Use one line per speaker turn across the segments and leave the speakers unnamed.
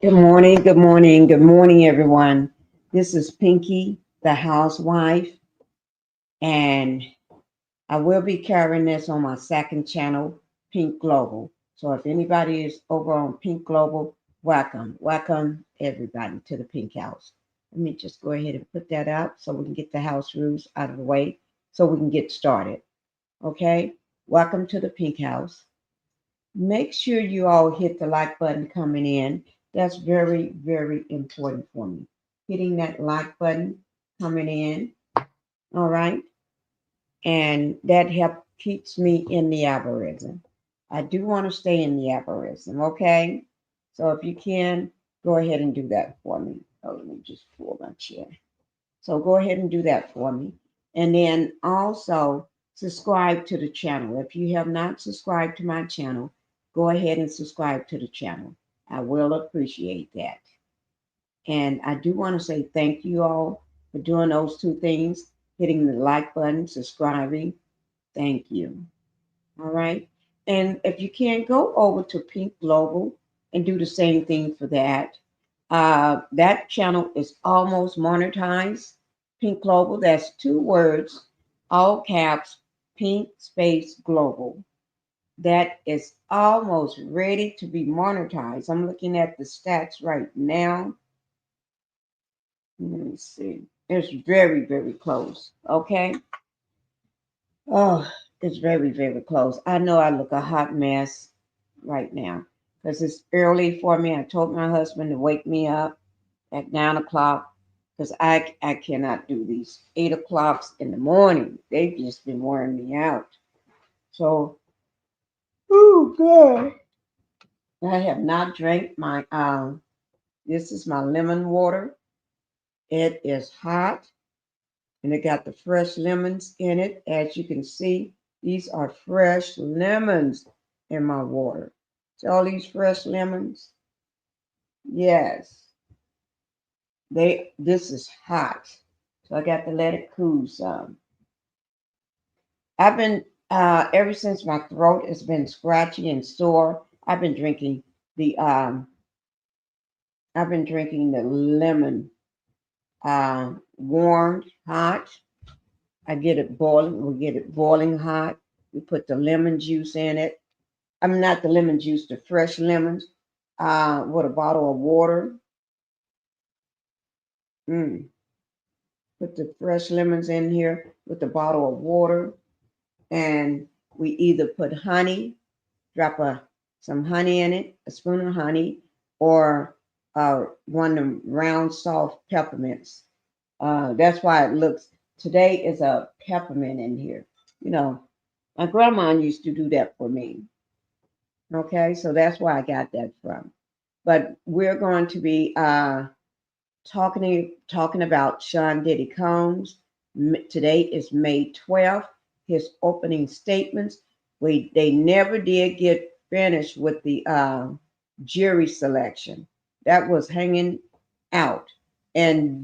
Good morning, good morning, good morning, everyone. This is Pinkie the Housewife, and I will be carrying this on my second channel, Pink Global. So if anybody is over on Pink Global, welcome everybody to the Pink House. Let me just go ahead and put that out so we can get the house rules out of the way so we can get started. Okay, welcome to the Pink House. Make sure you all hit the like button coming in. That's very, very important for me. Hitting that like button coming in. All right. And that help keeps me in the algorithm. I do want to stay in the algorithm. Okay. So if you can, go ahead and do that for me. Oh, let me just pull my chair. So go ahead and do that for me. And then also subscribe to the channel. If you have not subscribed to my channel, go ahead and subscribe to the channel. I will appreciate that. And I do want to say thank you all for doing those two things, hitting the like button, subscribing. Thank you. All right. And if you can, go over to Pink Global and do the same thing for that. That channel is almost monetized. Pink Global, that's two words, all caps, Pink Space Global. That is almost ready to be monetized. I'm looking at the stats right now. Let me see. It's very, very close. Okay. Oh, it's very, very close. I know I look a hot mess right now because it's early for me. I told my husband to wake me up at 9 o'clock because I cannot do these 8 o'clocks in the morning. They've just been wearing me out. So, oh God, I have not drank my. This is my lemon water. It is hot and it got the fresh lemons in it. As you can see, these are fresh lemons in my water. See all these fresh lemons? Yes, this is hot. So I got to let it cool some. I've been ever since my throat has been scratchy and sore, the um I've been drinking the lemon warmed hot. I get it boiling. We get it boiling hot. We put the lemon juice in it. I mean, not the lemon juice, the fresh lemons. With a bottle of water. Mm. Put the fresh lemons in here with a bottle of water, and we either put honey, drop some honey in it, a spoon of honey, or one of them round soft peppermints. That's why it looks. Today is a peppermint in here. You know, my grandma used to do that for me. Okay, so that's where I got that from. But we're going to be talking about Sean Diddy Combs. Today is May 12th. His opening statements. They never did get finished with the jury selection. That was hanging out, and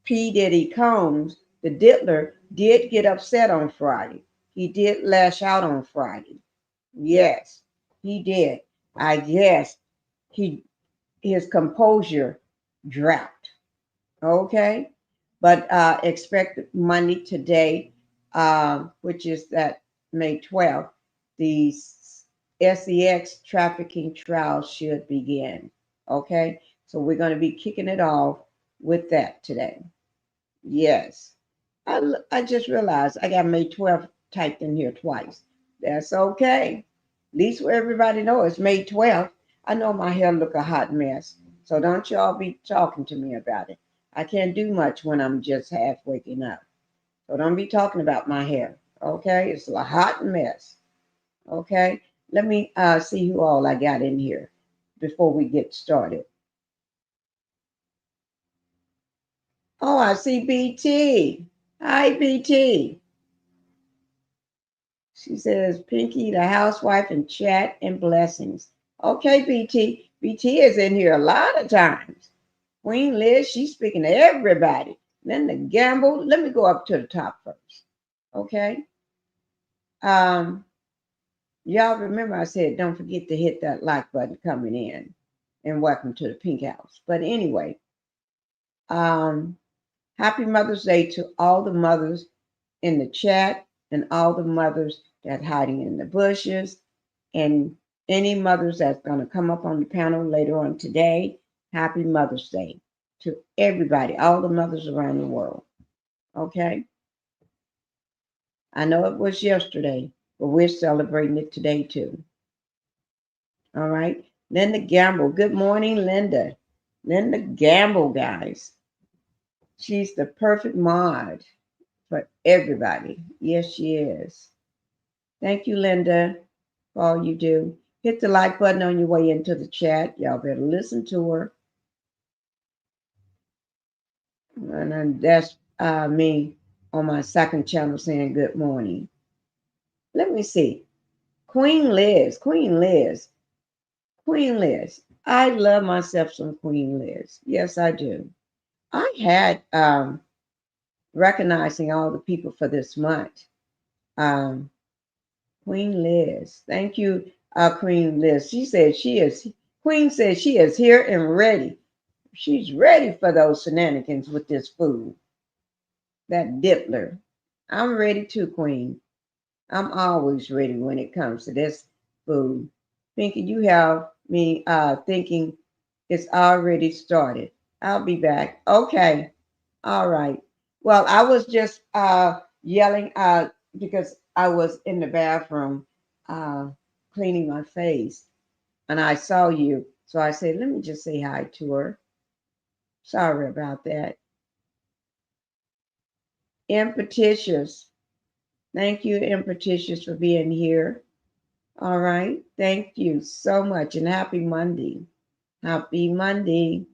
P Diddy Combs, the diddler, did get upset on Friday. He did lash out on Friday. Yes, he did. I guess he his composure dropped. Okay, but expect Monday today, which is that May 12th, the SEX trafficking trial should begin. Okay, so we're going to be kicking it off with that today. Yes, I just realized I got May 12th typed in here twice. That's okay. At least where everybody knows it's May 12th. I know my hair look a hot mess, so don't y'all be talking to me about it. I can't do much when I'm just half waking up. So don't be talking about my hair. Okay, it's a hot mess. Okay, let me see who all I got in here before we get started. Oh, I see BT. Hi, BT. She says, Pinkie the Housewife and chat and blessings. Okay, BT. BT is in here a lot of times. Queen Liz, she's speaking to everybody. Then the gamble. Let me go up to the top first. Okay. Um, y'all remember I said don't forget to hit that like button coming in. and welcome to the Pink House. But anyway, um, happy Mother's Day to all the mothers in the chat and all the mothers that hiding in the bushes and any mothers that's going to come up on the panel later on today. Happy Mother's Day to everybody, all the mothers around the world. Okay? I know it was yesterday, but we're celebrating it today too. All right? Linda Gamble. Good morning, Linda. Linda Gamble, guys. She's the perfect mod for everybody. Yes, she is. Thank you, Linda, for all you do. Hit the like button on your way into the chat. Y'all better listen to her. And that's me on my second channel saying good morning. Let me see. Queen Liz, Queen Liz, Queen Liz. I love myself some Queen Liz. Yes, I do. I had recognizing all the people for this month. Queen Liz. Thank you, Queen Liz. Queen says she is here and ready. She's ready for those shenanigans with this food. That Dippler. I'm ready too, Queen. I'm always ready when it comes to this food. Pinkie, you have me thinking it's already started. I'll be back. Okay. All right. Well, I was just yelling because I was in the bathroom uh, cleaning my face and I saw you. So I said, let me just say hi to her. Sorry about that. Impetitious. Thank you, Impetitious, for being here. All right. Thank you so much. And happy Monday. Happy Monday.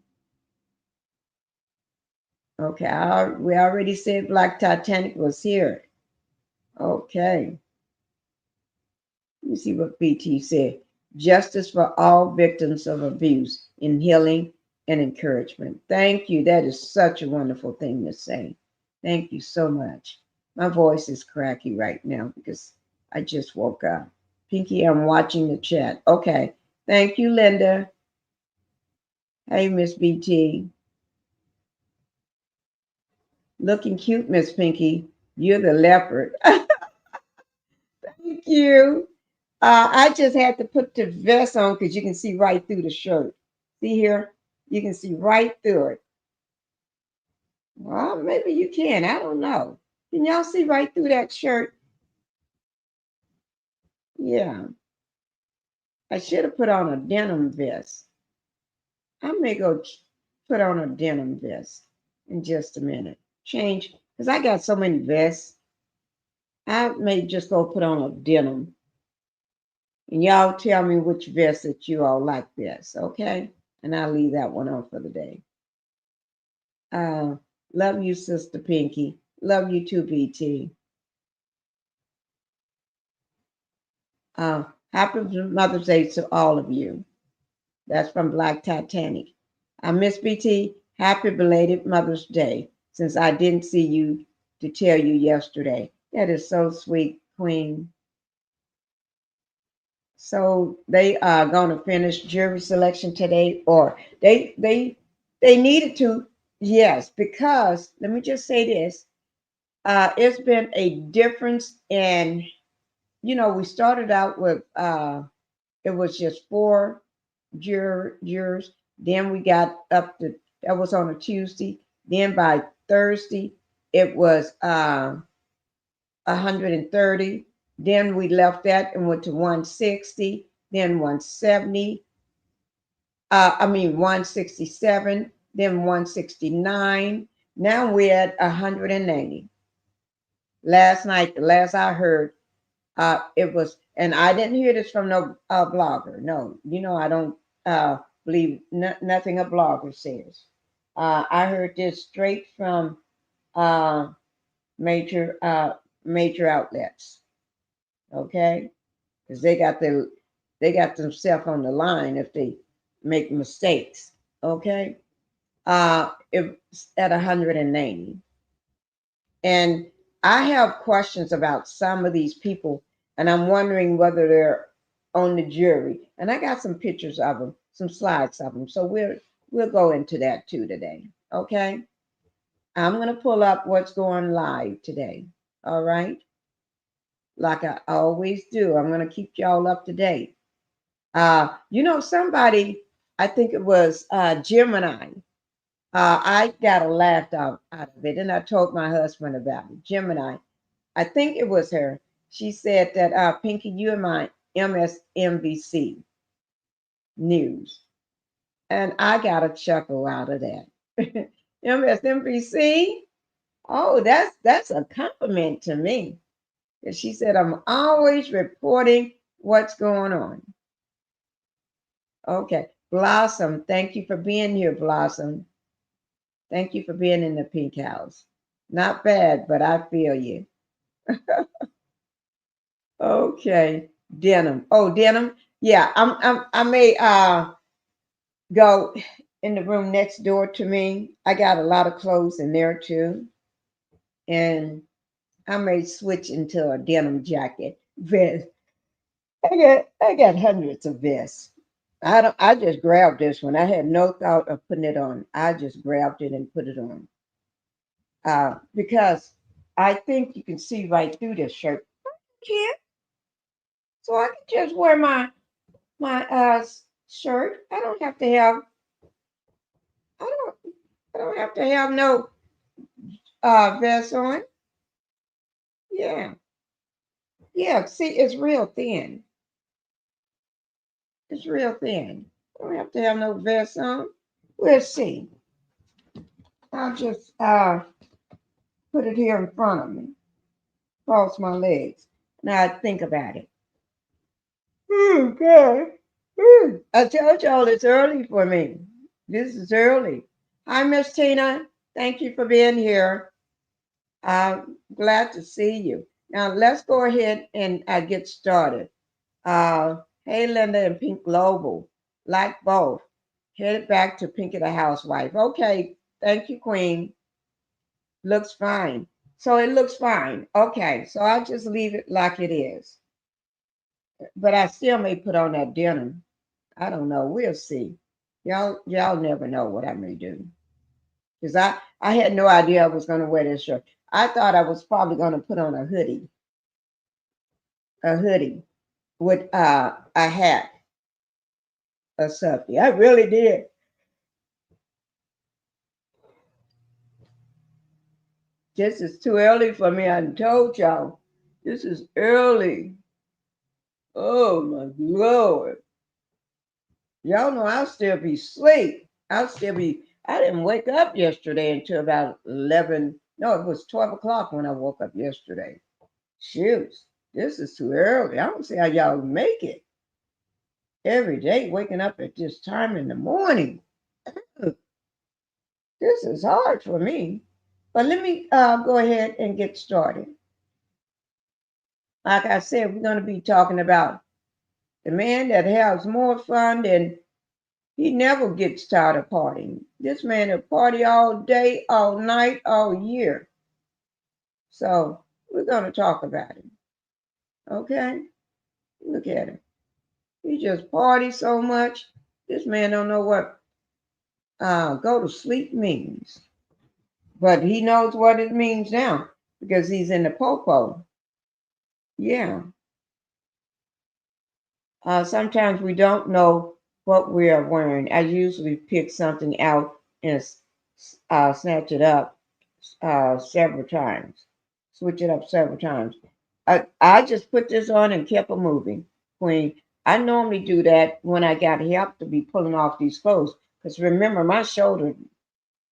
Okay. We already said Black Titanic was here. Okay. Let me see what BT said. Justice for all victims of abuse in healing and encouragement. Thank you. That is such a wonderful thing to say. Thank you so much. My voice is cracky right now because I just woke up. Pinkie, I'm watching the chat. Okay. Thank you, Linda. Hey, Miss BT. Looking cute, Miss Pinkie. You're the leopard. Thank you. I just had to put the vest on because you can see right through the shirt. See here? You can see right through it. Well, maybe you can. I don't know. Can y'all see right through that shirt? Yeah. I should have put on a denim vest. I may go put on a denim vest in just a minute. Change, because I got so many vests. I may just go put on a denim. And y'all tell me which vest that you all like best, okay? And I'll leave that one on for the day. Love you, Sister Pinkie. Love you too, BT. Happy Mother's Day to all of you. That's from Black Titanic. Miss BT, happy belated Mother's Day, since I didn't see you to tell you yesterday. That is so sweet, Queen. So they are going to finish jury selection today, or they needed to, yes, because let me just say this. It's been a difference in, we started out with it was just four jurors. Then we got up to, that was on a Tuesday. Then by Thursday, it was 130. Then we left that and went to 160, then 170. 167, then 169. Now we're at 180. Last night, the last I heard, it was, and I didn't hear this from no blogger. No, I don't believe nothing a blogger says. I heard this straight from uh, major outlets. Okay, because they got themselves on the line if they make mistakes. Okay, it's at 180. And I have questions about some of these people, and I'm wondering whether they're on the jury. And I got some pictures of them. some slides of them. So we'll go into that too today. Okay. I'm going to pull up what's going live today. All right. Like I always do. I'm going to keep y'all up to date. Somebody, I think it was Gemini. I got a laugh out of it, and I told my husband about it. Gemini, I think it was her. She said that Pinkie, you and my MSNBC news, and I got a chuckle out of that. MSNBC. Oh, that's a compliment to me. And she said, I'm always reporting what's going on. Okay. Blossom, thank you for being here, Blossom. Thank you for being in the pink house. Not bad, but I feel you. Okay. Denim. Oh, denim. Yeah, I may go in the room next door to me. I got a lot of clothes in there too. And I may switch into a denim jacket vest. I got hundreds of vests. I just grabbed this one. I had no thought of putting it on. I just grabbed it and put it on. Because I think you can see right through this shirt. Can't. So I can just wear my shirt. I don't I don't have to have no vest on. Yeah. Yeah. See, it's real thin. It's real thin. I don't have to have no vest on. We'll see. I'll just put it here in front of me, cross my legs. Now I think about it. Okay. I told y'all it's early for me. This is early. Hi, Miss Tina. Thank you for being here. I'm glad to see you. Now let's go ahead and get started. Hey, Linda and Pink Global, like both. Headed back to Pinkie the Housewife. Okay, thank you, Queen. Looks fine. So it looks fine. Okay, so I'll just leave it like it is. But I still may put on that denim. I don't know. We'll see. Y'all never know what I may do. Because I had no idea I was going to wear this shirt. I thought I was probably going to put on a hoodie with a hat or something. I really did. This is too early for me. I told y'all. This is early. Oh my Lord. Y'all know I'll still be asleep. I didn't wake up yesterday until about 11. No, it was 12 o'clock when I woke up yesterday. Shoot, this is too early. I don't see how y'all make it. Every day waking up at this time in the morning. This is hard for me. But let me go ahead and get started. Like I said, we're going to be talking about the man that has more fun than he never gets tired of partying. This man will party all day, all night, all year. So we're going to talk about him. Okay? Look at him. He just parties so much. This man don't know what go to sleep means. But he knows what it means now because he's in the popo. Yeah. Sometimes we don't know what we are wearing. I usually pick something out and snatch it up several times, switch it up several times. I just put this on and kept it moving, Queen. I normally do that when I got help to be pulling off these clothes. Because remember, my shoulder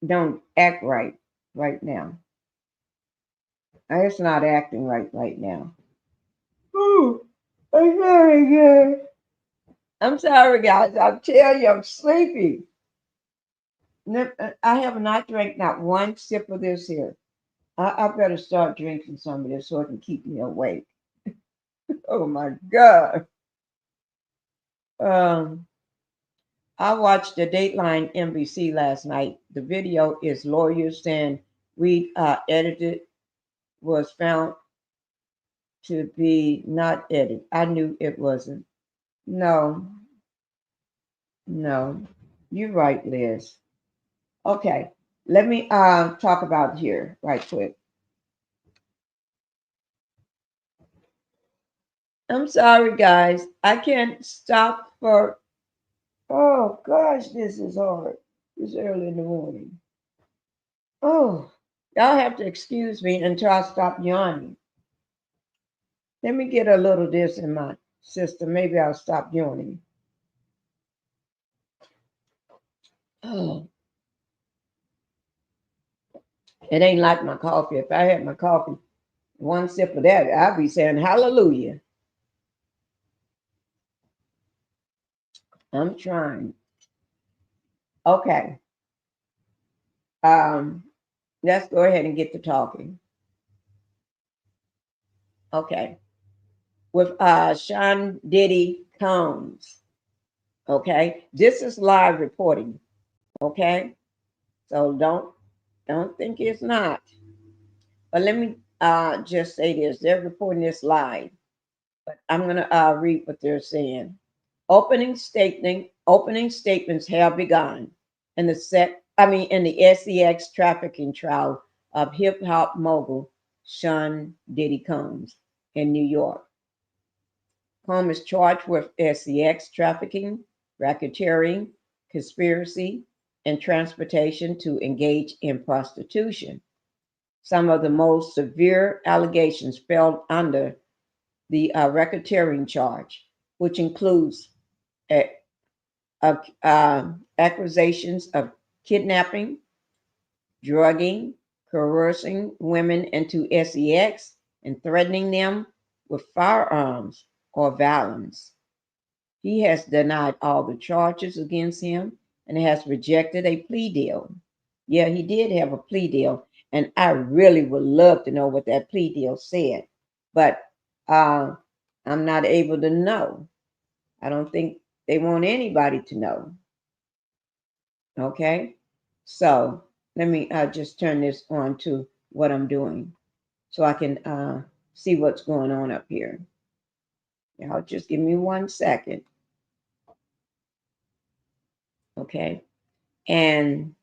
don't act right now. It's not acting right now. Ooh, I'm sorry, guys. I'm sorry, guys. I'll tell you, I'm sleepy. I have not drank not one sip of this here. I better start drinking some of this so it can keep me awake. Oh my God. Um, I watched the Dateline NBC last night. The video is lawyers saying we edited was found to be not edited. I knew it wasn't. No, No, you're right, Liz. Okay, let me talk about here right quick. I'm sorry, guys. I can't stop for. Oh gosh, this is hard. It's early in the morning. Oh, y'all have to excuse me until I stop yawning. Let me get a little this in my system. Maybe I'll stop yawning. Oh, it ain't like my coffee. If I had my coffee, one sip of that, I'd be saying hallelujah. I'm trying. Okay. Um, let's go ahead and get to talking. Okay. With Sean Diddy Combs. Okay. This is live reporting. Okay. So don't think it's not. But let me just say this. They're reporting this live. But I'm gonna read what they're saying. Opening statements have begun in the SEX trafficking trial of hip hop mogul Sean Diddy Combs in New York. Combs is charged with SEX trafficking, racketeering, conspiracy, and transportation to engage in prostitution. Some of the most severe allegations fell under the racketeering charge, which includes uh, accusations of kidnapping, drugging, coercing women into sex, and threatening them with firearms or violence. He has denied all the charges against him and has rejected a plea deal. Yeah, he did have a plea deal, and I really would love to know what that plea deal said, but uh, I'm not able to know. I don't think they want anybody to know. Okay, so let me just turn this on to what I'm doing so I can see what's going on up here. Y'all just give me 1 second. Okay, and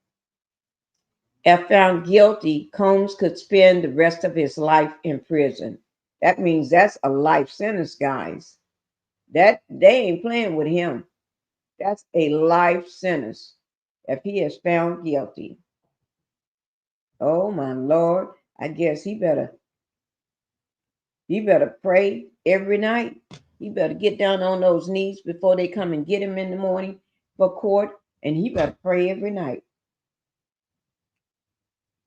if found guilty, Combs could spend the rest of his life in prison. That means that's a life sentence, guys. That they ain't playing with him. That's a life sentence if he is found guilty. Oh my Lord. I guess he better pray every night. He better get down on those knees before they come and get him in the morning for court. And he better pray every night.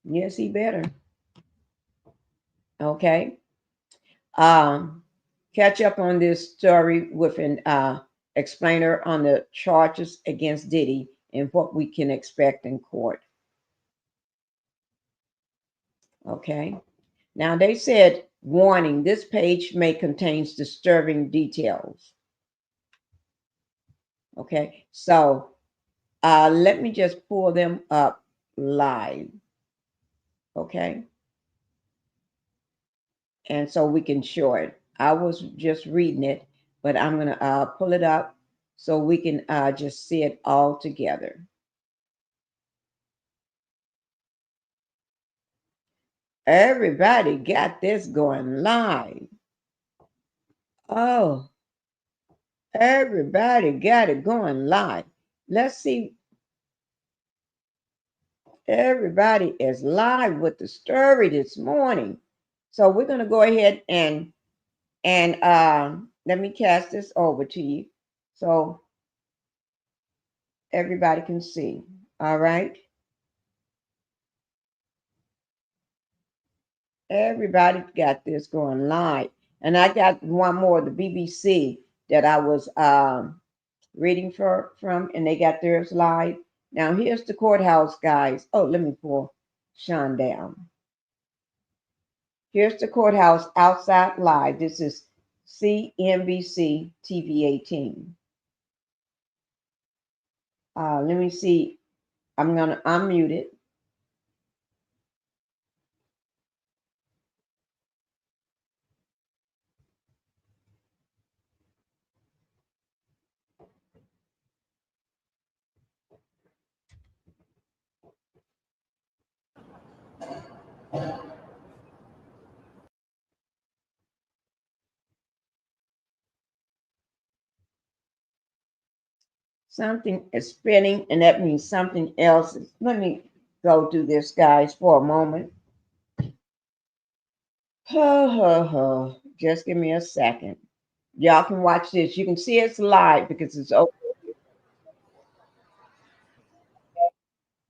Yes, he better. Okay. Um, catch up on this story with an explainer on the charges against Diddy and what we can expect in court. Okay. Now they said, warning, this page may contain disturbing details. Okay. So let me just pull them up live. Okay. And so we can show it. I was just reading it, but I'm going to pull it up so we can just see it all together. Everybody got this going live. Oh, everybody got it going live. Let's see. Everybody is live with the story this morning. So we're going to go ahead and let me cast this over to you so everybody can see. All right. Everybody got this going live. And I got one more, the BBC that I was reading from, and they got theirs live. Now here's the courthouse, guys. Oh, let me pull Sean down. Here's the courthouse outside live. This is CNBC TV 18. Let me see. I'm gonna unmute it. Something is spinning, and that means something else is. Let me go do this, guys, for a moment. Just give me a second. Y'all can watch this. You can see it's live because it's open.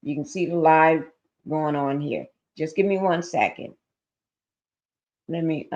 You can see the live going on here. Just give me 1 second. Let me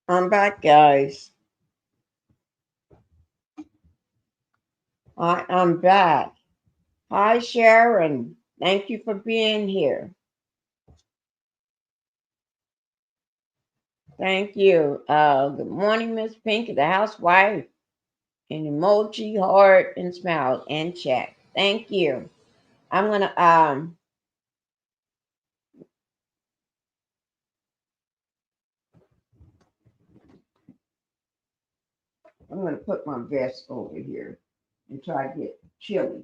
I'm back, guys. I'm back. Hi, Sharon. Thank you for being here. Thank you. Good morning, Miss Pinkie, the housewife, and emoji, heart, and smile, and chat. Thank you. I'm gonna put my vest over here and try to get chilly.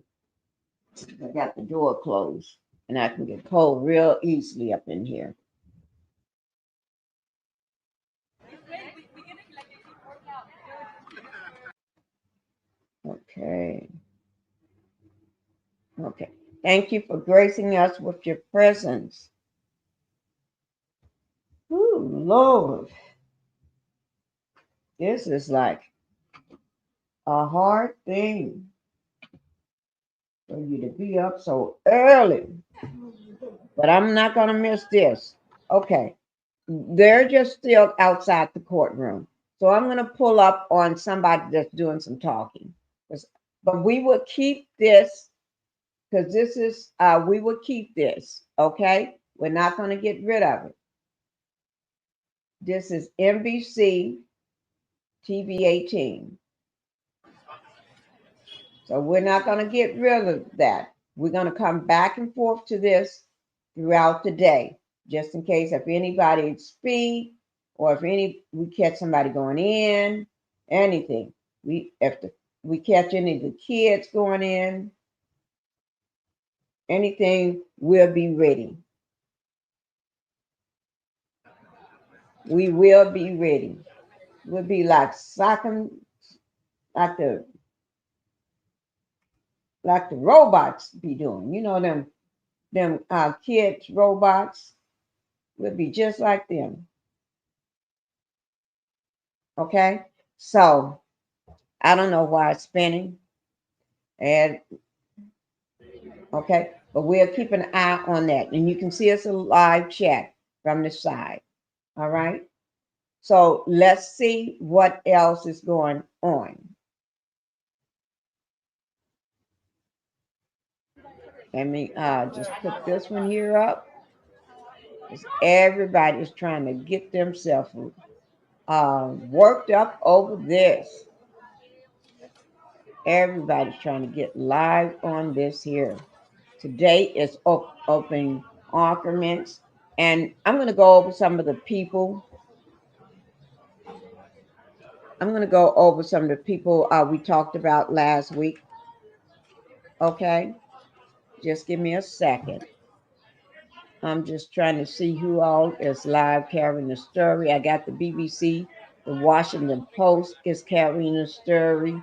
I got the door closed, and I can get cold real easily up in here. Okay. Okay. Thank you for gracing us with your presence. Ooh, Lord. This is like a hard thing for you to be up so early. But I'm not going to miss this. Okay. They're just still outside the courtroom. So I'm going to pull up on somebody that's doing some talking. But we will keep this because this is, we will keep this. Okay. We're not going to get rid of it. This is NBC TV 18. So we're not going to get rid of that. We're going to come back and forth to this throughout the day, just in case if anybody speak or if we catch somebody going in, anything. We catch any of the kids going in, anything, we'll be ready. We will be ready. We'll be like socking, like the robots be doing. You know them kids robots. We'll be just like them. Okay. So I don't know why it's spinning. And okay, but we'll keep an eye on that. And you can see us a live chat from the side. All right. So let's see what else is going on. Let me just put this one here up. Everybody's trying to get themselves worked up over this. Everybody's trying to get live on this here. Today is open arguments, and I'm going to go over some of the people. I'm going to go over some of the people we talked about last week. Okay, just give me a second. I'm just trying to see who all is live carrying the story. I got the BBC, the Washington Post is carrying the story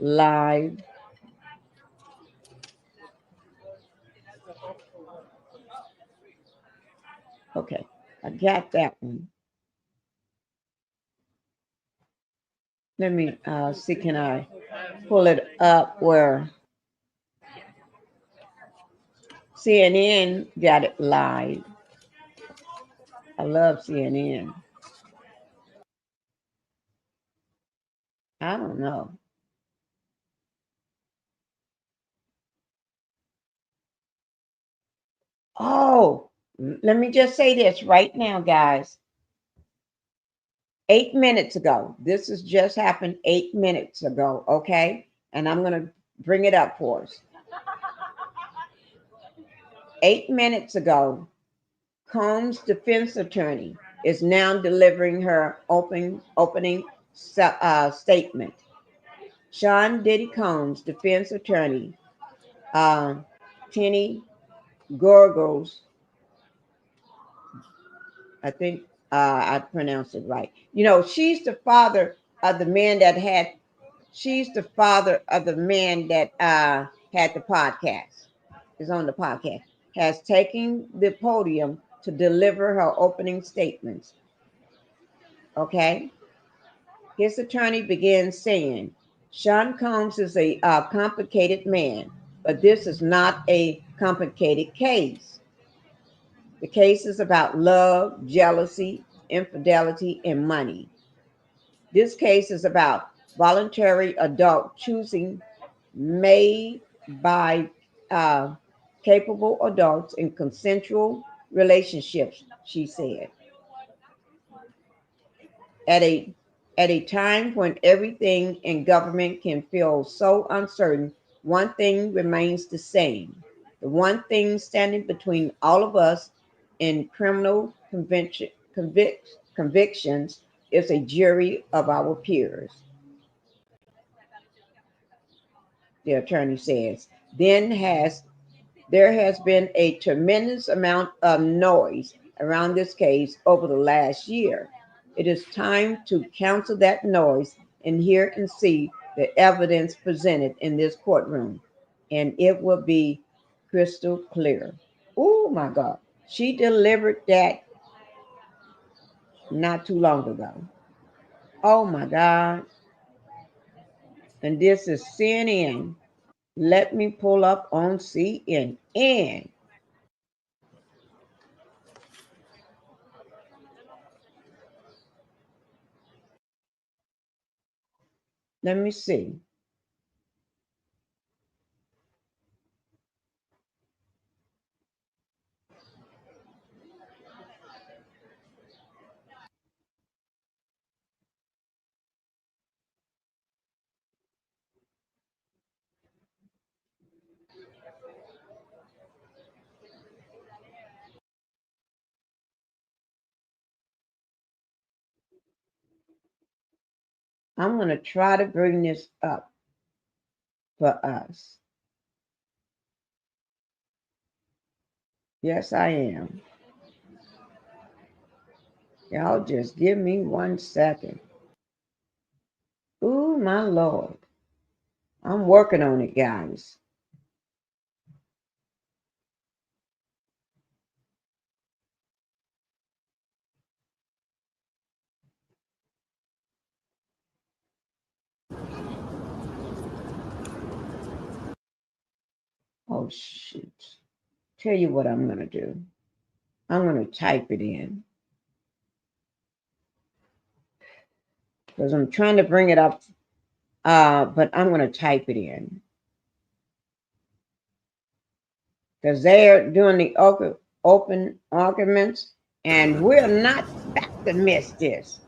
live. Okay, I got that one. Let me see, can I pull it up where CNN got it live. I love CNN. I don't know. Oh, let me just say this right now, guys. 8 minutes ago, this has just happened 8 minutes ago, okay? And I'm going to bring it up for us. 8 minutes ago, Combs' defense attorney is now delivering her opening statement. Sean Diddy Combs' defense attorney, Tenny Gorgos, I think I pronounced it right. You know, she's the father of the man that had. She's the father of the man that had the podcast. Is on the podcast. Has taken the podium to deliver her opening statements. Okay. His attorney begins saying, Sean Combs is a complicated man, but this is not a complicated case. The case is about love, jealousy, infidelity, and money. This case is about voluntary adult choosing made by capable adults in consensual relationships, she said. At a time when everything in government can feel so uncertain, one thing remains the same. The one thing standing between all of us in criminal convictions is a jury of our peers, the attorney says. There has been a tremendous amount of noise around this case over the last year. It is time to cancel that noise and hear and see the evidence presented in this courtroom, and it will be crystal clear. Oh my God. She delivered that not too long ago. Oh my God. And this is CNN. Let me pull up on CNN. Let me see. I'm going to try to bring this up for us. Yes, I am. Y'all just give me 1 second. Ooh, my Lord. I'm working on it, guys. Oh, shoot. Tell you what I'm going to do. I'm going to type it in because I'm trying to bring it up, but I'm going to type it in because they're doing the open arguments And we're not back to miss this.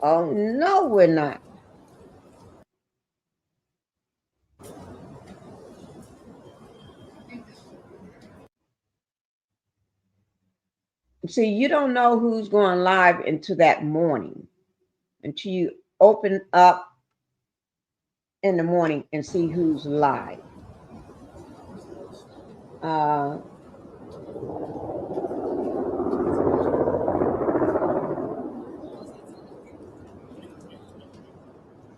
Oh, no, we're not. See, you don't know who's going live into that morning until you open up in the morning and see who's live.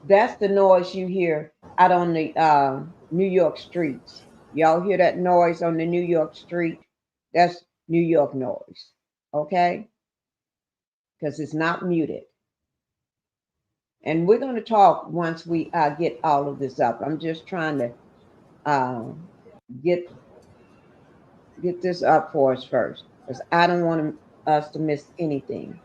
That's the noise you hear out on the New York streets. Y'all hear that noise on the New York street? That's New York noise, okay? Because it's not muted. And we're going to talk once we get all of this up. I'm just trying to get this up for us first, because I don't want us to miss anything.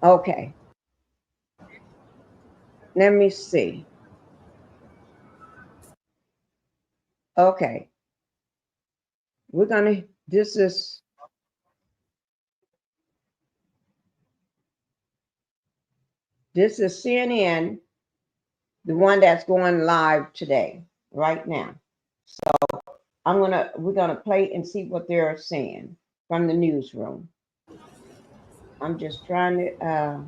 Okay. Let me see. Okay. We're going to, this is CNN, the one that's going live today, right now. So we're gonna play and see what they're saying from the newsroom. I'm just trying to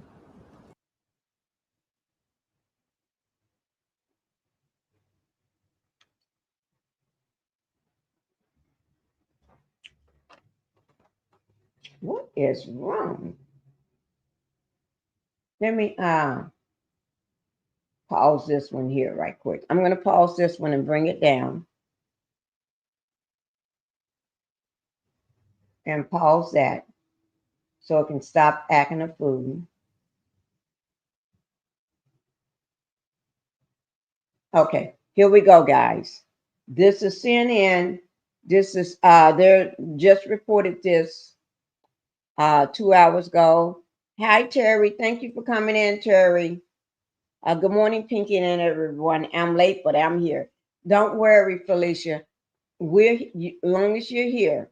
what is wrong? Let me pause this one here right quick. I'm gonna pause this one and bring it down. And pause that so it can stop acting a fool. Okay, here we go, guys. This is CNN. This is they just reported this 2 hours ago. Hi, Terry. Thank you for coming in, Terry. Good morning, Pinkie and everyone. I'm late, but I'm here. Don't worry, Felicia. As long as you're here,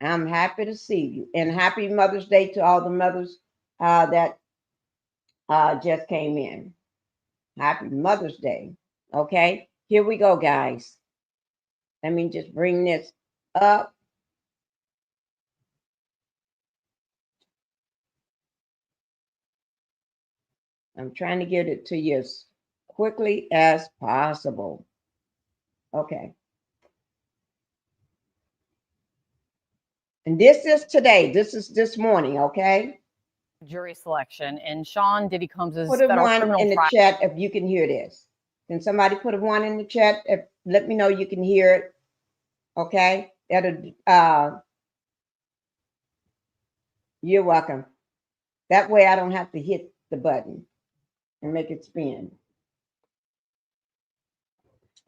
I'm happy to see you. And happy Mother's Day to all the mothers that just came in. Happy Mother's Day. Okay, here we go, guys. Let me just bring this up. I'm trying to get it to you as quickly as possible. Okay. And this is today. This is this morning, okay?
Jury selection in Sean Diddy Combs'
Put a
federal
one
criminal
in the
trial.
chat if you can hear this. Can somebody put a one in the chat? Let me know you can hear it. Okay? You're welcome. That way I don't have to hit the button and make it spin.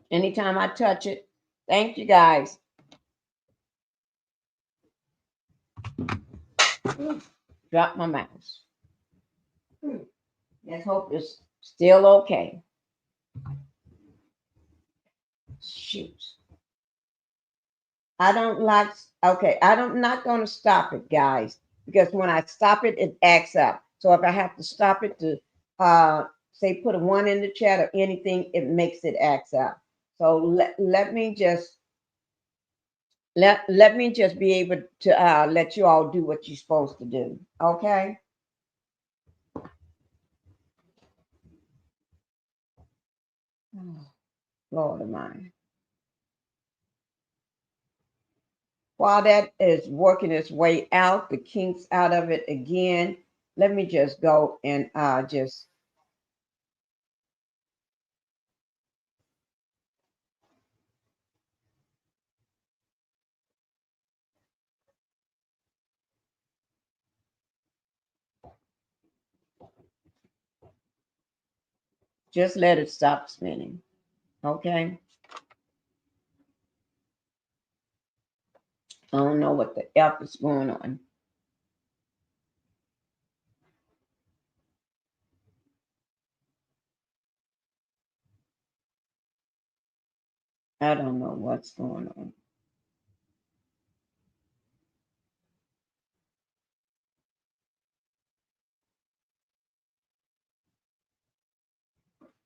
Anytime I touch it. Thank you, guys. Drop my mouse. Let's hope it's still okay. Shoot. I'm not going to stop it, guys, because when I stop it, it acts up. So if I have to stop it to, say, put a one in the chat or anything, it makes it acts up. So let me just let me just be able to let you all do what you're supposed to do. Okay. Oh, Lord of mine. While that is working its way out, the kinks out of it again, let me just go and just Just let it stop spinning. Okay? I don't know what the F is going on. I don't know what's going on.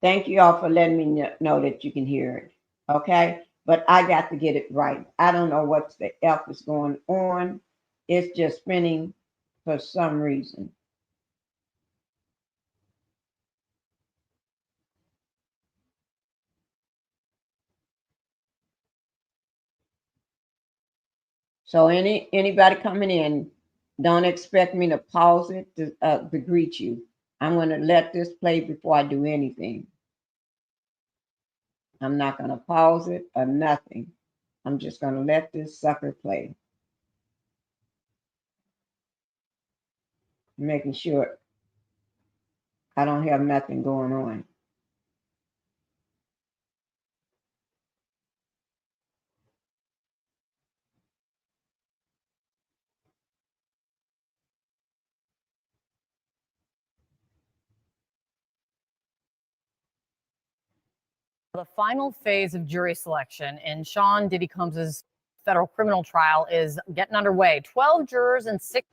Thank you all for letting me know that you can hear it. Okay? But I got to get it right. I don't know what the F is going on. It's just spinning for some reason. So anybody coming in, don't expect me to pause it to greet you. I'm going to let this play before I do anything. I'm not going to pause it or nothing. I'm just going to let this sucker play. Making sure I don't have nothing going on.
The final phase of jury selection in Sean Diddy Combs' federal criminal trial is getting underway. 12 jurors and 6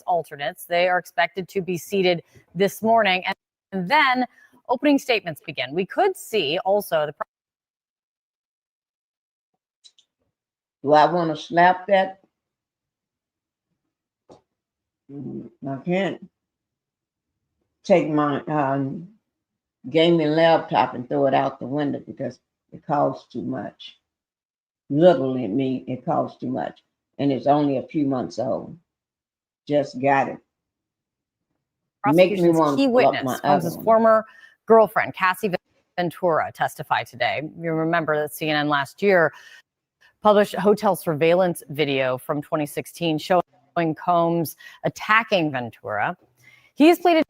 alternates. They are expected to be seated this morning, and then opening statements begin. We could see also the.
Do I want to slap that? I can't take my gaming laptop and throw it out the window because it costs too much. Literally, it costs too much. And it's only a few months old. Just got it. Make me
Prosecution's
want
key
to pull up
witness,
my other
Combs'
one.
former girlfriend, Cassie Ventura, testified today. You remember that CNN last year published a hotel surveillance video from 2016 showing Combs attacking Ventura. He's pleaded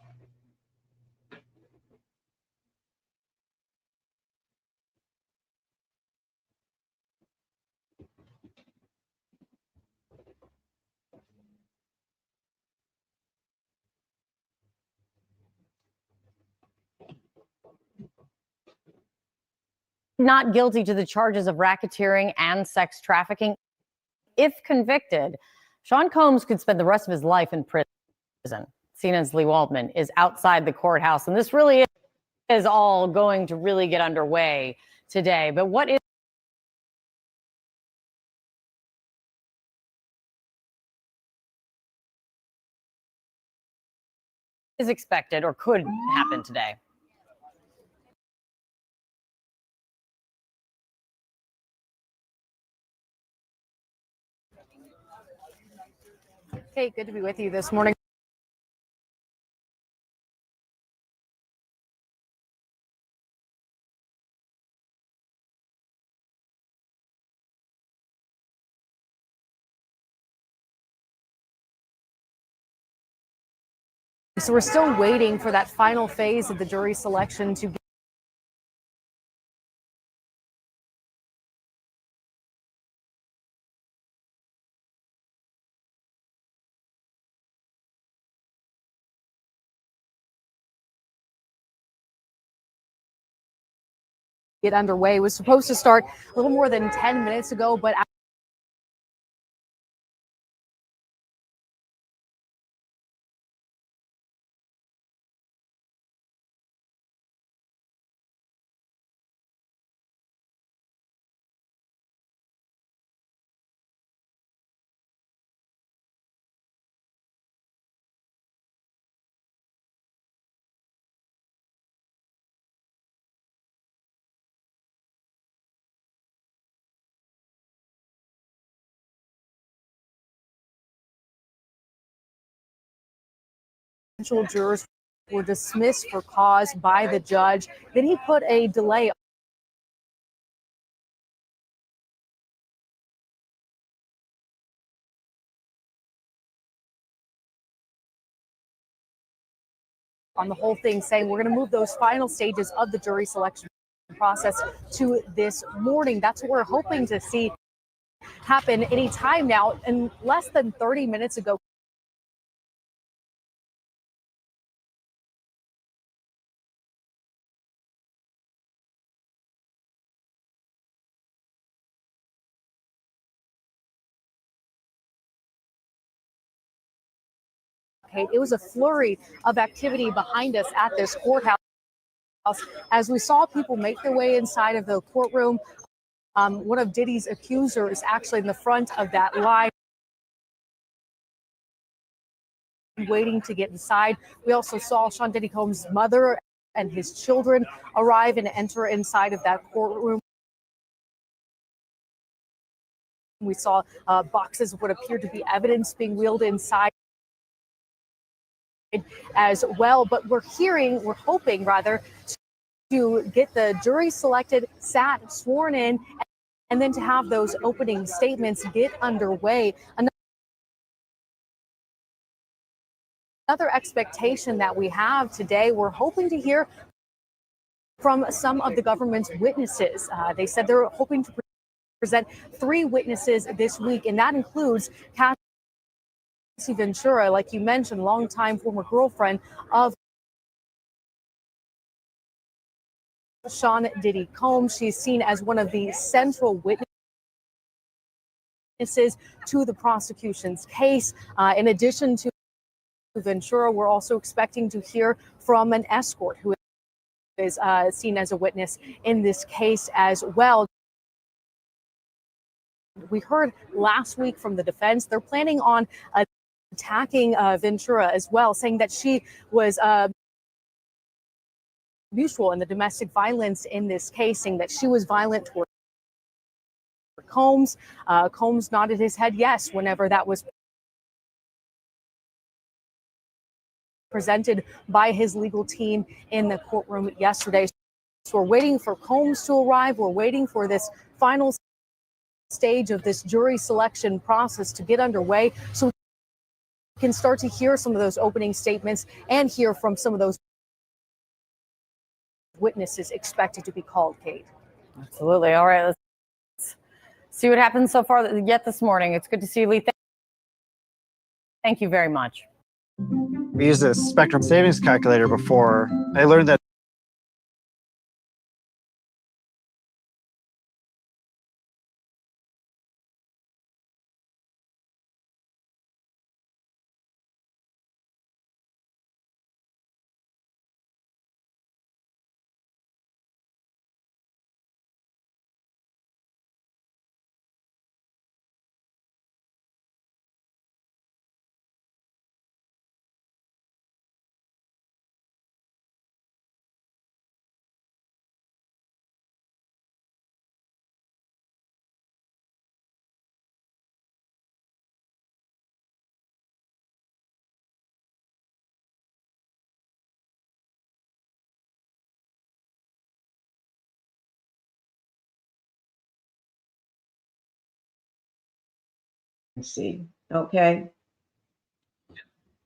not guilty to the charges of racketeering and sex trafficking. If convicted, Sean Combs could spend the rest of his life in prison. CNN's Lee Waldman is outside the courthouse, and this really is all going to really get underway today. But what is expected or could happen today? Kate, good to be with you this morning. So we're still waiting for that final phase of the jury selection to get underway. It was supposed to start a little more than 10 minutes ago, but potential jurors were dismissed for cause by the judge. Then he put a delay
on the whole thing, saying we're going to move those final stages of the jury selection process to this morning. That's what we're hoping to see happen any time now. And less than 30 minutes ago, it was a flurry of activity behind us at this courthouse as we saw people make their way inside of the courtroom. One of Diddy's accusers actually in the front of that line, waiting to get inside. We also saw Sean Diddy Combs' mother and his children arrive and enter inside of that courtroom. We saw boxes of what appeared to be evidence being wheeled inside as well. But we're hoping to get the jury selected, sat, sworn in, and then to have those opening statements get underway. Another expectation that we have today, we're hoping to hear from some of the government's witnesses. They said they're hoping to present 3 witnesses this week, and that includes Ventura, like you mentioned, longtime former girlfriend of Sean Diddy Combs. She's seen as one of the central witnesses to the prosecution's case. In addition to Ventura, we're also expecting to hear from an escort who is seen as a witness in this case as well. We heard last week from the defense they're planning on attacking Ventura as well, saying that she was mutual in the domestic violence in this case, saying that she was violent toward Combs. Combs nodded his head yes whenever that was presented by his legal team in the courtroom yesterday. So we're waiting for Combs to arrive. We're waiting for this final stage of this jury selection process to get underway so we can start to hear some of those opening statements and hear from some of those witnesses expected to be called, Kate.
Absolutely. All right, let's see what happens so far yet this morning. It's good to see you, Lee. Thank you very much.
We used a Spectrum savings calculator before. I learned that
See, okay.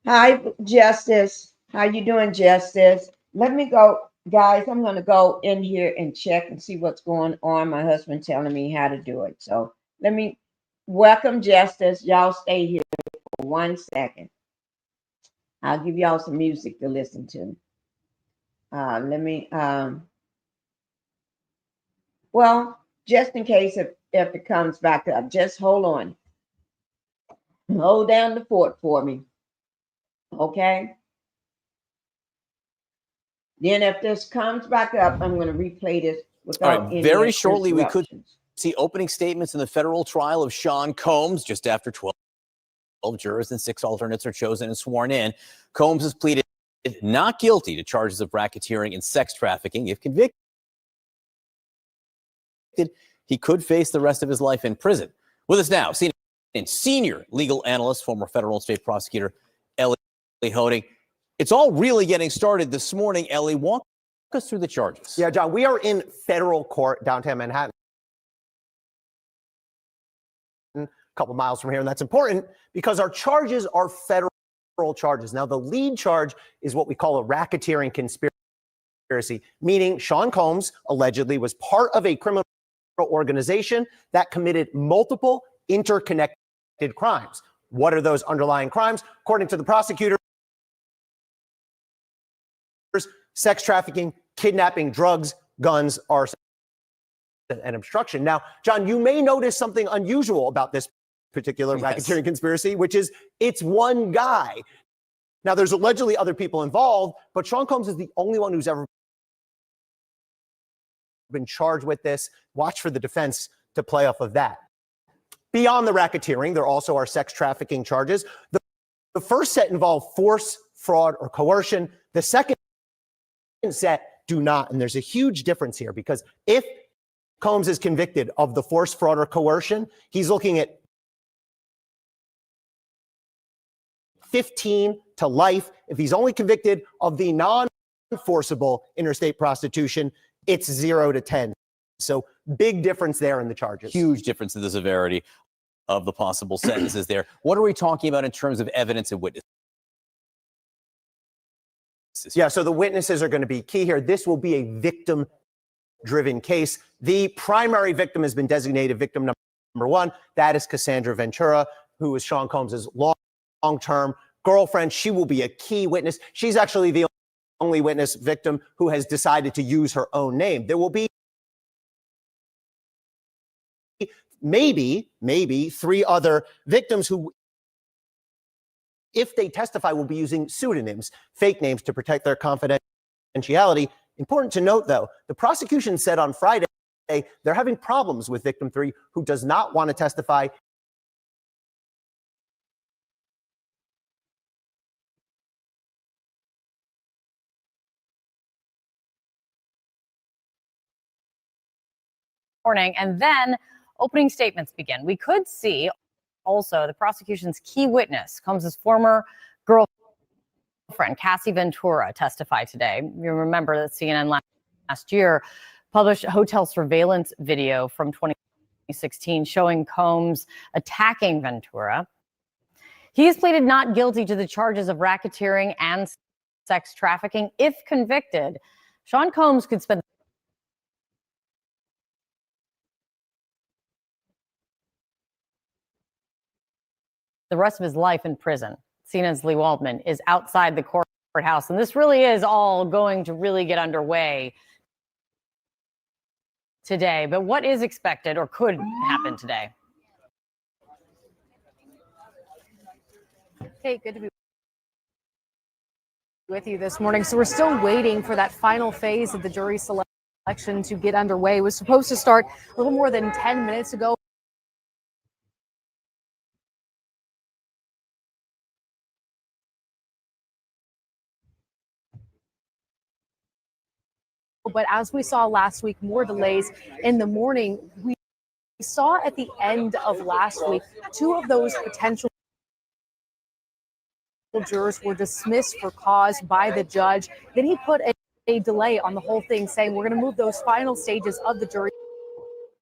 Hi, Justice. How you doing, Justice? Let me go, guys. I'm going to go in here and check and see what's going on. My husband telling me how to do it. So let me welcome Justice. Y'all stay here for 1 second. I'll give y'all some music to listen to. Well, just in case if it comes back up, just hold on. Hold down the fort for me. Okay. Then if this comes back up, I'm going to replay this without any
very shortly we could
interruptions.
see opening statements in the federal trial of Sean Combs just after 12 jurors and 6 alternates are chosen and sworn in. Combs has pleaded not guilty to charges of racketeering and sex trafficking. If convicted, he could face the rest of his life in prison. With us now, senior legal analyst, former federal and state prosecutor Ellie Honig. It's all really getting started this morning. Ellie, walk us through the charges.
Yeah, John, we are in federal court downtown Manhattan, a couple miles from here, and that's important because our charges are federal charges. Now, the lead charge is what we call a racketeering conspiracy, meaning Sean Combs allegedly was part of a criminal organization that committed multiple interconnected crimes. What are those underlying crimes? According to the prosecutors, sex trafficking, kidnapping, drugs, guns, arson, and obstruction. Now, John, you may notice something unusual about this particular racketeering conspiracy, which is it's one guy. Now, there's allegedly other people involved, but Sean Combs is the only one who's ever been charged with this. Watch for the defense to play off of that. Beyond the racketeering, there also are sex trafficking charges. The first set involved force, fraud, or coercion. The second set do not. And there's a huge difference here, because if Combs is convicted of the force, fraud, or coercion, he's looking at 15 to life. If he's only convicted of the non-forcible interstate prostitution, it's 0 to 10. So big difference there in the charges.
Huge difference in the severity of the possible sentences there. What are we talking about in terms of evidence and witnesses?
Yeah, so the witnesses are going to be key here. This will be a victim-driven case. The primary victim has been designated victim number one. That is Cassandra Ventura, who is Sean Combs' long-term girlfriend. She will be a key witness. She's actually the only witness victim who has decided to use her own name. There will be maybe 3 other victims who, if they testify, will be using pseudonyms, fake names, to protect their confidentiality. Important to note, though, the prosecution said on Friday they're having problems with victim 3, who does not want to testify.
Morning, and then opening statements begin. We could see also the prosecution's key witness, Combs' former girlfriend, Cassie Ventura, testify today. You remember that CNN last year published a hotel surveillance video from 2016 showing Combs attacking Ventura. He has pleaded not guilty to the charges of racketeering and sex trafficking. If convicted, Sean Combs could spend the rest of his life in prison. CNN's Lee Waldman is outside the courthouse, and this really is all going to really get underway today. But what is expected or could happen today?
Hey, good to be with you this morning. So we're still waiting for that final phase of the jury selection to get underway. It was supposed to start a little more than 10 minutes ago. But as we saw last week, more delays in the morning. We saw at the end of last week, 2 of those potential jurors were dismissed for cause by the judge. Then he put a delay on the whole thing, saying we're going to move those final stages of the jury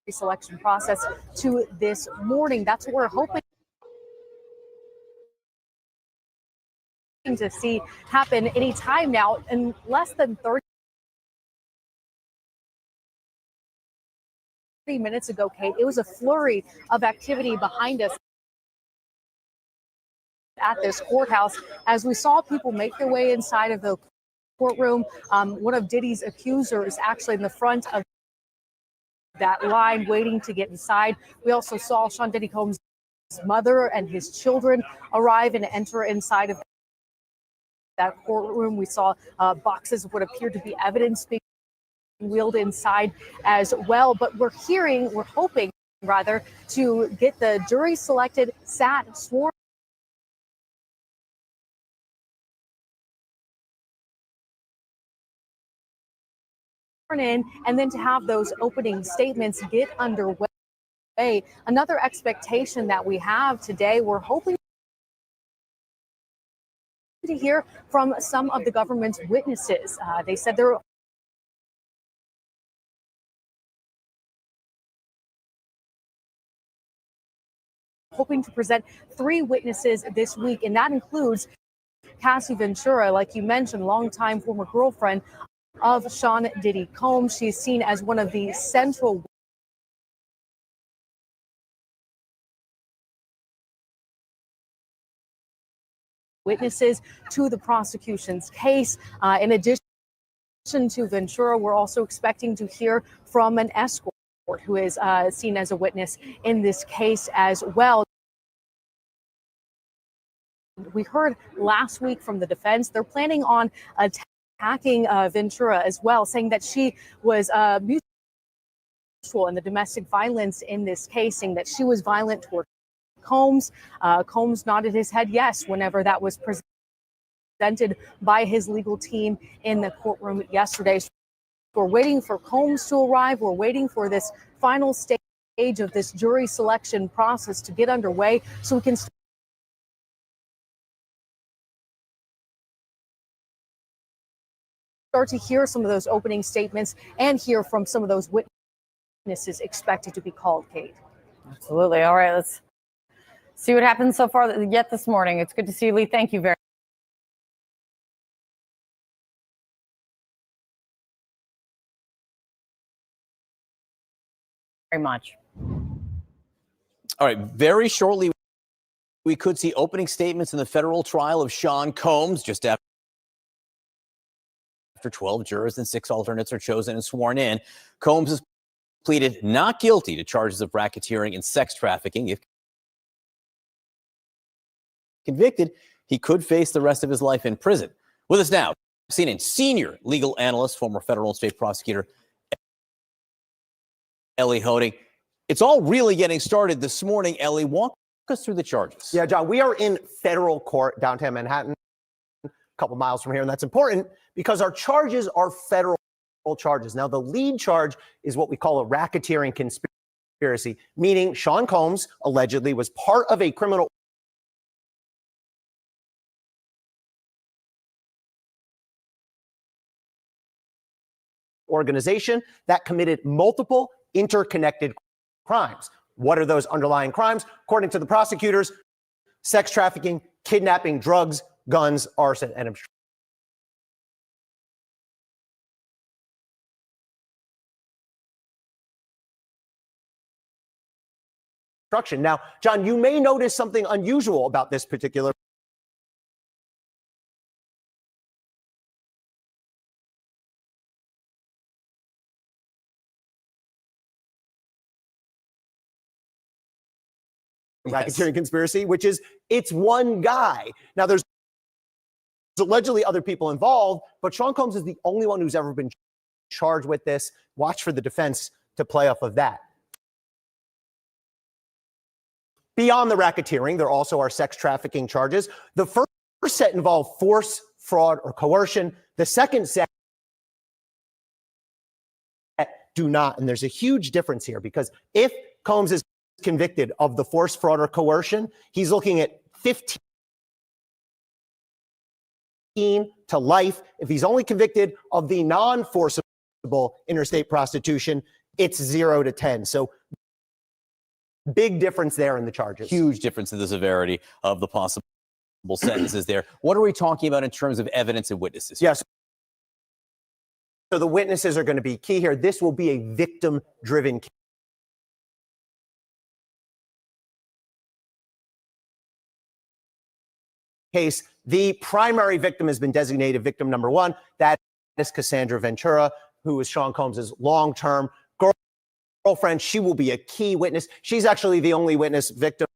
selection process to this morning. That's what we're hoping to see happen any time now. In less than 30 minutes ago, Kate, it was a flurry of activity behind us at this courthouse as we saw people make their way inside of the courtroom. One of Diddy's accusers actually in the front of that line waiting to get inside. We also saw Sean Diddy Combs' mother and his children arrive and enter inside of that courtroom. We saw boxes of what appeared to be evidence being wheeled inside as well. But we're hoping to get the jury selected, sat, sworn in, and then to have those opening statements get underway. Another expectation that we have today, we're hoping to hear from some of the government's witnesses. They said they're hoping to present 3 witnesses this week, and that includes Cassie Ventura, like you mentioned, longtime former girlfriend of Sean Diddy Combs. She's seen as one of the central witnesses to the prosecution's case. In addition to Ventura, we're also expecting to hear from an escort who is seen as a witness in this case as well. We heard last week from the defense they're planning on attacking Ventura as well, saying that she was mutual in the domestic violence in this case, saying that she was violent toward Combs. Combs nodded his head yes whenever that was presented by his legal team in the courtroom yesterday. So we're waiting for Combs to arrive. We're waiting for this final stage of this jury selection process to get underway so we can start to hear some of those opening statements and hear from some of those witnesses expected to be called, Kate.
Absolutely. All right, let's see what happens so far yet this morning. It's good to see you, Lee. Thank you very much.
All right, very shortly, we could see opening statements in the federal trial of Sean Combs just after 12 jurors and 6 alternates are chosen and sworn in. Combs has pleaded not guilty to charges of racketeering and sex trafficking. If convicted, he could face the rest of his life in prison. With us now, CNN senior legal analyst, former federal and state prosecutor Ellie Holding. It's all really getting started this morning. Ellie, walk us through the charges.
Yeah, John, we are in federal court downtown Manhattan, a couple miles from here, and that's important because our charges are federal charges. Now, the lead charge is what we call a racketeering conspiracy, meaning Sean Combs allegedly was part of a criminal organization that committed multiple interconnected crimes. What are those underlying crimes? According to the prosecutors, sex trafficking, kidnapping, drugs, guns, arson, and obstruction. Now, John, you may notice something unusual about this particular racketeering conspiracy, which is it's one guy. Now, there's allegedly other people involved, but Sean Combs is the only one who's ever been charged with this. Watch for the defense to play off of that. Beyond the racketeering, there also are sex trafficking charges. The first set involved force, fraud, or coercion. The second set do not. And there's a huge difference here because if Combs is convicted of the force, fraud, or coercion, he's looking at 15 to life. If he's only convicted of the non-forcible interstate prostitution, it's 0 to 10. So big difference there in the charges.
Huge difference in the severity of the possible sentences there. What are we talking about in terms of evidence and witnesses?
Yes. So the witnesses are going to be key here. This will be a victim-driven case. The primary victim has been designated victim number 1. That is Cassandra Ventura, who is Sean Combs' long-term girlfriend. She will be a key witness. She's actually the only witness victim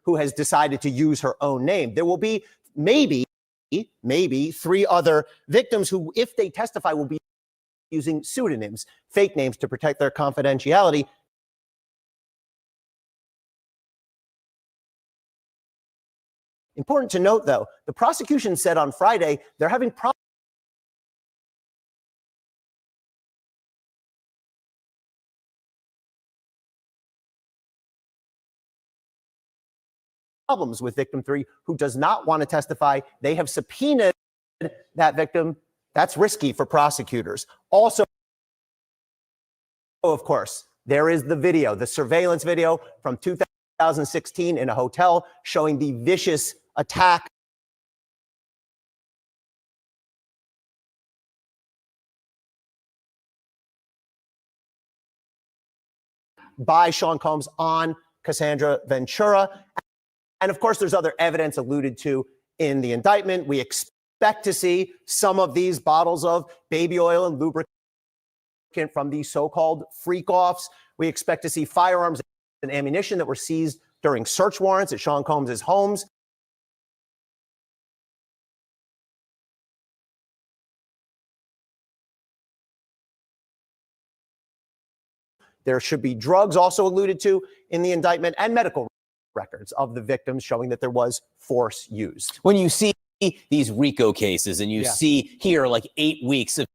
who has decided to use her own name. There will be maybe 3 other victims who, if they testify, will be using pseudonyms, fake names to protect their confidentiality. Important to note, though, the prosecution said on Friday they're having problems with victim 3, who does not want to testify. They have subpoenaed that victim. That's risky for prosecutors. Also, of course, there is the video, the surveillance video from 2016 in a hotel showing the vicious attack by Sean Combs on Cassandra Ventura. And of course, there's other evidence alluded to in the indictment. We expect to see some of these bottles of baby oil and lubricant from these so-called freak-offs. We expect to see firearms and ammunition that were seized during search warrants at Sean Combs' homes. There should be drugs also alluded to in the indictment and medical records of the victims showing that there was force used.
When you see these RICO cases and you see here like 8 weeks of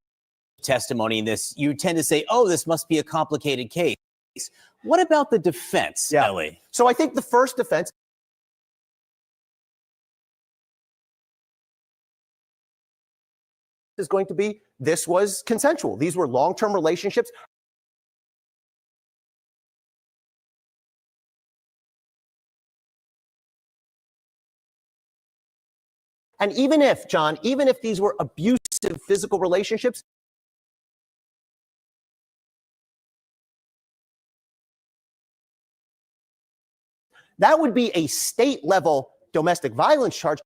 testimony in this, you tend to say, oh, this must be a complicated case. What about the defense, Ellie?
So I think the first defense is going to be this was consensual. These were long-term relationships. And even if, John, even if these were abusive physical relationships, that would be a state-level domestic violence charge.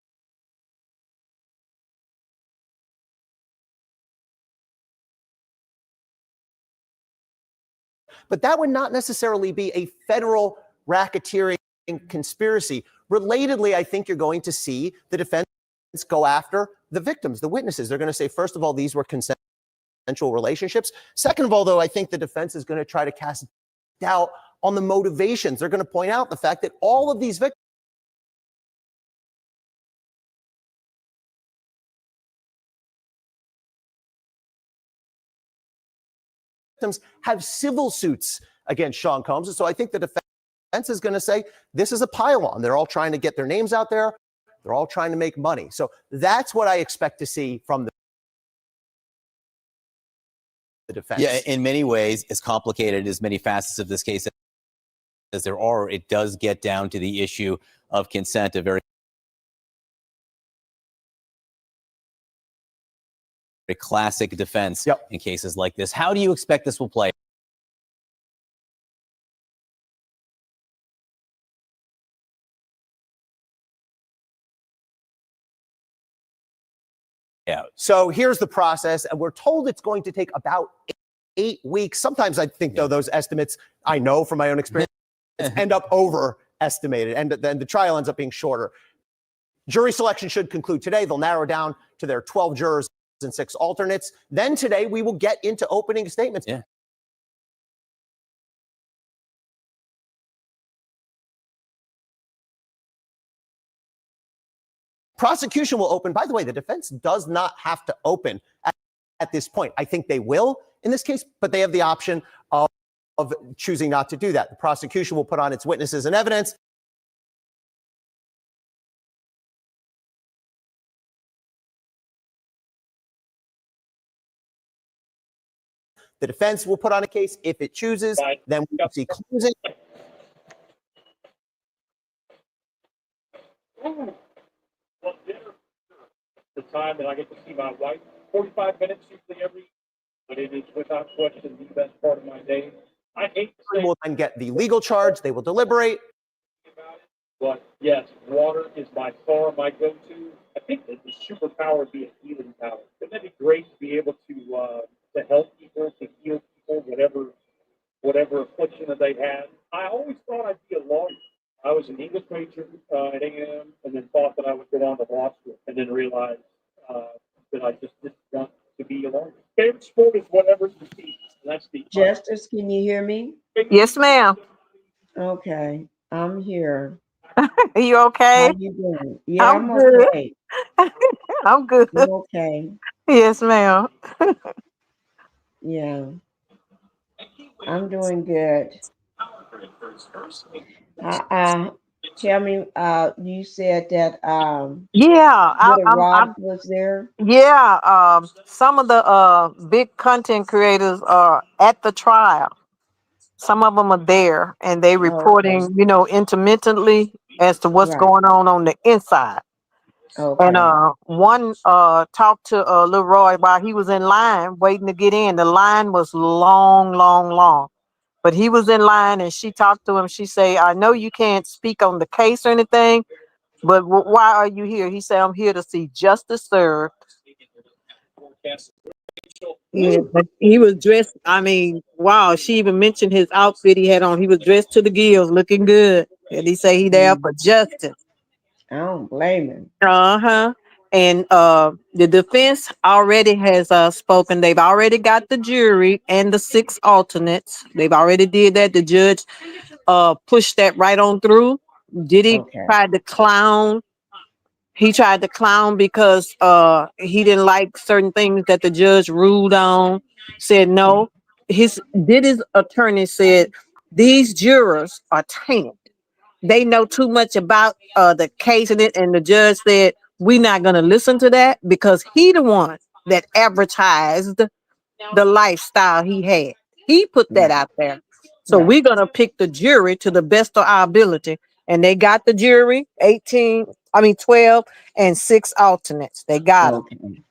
But that would not necessarily be a federal racketeering conspiracy. Relatedly, I think you're going to see the defense go after the victims, the witnesses. They're going to say, first of all, these were consensual relationships. Second of all, though, I think the defense is going to try to cast doubt on the motivations. They're going to point out the fact that all of these victims have civil suits against Sean Combs. And so I think the defense is going to say, this is a pile-on. They're all trying to get their names out there. They're all trying to make money. So that's what I expect to see from the defense.
Yeah, in many ways, as complicated as many facets of this case as there are, it does get down to the issue of consent, a very classic defense in cases like this. How do you expect this will play?
Yeah. So here's the process, and we're told it's going to take about 8 weeks. Sometimes I think, though, those estimates, I know from my own experience, end up overestimated, and then the trial ends up being shorter. Jury selection should conclude today. They'll narrow down to their 12 jurors and 6 alternates. Then today we will get into opening statements.
Yeah.
Prosecution will open. By the way, the defense does not have to open at this point. I think they will in this case, but they have the option of choosing not to do that. The prosecution will put on its witnesses and evidence. The defense will put on a case if it chooses. Then we will see closing.
The time that I get to see my wife, 45 minutes usually but it is without question the best part of my day. I hate to say
will then get the legal charge. They will deliberate.
But yes, water is by far my go-to. I think that the superpower would be a healing power. Wouldn't it be great to be able to help people, to heal people, whatever affliction that they had? I always thought I'd be a lawyer. I was an English major at A&M, and then thought that I would go on to law school, and then realized that I just didn't want to be a lawyer. Favorite sport is whatever you see. That's the
Justice, can you hear me?
Yes, ma'am.
Okay, I'm here.
Are you okay?
How you doing? Yeah,
I'm
I'm
good.
okay.
I'm good.
I'm okay.
Yes, ma'am.
Yeah, I'm doing good. Tell me, you said that
Yeah,
Little Rock was there.
yeah. Some of the big content creators are at the trial. Some of them are there, and they reporting,
Okay.
Intermittently as to what's
Right.
going on the inside.
Okay.
And one talked to Lil Roy while he was in line waiting to get in. The line was long, long, long. but he was in line and she talked to him. She say, I know you can't speak on the case or anything, but why are you here? He said, I'm here to see justice served. Yeah, but he was dressed. I mean, wow. She even mentioned his outfit he had on. He was dressed to the gills, looking good. And he say he there for justice.
I don't blame him.
Uh-huh. And the defense already has spoken. They've already got the jury and the 6 alternates. They've already did that. The judge pushed that right on through. Diddy
Okay.
tried to clown. He tried to clown because he didn't like certain things that the judge ruled on. Said no. Diddy's attorney said these jurors are tainted. They know too much about the case in it, and the judge said we're not going to listen to that because he the one that advertised the lifestyle he had. He put that out there. So
Right.
we're going to pick the jury to the best of our ability. And they got the jury, 12 and 6 alternates. They got them.
Okay.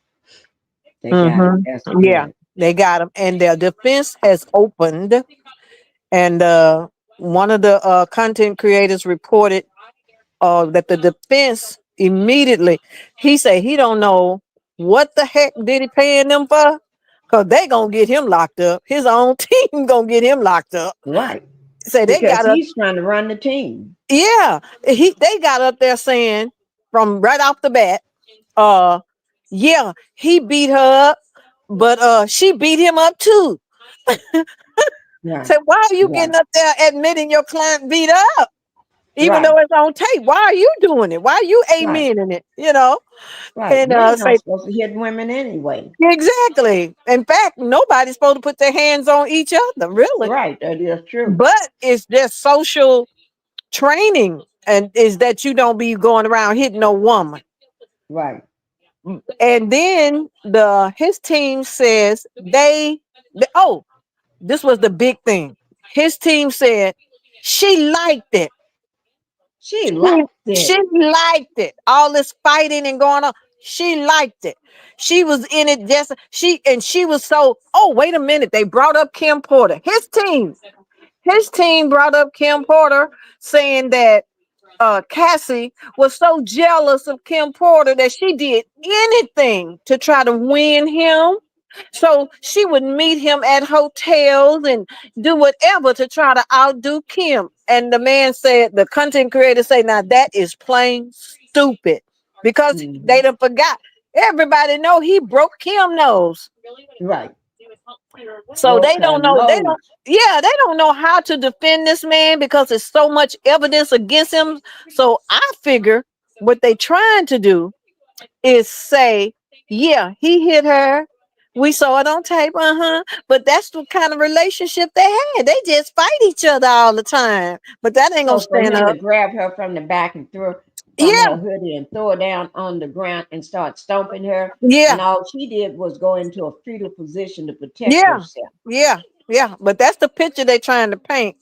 They got it. That's
Yeah,
good.
they got them. And their defense has opened. And one of the content creators reported that the defense immediately, he said he don't know what the heck did he paying them for, because they gonna get him locked up. His own team gonna get him locked up.
Right.
Say they
Because
got
he's trying to run the team.
yeah, they got up there saying from right off the bat, yeah, he beat her up, but she beat him up too.
Right.
So why are you
Right.
getting up there admitting your client beat up? Even
Right.
though it's on tape, why are you doing it? Why are you
Right.
amening it? You know?
Right.
And
Men
say
aren't supposed to hit women anyway.
exactly. In fact, nobody's supposed to put their hands on each other, really.
Right. That is true.
But it's just social training, and is that you don't be going around hitting no woman.
Right.
And then his team says oh, this was the big thing. His team said she liked it.
She liked
She
it.
liked it. All this fighting and going on. She liked it. She was in it just she was so, oh, wait a minute. They brought up Kim Porter. His team brought up Kim Porter saying that Cassie was so jealous of Kim Porter that she did anything to try to win him. So she would meet him at hotels and do whatever to try to outdo Kim. And the man said, the content creator say, now that is plain stupid, because they done forgot. Everybody know he broke Kim nose.
Right.
So
Broke
they
her
don't know. They
nose.
don't know how to defend this man because there's so much evidence against him. So I figure what they trying to do is say, yeah, he hit her. We saw it on tape, but that's the kind of relationship they had. They just fight each other all the time. But that ain't gonna
So for
stand
him to
up.
grab her from the back and throw from
Yeah,
her hoodie and throw her down on the ground and start stomping her,
yeah,
and all she did was go into a fetal position to protect
yeah,
herself.
yeah. But that's the picture they're trying to paint.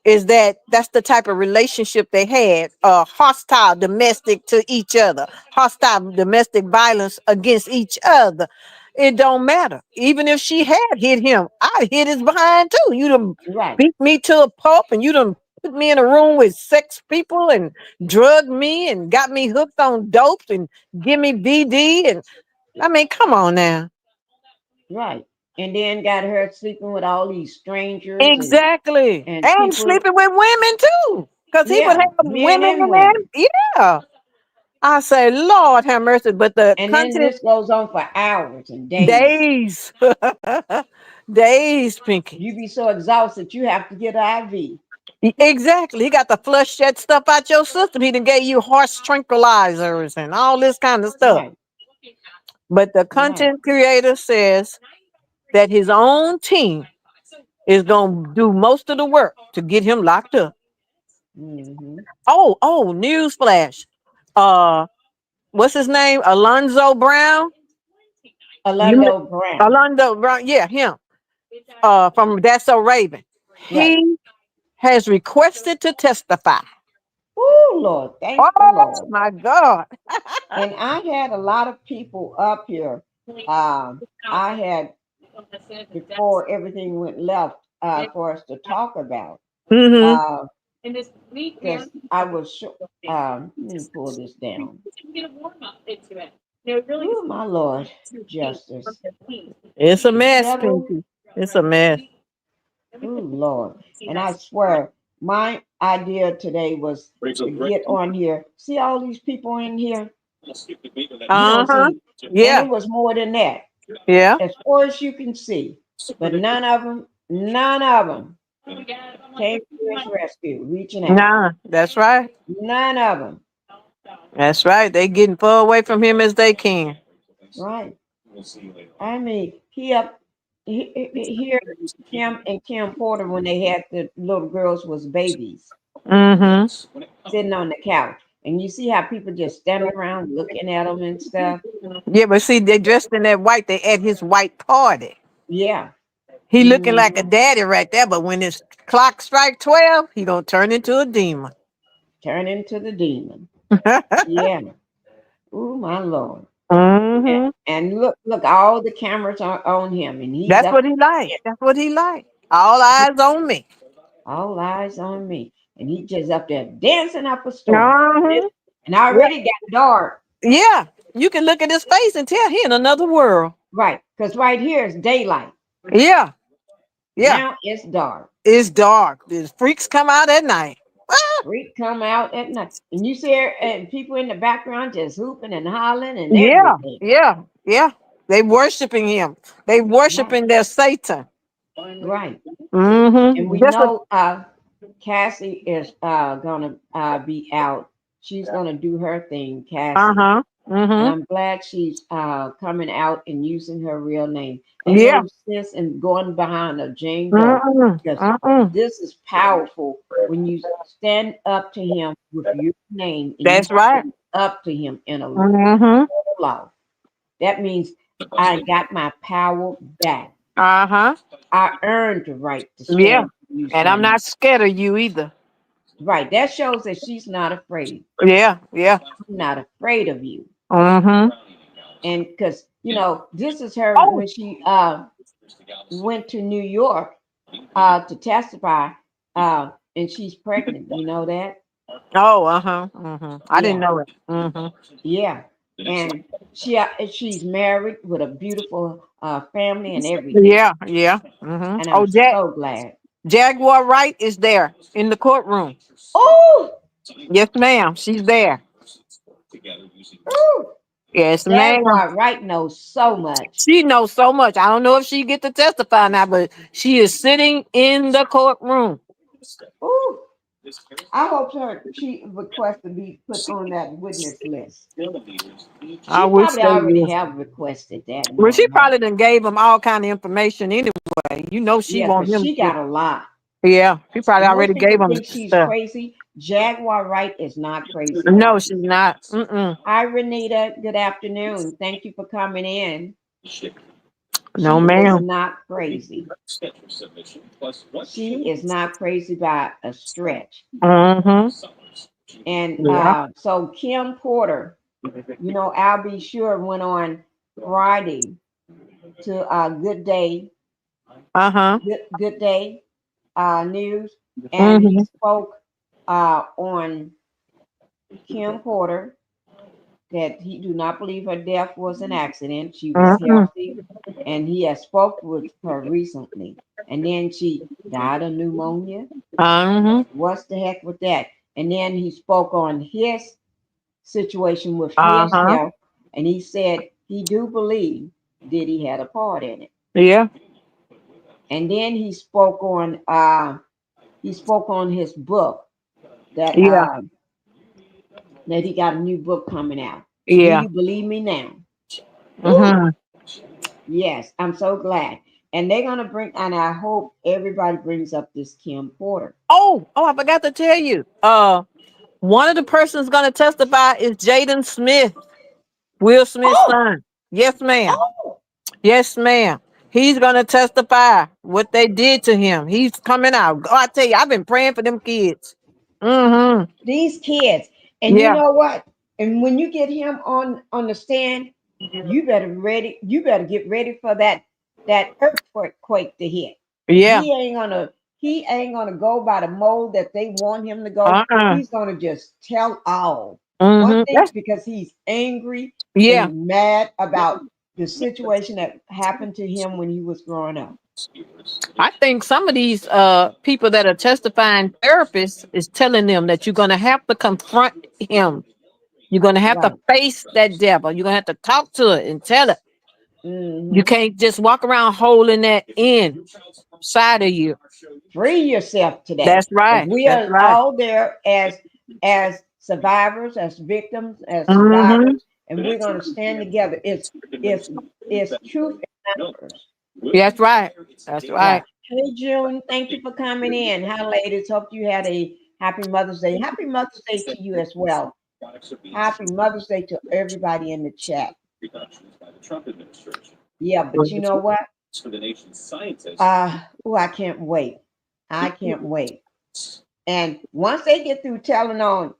Is that's the type of relationship they had, hostile domestic to each other, hostile domestic violence against each other. It don't matter. Even if she had hit him, I hit his behind too. You done
Right.
beat me to a pulp, and you done put me in a room with 6 people and drugged me and got me hooked on dope and give me VD. And I mean, come on now.
Right. And then got her sleeping with all these strangers
Exactly.
and
And
people.
sleeping with women too. Because he would
Yeah,
have
men
women
and
in there.
women.
Yeah. I say, Lord have mercy. But the
And then
content
this goes on for hours and days.
days. Days, Pinky.
You be so exhausted you have to get an IV.
Exactly. He got to flush that stuff out your system. He done gave you horse tranquilizers and all this kind of stuff.
Right.
But the
Right.
content creator says that his own team is going to do most of the work to get him locked up. Oh, newsflash. What's his name? Alonzo Brown.
Orlando Brown.
Orlando Brown. Yeah, him. From That's So Raven.
Right.
He has requested to testify.
Oh, Lord. Thank the
Oh
Lord.
my God.
And I had a lot of people up here. I had, before everything went left, for us to talk about.
Mm-hmm.
Because I was sure. Let me pull this down. Oh my Lord, Justice.
It's a
The
mess,
devil.
Pinky. It's a mess.
Oh Lord. And I swear, my idea today was to get on here. See all these people in here? You don't
Uh-huh.
see. And
Yeah.
it was more than that,
Yeah.
as far as you can see. But none of them came to his rescue, reaching out.
Nah, that's right.
None of them.
That's right. They getting far away from him as they can.
Right. I mean, here, him and Kim Porter, when they had the little girls was babies,
Mm-hmm.
sitting on the couch. And you see how people just standing around looking at them and stuff.
Yeah, but see, they dressed in that white. They at his white party.
Yeah.
He looking like a daddy right there, but when his clock strike 12, he gonna turn into a demon.
Turn into the demon. Yeah. Oh my Lord.
Mm-hmm.
And look, all the cameras are on him, and he's
That's
up
what he like. That's what he like. All eyes on me.
all eyes on me. And he just up there dancing up a storm.
Uh-huh.
And I already got dark.
Yeah, you can look at his face and tell he in another world.
Right. Because right here is daylight.
Yeah, yeah.
Now it's dark.
It's dark. These freaks come out at night.
Freak come out at night. And you see and people in the background just hooping and hollering and
Yeah,
everything.
yeah, yeah. They worshiping him. They worshiping their Satan.
Right.
Mm-hmm.
And we know Cassie is gonna be out. She's gonna do her thing, Cassie.
Uh-huh.
And
Mm-hmm.
I'm glad she's coming out and using her real name. Ain't
Yeah.
no sense in going behind a Jane Doe.
Mm-mm.
Because
Mm-mm.
this is powerful when you stand up to him with your name and
That's
you
right.
stand up to him in a
Mm-hmm.
law. That means I got my power back.
Uh-huh.
I earned the right to stand
Yeah.
up to you,
And I'm
Sonya.
not scared of you either.
Right. That shows that she's not afraid.
Yeah, yeah.
I'm not afraid of you.
Mm-hmm.
And because this is her
Oh.
when she went to New York to testify, and she's pregnant. You know that?
Oh, uh-huh. Mm-hmm. I didn't
Yeah,
know it. Mm-hmm.
yeah. And she's married with a beautiful family and everything.
Yeah, yeah. Mm-hmm.
And
Oh,
I'm so glad.
Jaguar Wright is there in the courtroom.
Oh,
Yes, ma'am. She's there.
ooh,
Yes, ma'am.
Jaguar Wright knows so much.
She knows so much. I don't know if she get to testify now, but she is sitting in the courtroom.
Ooh, I hope she requests to be put on that witness list.
I
She
wish
probably
they
already
would.
have requested that.
Well, she
No.
probably done gave him all kind of information anyway. You know she
Yeah,
want
because
him
she
to.
got a lot.
Yeah, she probably
And most
already gave
people
him
think she's
stuff.
crazy. Jaguar Wright is not crazy.
No, she's not. Mm-mm.
Hi, Renita. Good afternoon. Thank you for coming in.
No,
She is
ma'am.
not crazy. She is not crazy by a stretch.
Mm-hmm.
And
Yeah.
so Kim Porter, I'll be sure went on Friday to Good Day,
Uh-huh.
Good Day News, and he
Mm-hmm.
spoke on Kim Porter that he do not believe her death was an accident. She was
Mm-hmm.
healthy, and he has spoke with her recently. And then she died of pneumonia.
Mm-hmm.
What's the heck with that? And then he spoke on his situation with his
Uh-huh.
health, and he said he do believe Diddy had a part in it.
Yeah.
And then he spoke on his book that
Yeah.
that he got a new book coming out. Do
Yeah.
you believe me now?
Mm-hmm.
Yes, I'm so glad. And they're gonna and I hope everybody brings up this Kim Porter.
Oh, I forgot to tell you. One of the persons gonna testify is Jaden Smith, Will Smith's
Oh,
son. Yes, ma'am.
oh,
Yes, ma'am. He's gonna testify what they did to him. He's coming out. Oh, I tell you, I've been praying for them kids. Mm-hmm.
these kids. And you
Yeah.
know what? And when you get him on the stand, you better get ready for that earthquake to hit.
Yeah.
He ain't gonna go by the mold that they want him to go.
Uh-uh.
He's gonna just tell all. One
Mm-hmm.
thing, because he's angry
Yeah.
and mad about the situation that happened to him when he was growing up.
I think some of these people that are testifying therapists is telling them that you're gonna have to confront him. You're gonna have to
Right.
face that devil. You're gonna have to talk to it and tell it.
Mhm.
You can't just walk around holding that inside of you.
Free yourself today.
That's right.
We
That's
are
right.
all there as survivors, as victims, as
Mm-hmm.
survivors, and we're gonna stand together. It's truth in numbers.
That's right. That's
Yeah.
right.
Hey June, thank you for coming in. Hi ladies. Hope you had a happy Mother's Day. Happy Mother's Day to you as well. Happy Mother's Day to everybody in the chat. Yeah, but you know what? I can't wait. I can't wait. And once they get through telling on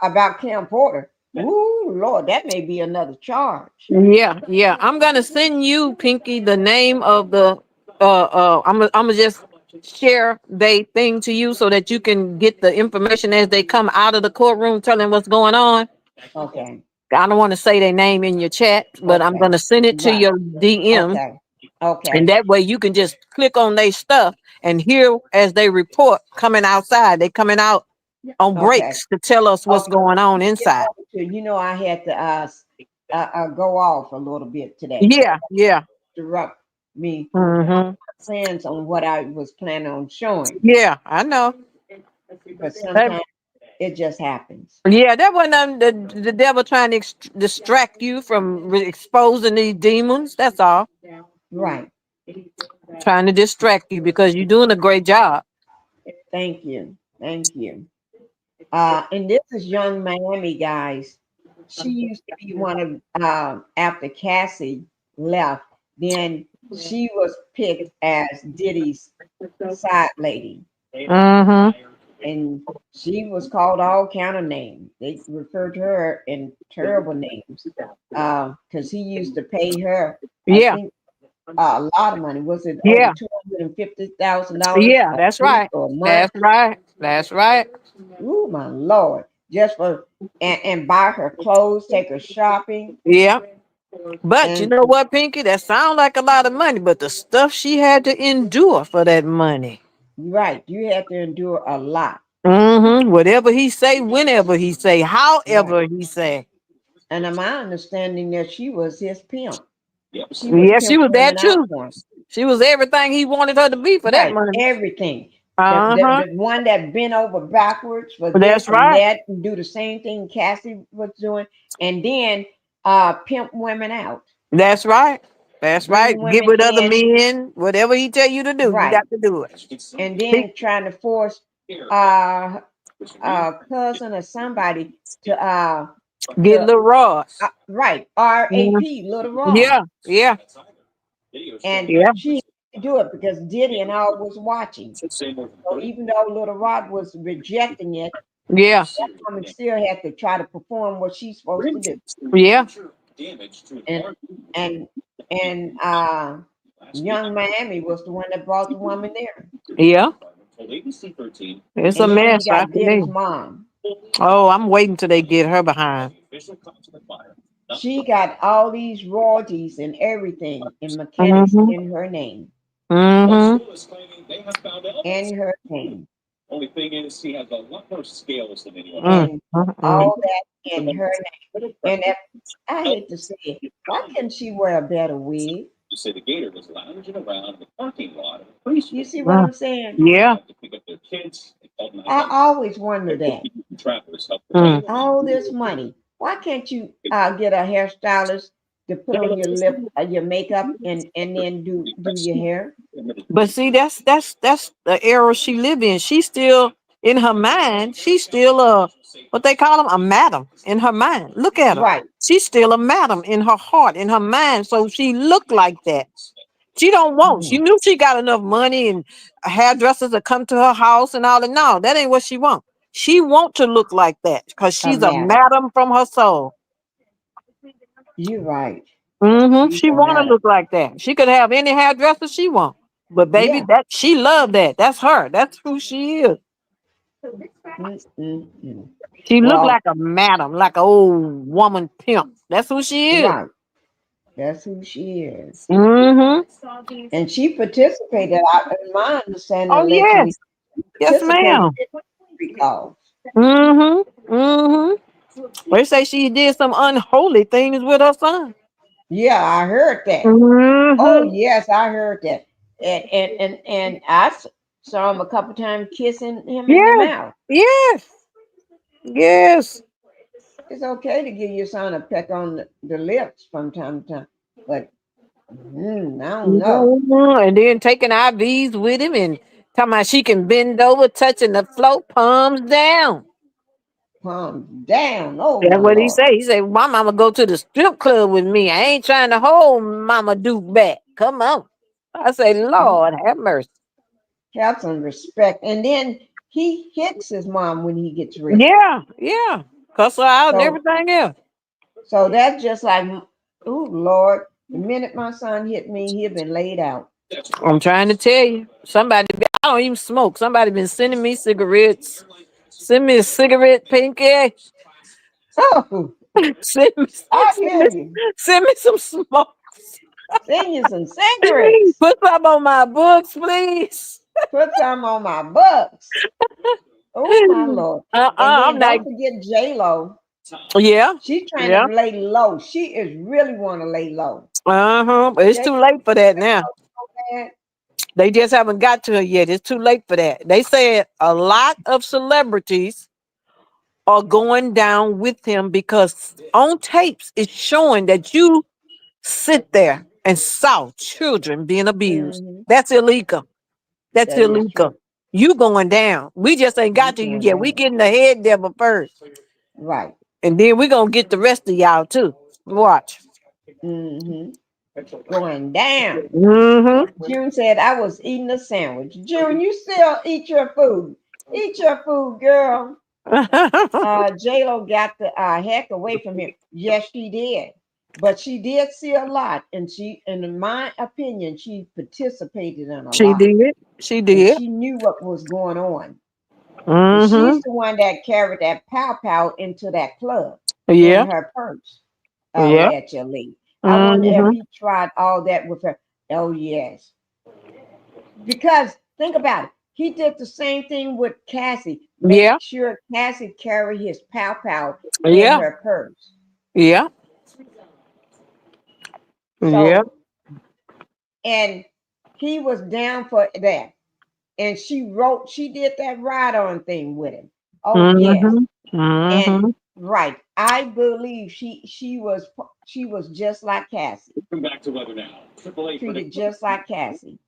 about Kim Porter, ooh Lord, that may be another charge.
Yeah, yeah. I'm gonna send you, Pinky, the name of the I'm gonna just share they thing to you so that you can get the information as they come out of the courtroom telling what's going on.
Okay.
I don't want to say their name in your chat, but I'm
Okay.
gonna send it to
Right.
your DM.
Okay. Okay.
And that way you can just click on their stuff and hear as they report coming outside. They coming out on
Okay.
breaks to tell us what's
Okay.
going on inside.
You know, I had to go off a little bit today.
Yeah, yeah.
Interrupt me
Mm-hmm.
plans on what I was planning on showing.
Yeah, I know.
But sometimes it just happens.
Yeah, that wasn't the devil trying to distract you from exposing these demons. That's all.
Right.
Trying to distract you because you're doing a great job.
Thank you. Thank you. And this is Young Miami, guys. She used to be one of after Cassie left, then she was picked as Diddy's side lady.
Mm-hmm.
And she was called all kind of names. They referred to her in terrible names. Because he used to pay her, I
Yeah,
think, a lot of money. Was it over
yeah,
$250,000
yeah.
a
That's
week
right.
or a month?
That's right. That's right.
Oh my Lord. Just for and buy her clothes, take her shopping.
Yeah. But you
And
know what, Pinky? That sounds like a lot of money, but the stuff she had to endure for that money.
right, you have to endure a lot.
Mm-hmm. Whatever he say, whenever he say,
Right.
however he say.
And my understanding that she was his pimp. She was
Yeah, she was that
women out
too.
for him.
She was everything he wanted her to be for that
Right,
money.
everything.
Uh-huh.
The one that bent over backwards for
That's
this and
right.
that and do the same thing Cassie was doing, and then pimp women out,
That's right. That's right.
bring
Get
women
with other
in,
men. Whatever he tell you to do, you
right,
got to do it.
and then trying to force uh cousin or somebody
Get
to
Lil Rod.
right, RAP,
Mhm.
Little Rod.
Yeah, yeah,
And
yeah,
she had to do it because Diddy and all was watching. So even though Little Rod was rejecting it,
yeah,
that woman still had to try to perform what she's supposed to do.
yeah,
And and and Young Miami was the one that brought the woman there.
yeah. It's a
And then
mess.
you
I
got Diddy's
believe.
mom.
Oh, I'm waiting till they get her behind.
She got all these royalties and everything and mechanics
Mm-hmm.
in her name.
Mm-hmm.
In her name. And
Mm-hmm.
all that in her name. And if, I hate to say it, why can't she wear a better wig? You see what I'm saying?
Yeah.
I always wonder that.
Mm.
All this money, why can't you get a hairstylist to put on your lip, your makeup, and then do your hair?
But see, that's the era she live in. She's still in her mind. She's still what they call them, a madam in her mind. Look at her.
Right.
She's still a madam in her heart, in her mind. So she look like that. She don't want. She knew she got enough money and hairdressers to come to her house and all that. No, that ain't what she want. She want to look like that because
A
she's a
madam.
madam from her soul.
You're right.
Mm-hmm.
She's
She
a
want to
madam.
look like that. She could have any hairdresser she want. But baby,
Yeah.
that she loved that. That's her. That's who she is.
Mm-mm-mm.
She looked
Well,
like a madam, like an old woman pimp. That's who she is.
right. That's who she is.
Mm-hmm.
And she participated, in my understanding,
Oh
allegedly
yes, yes,
participated
ma'am.
in recalls.
Mm-hmm. Mm-hmm. They say she did some unholy things with her son.
Yeah, I heard that. Oh,
Mm-hmm.
yes, I heard that. And saw him a couple times kissing him in the
Yes,
mouth.
yes, yes.
It's okay to give your son a peck on the lips from time to time, but I don't know.
Mhm. And then taking IVs with him and talking about she can bend over, touching the floor, palms down.
Calm down. Oh,
That's
my
what he
Lord.
said. He said, "My mama go to the strip club with me. I ain't trying to hold Mama Duke back. Come on." I say, "Lord have mercy."
Have some respect. And then he hits his mom when he gets ready.
Yeah, yeah. Cuss her out and
So
everything else.
so that's just like, oh Lord, the minute my son hit me, he'd been laid out.
I'm trying to tell you. I don't even smoke. Somebody been sending me cigarettes. Send me a cigarette, Pinky.
Oh,
Send me,
I
send me,
hear you.
send me some smoke.
Send you some cigarettes.
Put some on my books, please.
Put some on my books. Oh my Lord. And
I'm
then
not.
don't forget J-Lo.
Yeah,
She's trying
yeah.
to lay low. She is really want to lay low.
But it's
J-Lo
too late for that now.
so bad.
They just haven't got to her yet. It's too late for that. They said a lot of celebrities are going down with him because on tapes it's showing that you sit there and saw children being abused.
Mhm.
That's illegal. That's
That is
illegal.
true.
You going down. We just ain't
You
got to you
going
yet. We
down.
getting the head devil first.
Right.
And then we gonna get the rest of y'all too. Watch.
Hmm. Going down.
Mm-hmm.
June said, I was eating a sandwich. June, you still eat your food. Eat your food, girl. J-Lo got the heck away from him. Yes, she did. But she did see a lot. And in my opinion, she participated in a
She
lot.
did. She
And
did.
she knew what was going on. And
Mm-hmm.
she's the one that carried that pow into that club in
Yeah.
her purse,
Yeah.
allegedly. I wonder if
Mm-hmm.
he tried all that with her. Oh, yes. Because think about it. He did the same thing with Cassie. Make
Yeah.
sure Cassie carried his pow in
Yeah.
her purse.
Yeah. Yeah.
So, and he was down for that. And she did that ride on thing with him. Oh, yes.
Mm-hmm.
And
Mm-hmm.
right, I believe she was just like Cassie,
Come back to weather now. AAA
treated just like Cassie.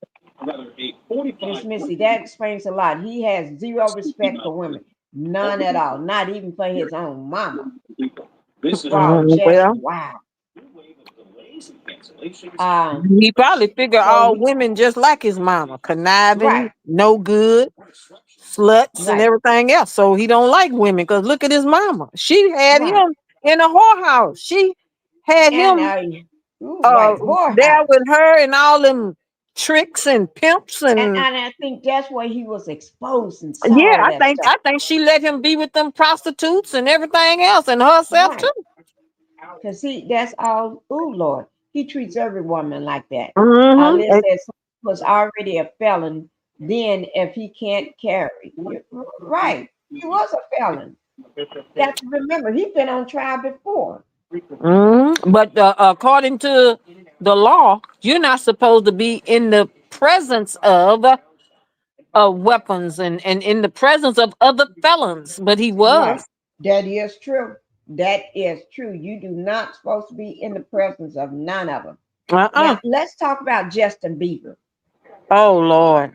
rather a 45.
Miss Missy, that explains a lot. He has zero respect for women, none at all, not even for his own mama.
This is
Wow, just
Well,
wow.
wave of delays and cancellations.
he probably figured
So
all women just like his mama, conniving,
right,
no good, sluts, and
right,
everything else. So he don't like women because look at his mama. She had
right,
him in a whorehouse. She had
and
him
right,
there
whorehouse.
with her and all them tricks and pimps
And,
and
and I think that's where he was exposed and saw
yeah,
all that stuff.
I think she let him be with them prostitutes and everything else and herself too.
Right. Because that's all, oh Lord, he treats every woman like that.
Mm-hmm.
Liz says he was already a felon, then if he can't carry. Right. He was a felon. Got to remember, he's been on trial before.
But according to the law, you're not supposed to be in the presence of weapons and in the presence of other felons. But he
Right.
was.
That is true. That is true. You do not supposed to be in the presence of none of them.
Uh-uh.
Now, let's talk about Justin Bieber.
Oh Lord.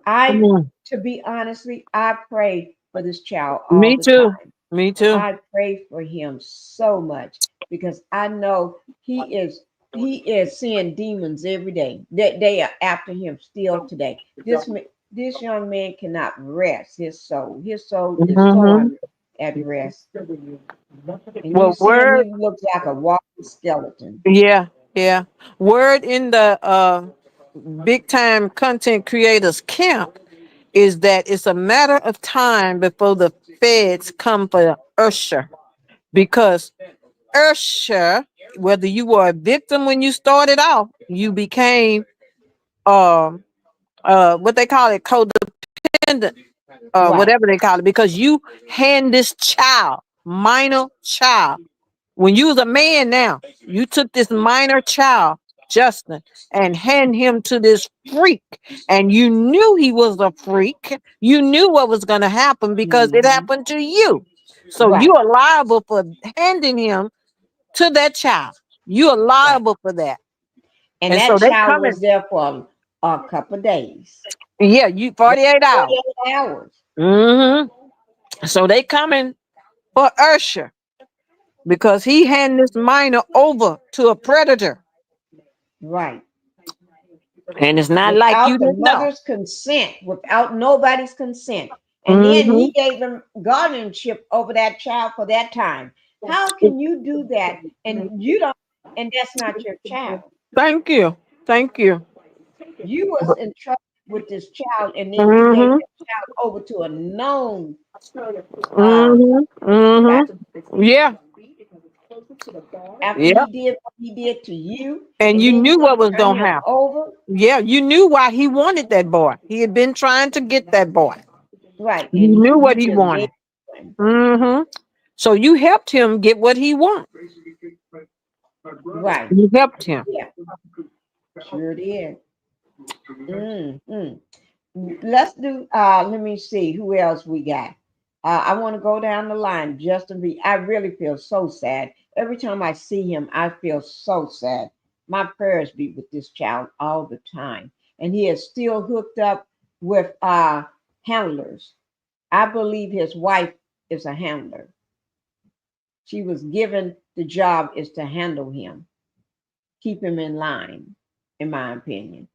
Mm.
To be honestly, I pray for this child all
Me
the
too.
time.
Me too.
I pray for him so much because I know he is seeing demons every day. That they are after him still today. This young man cannot rest his soul. His soul is so
Mm-hmm.
at rest. And you
Well,
see him,
word.
he looks like a walking skeleton.
Yeah, yeah. Word in the big time content creators camp is that it's a matter of time before the feds come for Usher, because Usher, whether you were a victim when you started off, you became um what they call it, codependent,
Right.
whatever they call it, because you hand this child, minor child, when you was a man now, you took this minor child, Justin, and hand him to this freak, and you knew he was a freak. You knew what was going to happen because it
Hmm.
happened to you. So you
Right.
are liable for handing him to that child. You are
Right.
liable for that.
And
And
that
so they
child
coming.
was there for a couple of days.
Yeah, you
Maybe
48 hours.
48 hours.
So they coming for Usher because he handed this minor over to a predator.
Right.
And it's not like you
Without the
didn't know.
mother's consent, without nobody's consent. And then
Mm-hmm.
he gave them guardianship over that child for that time. How can you do that and you don't, and that's not your child?
Thank you. Thank you.
You was entrusted with this child, and then you gave
Mm-hmm.
that child over to a known uh
Mm-hmm.
guy
Mm-hmm. Yeah.
after
Yeah.
he did what he did to you,
And
and
you
then you're
knew what
gonna
was
turn
gonna
him
happen.
over.
Yeah, you knew why he wanted that boy. He had been trying to get that boy.
Right.
You
And
knew what
you
he
just gave
wanted.
him.
Mm-hmm. So you helped him get what he wanted.
Right.
You helped him.
Yeah, sure did. Mm. Let's do let me see who else we got. I want to go down the line. Justin B. I really feel so sad. Every time I see him, I feel so sad. My prayers be with this child all the time. And he is still hooked up with handlers. I believe his wife is a handler. She was given the job is to handle him, keep him in line, in my opinion.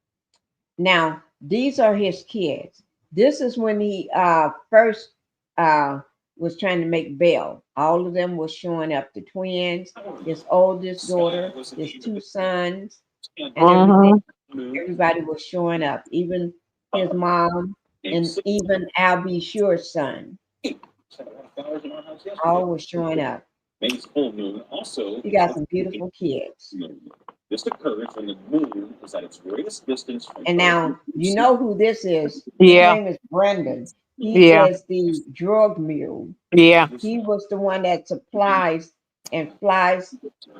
Now, these are his kids. This is when he first uh, was trying to make bail. All of them was showing up. The twins, his oldest daughter, his two sons, and everything.
Mm-hmm.
Everybody was showing up. Even his mom and even Albie Sure's son. All was showing up.
May's full moon also
You got some beautiful kids.
moon. This occurs when the moon is at its greatest distance from
And
Earth
now
and
you
Sun.
know who this is. His
Yeah.
name is Brendan. He
Yeah.
is the drug mule.
Yeah.
He was the one that supplies and flies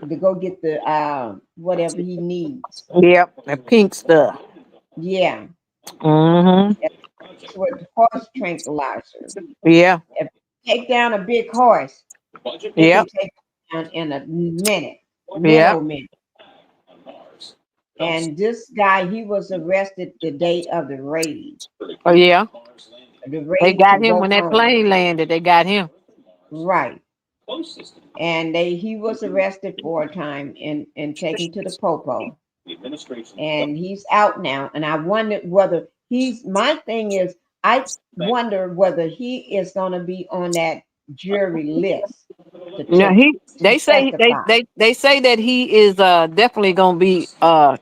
to go get the whatever he needs.
Yep. The pink stuff.
Yeah,
Mm-hmm.
that's what horse tranquilizer.
Yeah.
If you take down a big horse, it can
Yep.
take it down in a minute,
Yep.
little minute. And this guy, he was arrested the day of the raid.
Oh yeah.
The
They
raid to
got him
go
when that
home.
plane landed. They got him.
Right. And he was arrested for a time and taken to the popo. And he's out now. And I wonder whether my thing is, I wonder whether he is going to be on that jury list to
Now
to testify.
they say that he is definitely gonna be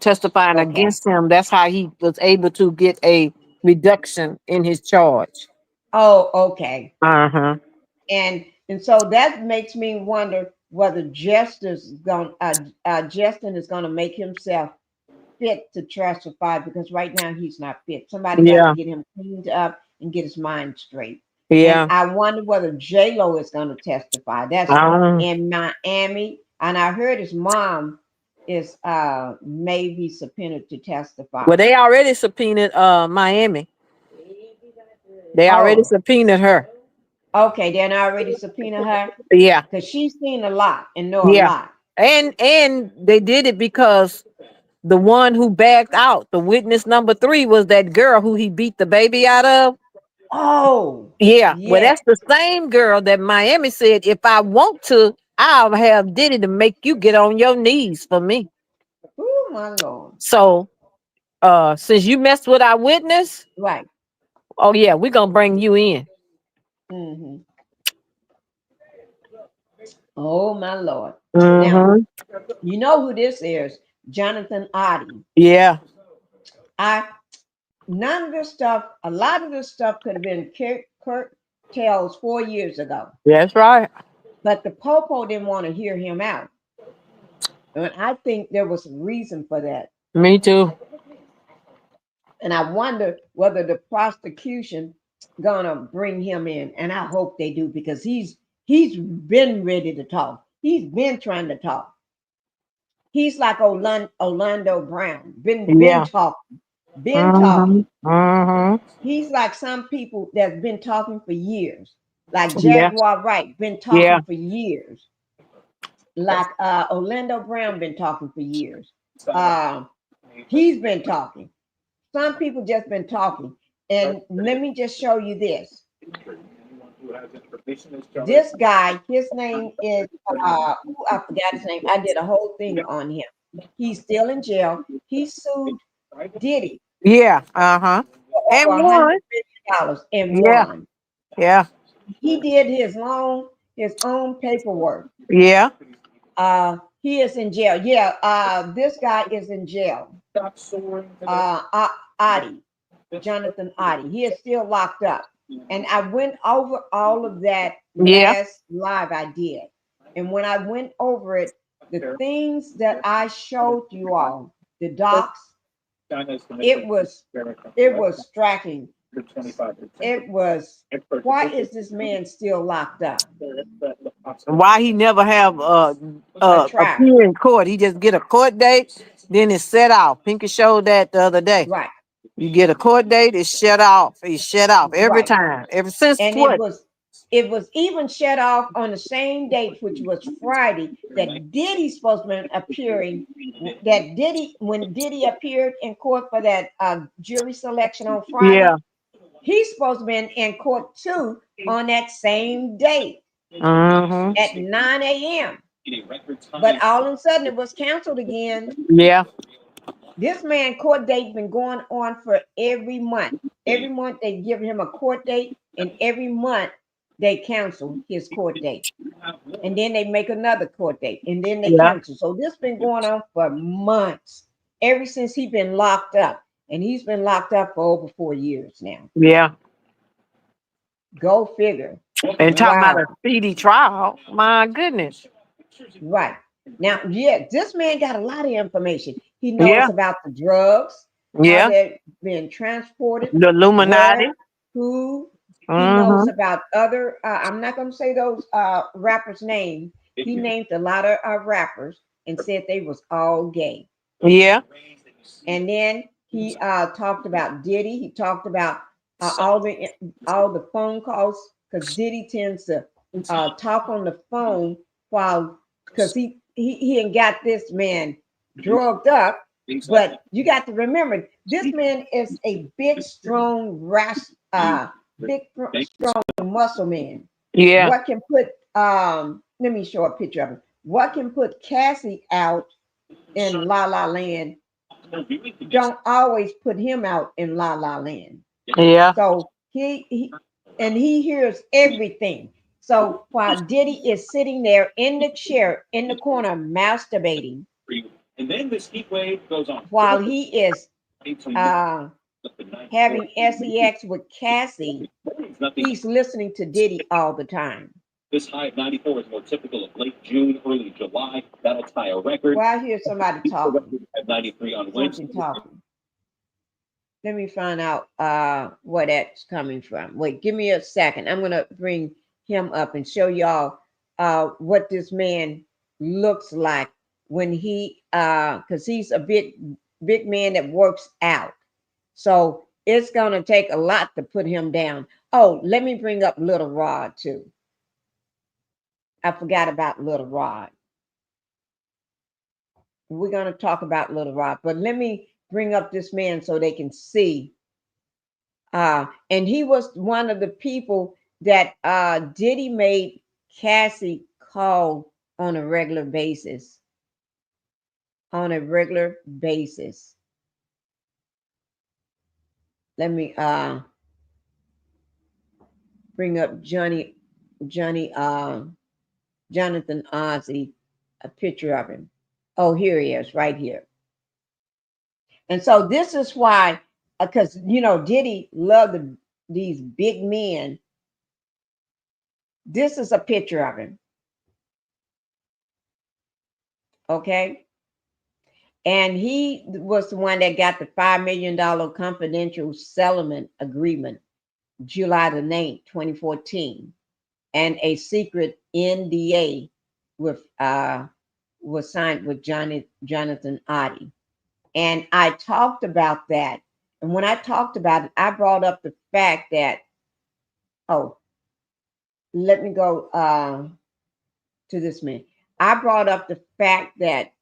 testifying
Okay.
against him. That's how he was able to get a reduction in his charge.
Oh, okay.
Uh-huh.
And so that makes me wonder whether Justin is going to make himself fit to testify, because right now he's not fit. Somebody got to
Yeah.
get him cleaned up and get his mind straight. And
Yeah.
I wonder whether J Lo is going to testify. That's
Uh,
in Miami, and I heard his mom is maybe subpoenaed to testify.
well, they already subpoenaed Miami. They already
Oh,
subpoenaed her.
okay. Then I already subpoena her
Yeah.
because she's seen a lot and know a
Yeah.
lot.
And they did it because the one who backed out, the witness number 3, was that girl who he beat the baby out of.
Oh,
Yeah, well,
yeah.
that's the same girl that Miami said, if I want to, I'll have Diddy to make you get on your knees for me.
Oh, my Lord.
So, since you messed with our witness,
Right.
oh yeah, we're gonna bring you in.
Hmm. Oh, my Lord. Now,
Mm-hmm.
you know who this is? Jonathan Oddie.
Yeah.
None of this stuff, a lot of this stuff could have been curtailed 4 years ago.
That's right.
But the Popo didn't want to hear him out. And I think there was some reason for that.
Me too.
And I wonder whether the prosecution gonna bring him in. And I hope they do, because he's been ready to talk. He's been trying to talk. He's like Orlando Brown. Been talking. Been talking. He's like some people that's been talking for years. Like Jaguar Wright, been talking for years. Like Orlando Brown been talking for years. He's been talking. Some people just been talking. And let me just show you this. This guy, his name is I forgot his name. I did a whole thing on him. He's still in jail. He sued Diddy.
Yeah. Uh-huh. And
for
won.
$150 and won.
Yeah.
He did his own paperwork.
Yeah.
He is in jail. Yeah, this guy is in jail. Adi, Jonathan Adi. He is still locked up. And I went over all of that last live I did. And when I went over it, the things that I showed you all, the docs, it was striking. It was, why is this man still locked up?
Why he never have appear in court? He just get a court date, then it's set off. Pinkie showed that the other day.
Right.
You get a court date, it's shut off. He's shut off every time. Ever since
and
what?
It was even shut off on the same date, which was Friday, that Diddy's supposed to be appearing. That Diddy, when Diddy appeared in court for that jury selection on Friday, he's supposed to be in court too on that same date at 9 a.m. But all of a sudden it was canceled again.
Yeah.
This man court date been going on for every month. Every month they give him a court date, and every month they cancel his court date. And then they make another court date, and then they cancel. So this been going on for months, ever since he been locked up. And he's been locked up for over 4 years now.
Yeah.
Go figure.
And talking about a speedy trial. My goodness.
Right. Now, this man got a lot of information. He knows about the drugs. How they're being transported.
The Illuminati.
Where, who. He knows about other, I'm not going to say those rappers' names. He named a lot of rappers and said they was all gay.
Yeah.
And then he talked about Diddy. He talked about all the phone calls, because Diddy tends to talk on the phone while, because he ain't got this man drugged up. But you got to remember, this man is a big, strong, big, strong muscle man.
Yeah.
What can put let me show a picture of him. What can put Cassie out in La La Land don't always put him out in La La Land.
Yeah.
So he hears everything. So while Diddy is sitting there in the chair in the corner masturbating,
and then this heat wave goes on
while he is having sex with Cassie, he's listening to Diddy all the time.
This high of 94 is more typical of late June, early July. That'll tie a record.
Well, I hear somebody talking.
At 93 on Wednesday.
Talking. Let me find out where that's coming from. Wait, give me a second. I'm gonna bring him up and show y'all what this man looks like when he because he's a big man that works out. So it's gonna take a lot to put him down. Oh, let me bring up Little Rod too. I forgot about Little Rod. We're gonna talk about Little Rod, but let me bring up this man so they can see. And he was one of the people that Diddy made Cassie call on a regular basis. On a regular basis. Let me bring up Jonathan Ozzie, a picture of him. Oh, here he is, right here. And so this is why, because Diddy loved these big men. This is a picture of him. Okay. And he was the one that got the $5 million confidential settlement agreement, July the 9th, 2014, and a secret NDA with was signed with Jonathan Oddie. And I talked about that. And when I talked about it, I brought up the fact that, let me go to this man. I brought up the fact that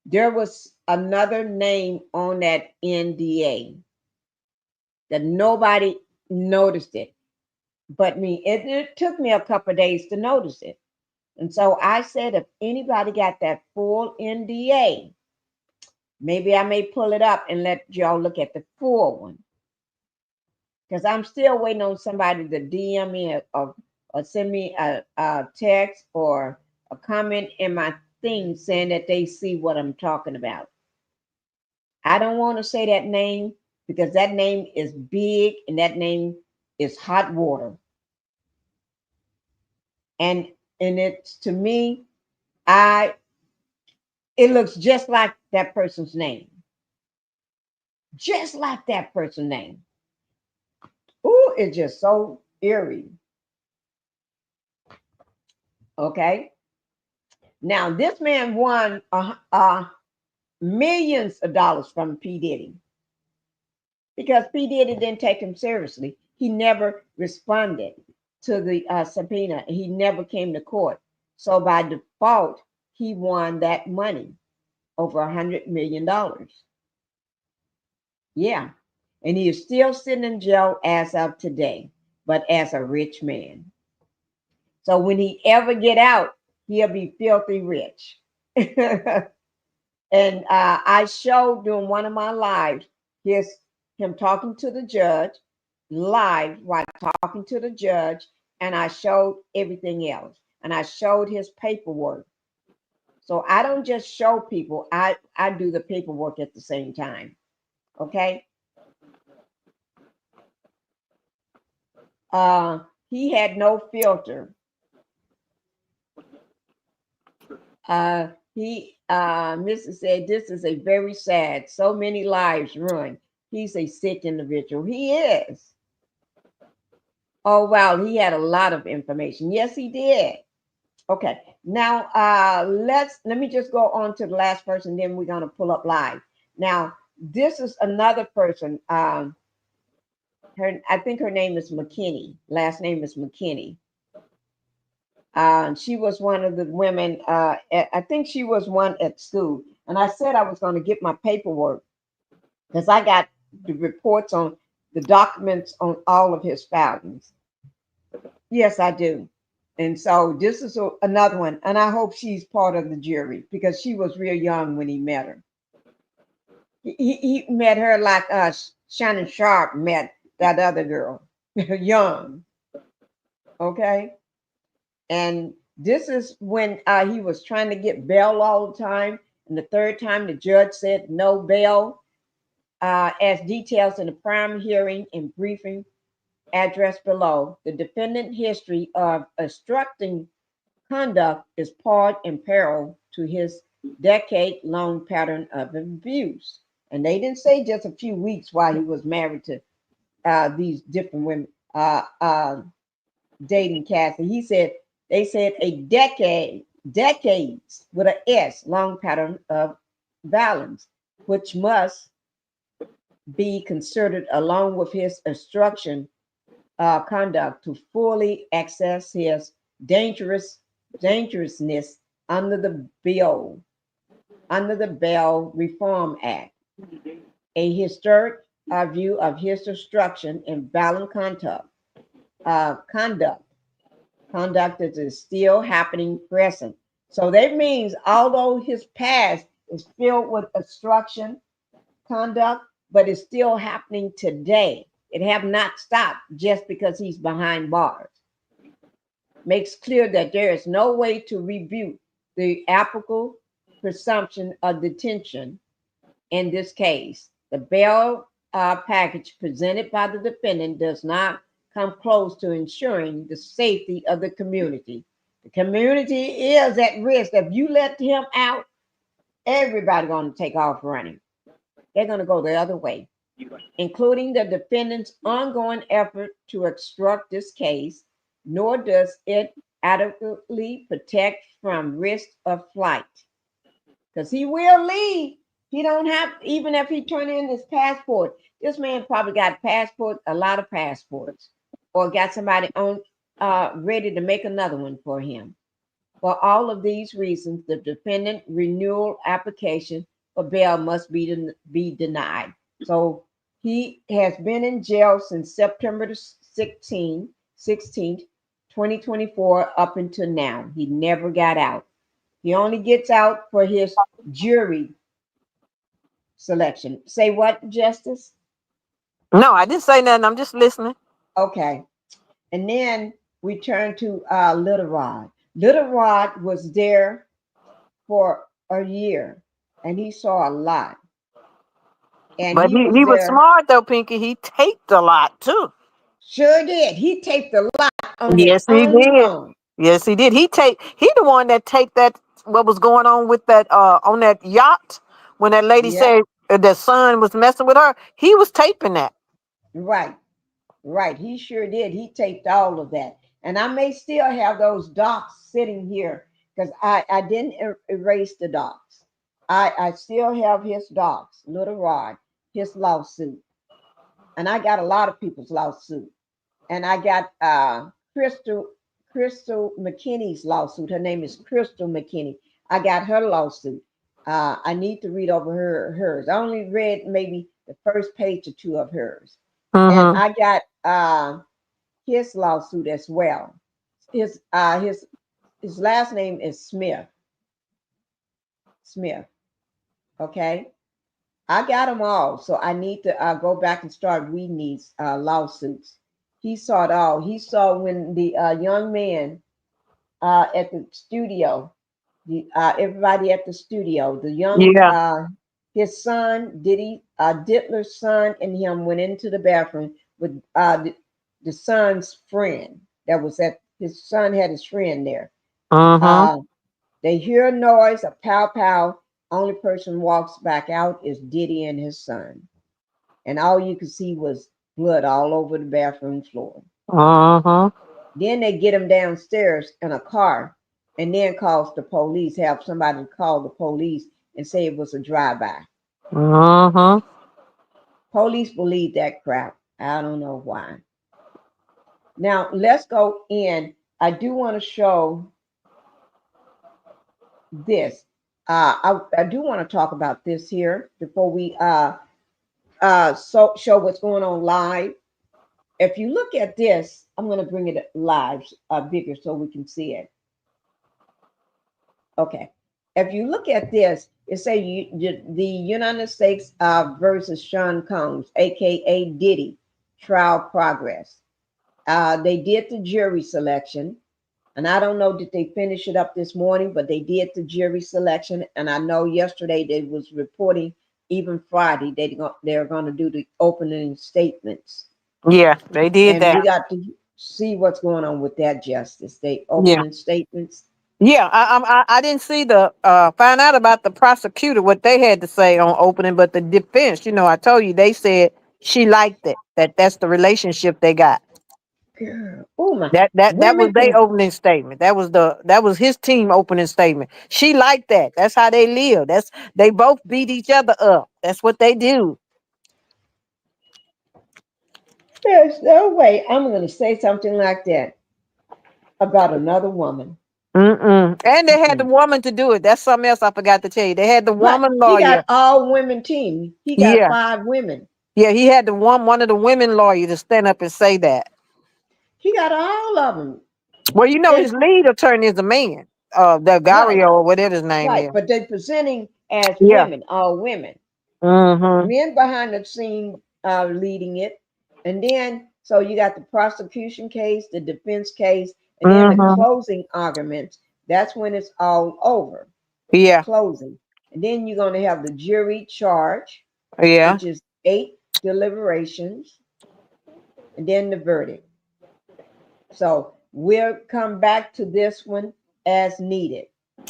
there was another name on that NDA that nobody noticed it but me. It took me a couple of days to notice it. And so I said, if anybody got that full NDA, maybe I may pull it up and let y'all look at the full one. Because I'm still waiting on somebody to DM me or send me a text or a comment in my thing saying that they see what I'm talking about. I don't want to say that name because that name is big and that name is hot water. And it's, to me, it looks just like that person's name. Just like that person's name. Ooh, it's just so eerie. Okay. Now, this man won millions of dollars from P. Diddy because P. Diddy didn't take him seriously. He never responded to the subpoena. He never came to court. So by default, he won that money, over $100 million. Yeah. And he is still sitting in jail as of today, but as a rich man. So when he ever get out, he'll be filthy rich. And I showed during one of my lives him talking to the judge live while talking to the judge, and I showed everything else, and I showed his paperwork. So I don't just show people, I do the paperwork at the same time. Okay. He had no filter. Mrs. said, this is a very sad, so many lives ruined. He's a sick individual. He is. Oh, wow. He had a lot of information. Yes, he did. Okay. Now, let me just go on to the last person. Then we're going to pull up live. Now, this is another person. I think her name is McKinney. Last name is McKinney. She was one of the women. I think she was one at school. And I said I was going to get my paperwork because I got the reports on the documents on all of his filings. Yes, I do. And so this is another one. And I hope she's part of the jury because she was real young when he met her. He met her like Shannon Sharp met that other girl, young. Okay. And this is when he was trying to get bail all the time. And the third time the judge said no bail, as details in the prime hearing and briefing address below. The defendant history of obstructing conduct is part and parallel to his decade-long pattern of abuse. And they didn't say just a few weeks while he was married to these different women, dating Cassie. They said a decades with an S, long pattern of violence, which must be considered along with his obstruction conduct to fully access his dangerousness under the Bail Reform Act. A historic view of his obstruction and violent conduct that is still happening present. So that means although his past is filled with obstruction conduct, but it's still happening today. It have not stopped just because he's behind bars. Makes clear that there is no way to rebuke the applicable presumption of detention in this case. The bail package presented by the defendant does not come close to ensuring the safety of the community. The community is at risk. If you let him out, everybody's going to take off running. They're going to go the other way, including the defendant's ongoing effort to obstruct this case, nor does it adequately protect from risk of flight. Because he will leave. He don't have, even if he turn in his passport, this man probably got a lot of passports, or got somebody on ready to make another one for him. For all of these reasons, the defendant renewal application for bail must be denied. So he has been in jail since September 16th, 2024, up until now. He never got out. He only gets out for his jury selection. Say what, Justice?
No, I didn't say nothing. I'm just listening.
Okay. And then we turn to Little Rod. Little Rod was there for a year, and he saw a lot. And
But he was
there.
smart though, Pinkie. He taped a lot too.
Sure did. He taped a lot on his
Yes, he
own
did.
phone.
Yes, he did. He the one that taped that what was going on with that on that yacht when that lady
Yep.
said that son was messing with her. He was taping that.
Right. Right. He sure did. He taped all of that. And I may still have those docs sitting here because I didn't erase the docs. I still have his docs, Little Rod, his lawsuit. And I got a lot of people's lawsuit. And I got Crystal McKinney's lawsuit. Her name is Crystal McKinney. I got her lawsuit. I need to read over hers. I only read maybe the first page or two of hers. And I got his lawsuit as well. His last name is Smith. Okay. I got them all. So I need to go back and start reading these lawsuits. He saw it all. He saw when the young man at the studio, everybody at the studio, the young, his son, Diddy, Diddler's son, and him went into the bathroom with the son's friend. That was at his son had his friend there. They hear a noise, a pow pow. Only person walks back out is Diddy and his son, and all you could see was blood all over the bathroom floor. Then they get him downstairs in a car, and then calls the police. Have somebody call the police and say it was a drive-by. Police believe that crap. I don't know why. Now let's go in. I do want to show this. I do want to talk about this here before we show what's going on live. If you look at this, I'm going to bring it live bigger so we can see it. Okay. If you look at this, it says the United States versus Sean Combs, aka Diddy, trial progress. They did the jury selection. And I don't know, did they finish it up this morning, but they did the jury selection. And I know yesterday they was reporting, even Friday, they're going to do the opening statements.
Yeah, they did
and
that.
we got to see what's going on with that, Justice. They opening statements.
Yeah, I didn't see the find out about the prosecutor, what they had to say on opening, but the defense, I told you, they said she liked it. That's the relationship they got.
Girl, oh my!
That was
Women
their
can,
opening statement. That was his team opening statement. She liked that. That's how they live. They both beat each other up. That's what they do.
there's no way I'm going to say something like that about another woman.
And they had the woman to do it. That's something else I forgot to tell you. They had the
Right.
woman
He
lawyer.
got all women team. He got 5 women.
Yeah, he had one of the women lawyer to stand up and say that.
He got all of them.
Well, his lead attorney is a man, the Gario or whatever his name is.
But they're presenting as women, all women. Men behind the scene leading it. And then, so you got the prosecution case, the defense case, and then the closing arguments. That's when it's all over.
Yeah.
closing. And then you're going to have the jury charge,
Yeah.
which is 8 deliberations, and then the verdict. So we'll come back to this one as needed.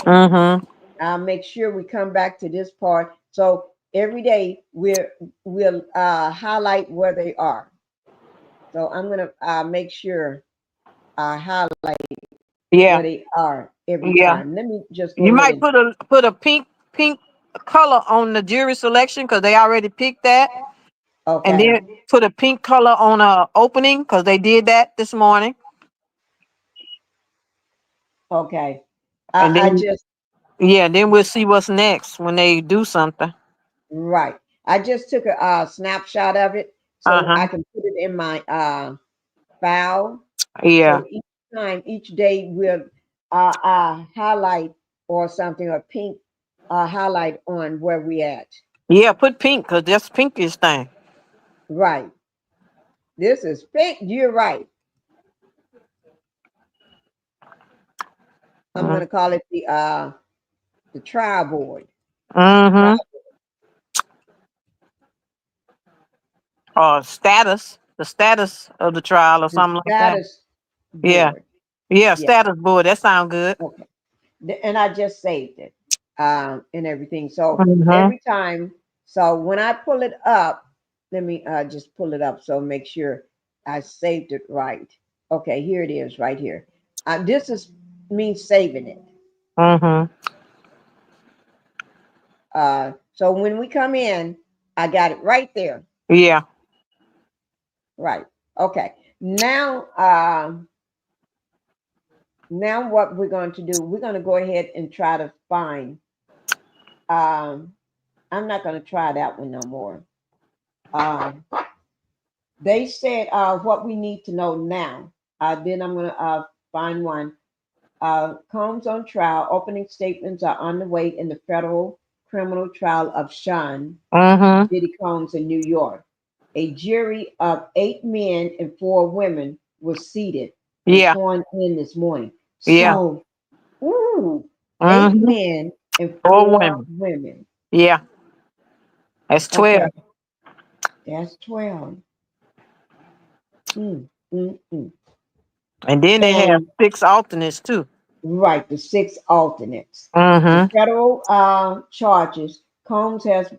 Mm-hmm.
I'll make sure we come back to this part. So every day we'll highlight where they are. So I'm gonna make sure I highlight
Yeah.
where they are every
Yeah.
time. Let me just go
You
ahead
might
and
put a pink color on the jury selection because they already picked that, and
okay,
then put a pink color on a opening because they did that this morning,
okay.
and
I
then
just
yeah, then we'll see what's next when they do something.
right. I just took a snapshot of it so
Uh-huh.
I can put it in my file.
Yeah.
So each day we'll highlight or something or pink highlight on where we at.
Yeah, put pink because that's pinkish thing.
Right. This is pink. You're right. I'm gonna call it the trial board.
Mm-hmm.
Trial
Or the status of the trial or
the
something like that.
status
Yeah.
board.
Yeah,
Yeah.
status board. That sounds good.
Okay. And I just saved it and everything. So
Mm-hmm.
every time, so when I pull it up, let me just pull it up so make sure I saved it right. Okay, here it is right here. This is me saving it.
Mm-hmm.
So when we come in, I got it right there.
Yeah.
Right. Okay. Now, now what we're going to do, we're going to go ahead and try to find. I'm not going to try that one no more. They said what we need to know now. Then I'm going to find one. Combs on trial. Opening statements are on the way in the federal criminal trial of Sean
Mm-hmm.
Diddy Combs in New York. A jury of 8 men and 4 women was seated and
Yeah.
sworn in this morning.
Yeah.
So, ooh, 8
Mm-hmm.
men and
4
4
women.
women.
Yeah. That's 12.
Okay, that's 12. Mm, mm, mm.
And then they have
And
6 alternates too.
right, the 6 alternates. The
Mm-hmm.
federal charges, Combs has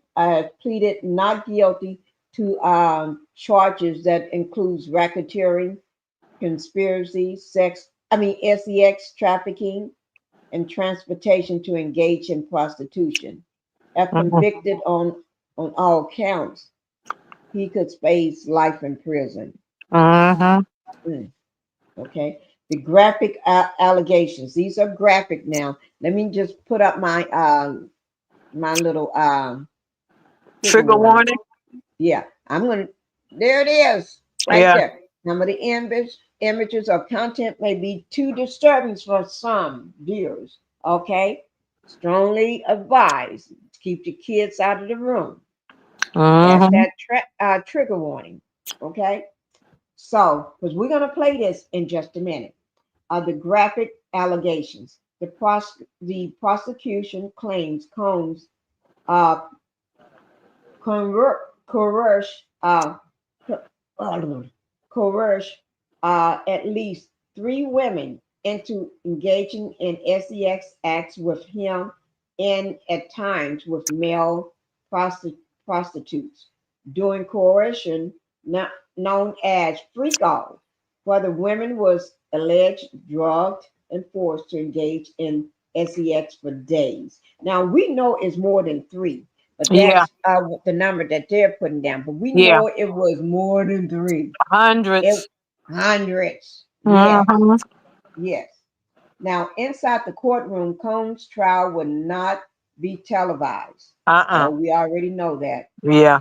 pleaded not guilty to charges that includes racketeering, conspiracy, sex trafficking, and transportation to engage in prostitution. If
Mm-hmm.
convicted on all counts, he could face life in prison.
Mm-hmm.
Mm, okay. The graphic allegations. These are graphic now. Let me just put up my little trigger
Trigger
warning.
warning.
Yeah, I'm gonna. There it is, right
Yeah.
there. Some of the images or content may be too disturbing for some viewers. Okay, strongly advised to keep your kids out of the room. That's
Mm-hmm.
that trigger warning. Okay, so because we're gonna play this in just a minute. The graphic allegations. The prosecution claims Combs uh, coerce coerce at least 3 women into engaging in sex acts with him and at times with male prostitutes. During coercion, not known as freak off, where the women was alleged drugged and forced to engage in sex for days. Now we know it's more than 3, but
Yeah.
that's the number that they're putting down. But we
Yeah.
know it was more than 3. It
Hundreds.
hundreds. Yes,
Mm-hmm.
yes. Now inside the courtroom, Combs' trial would not be televised.
Uh-uh.
Oh, we already know that.
Yeah.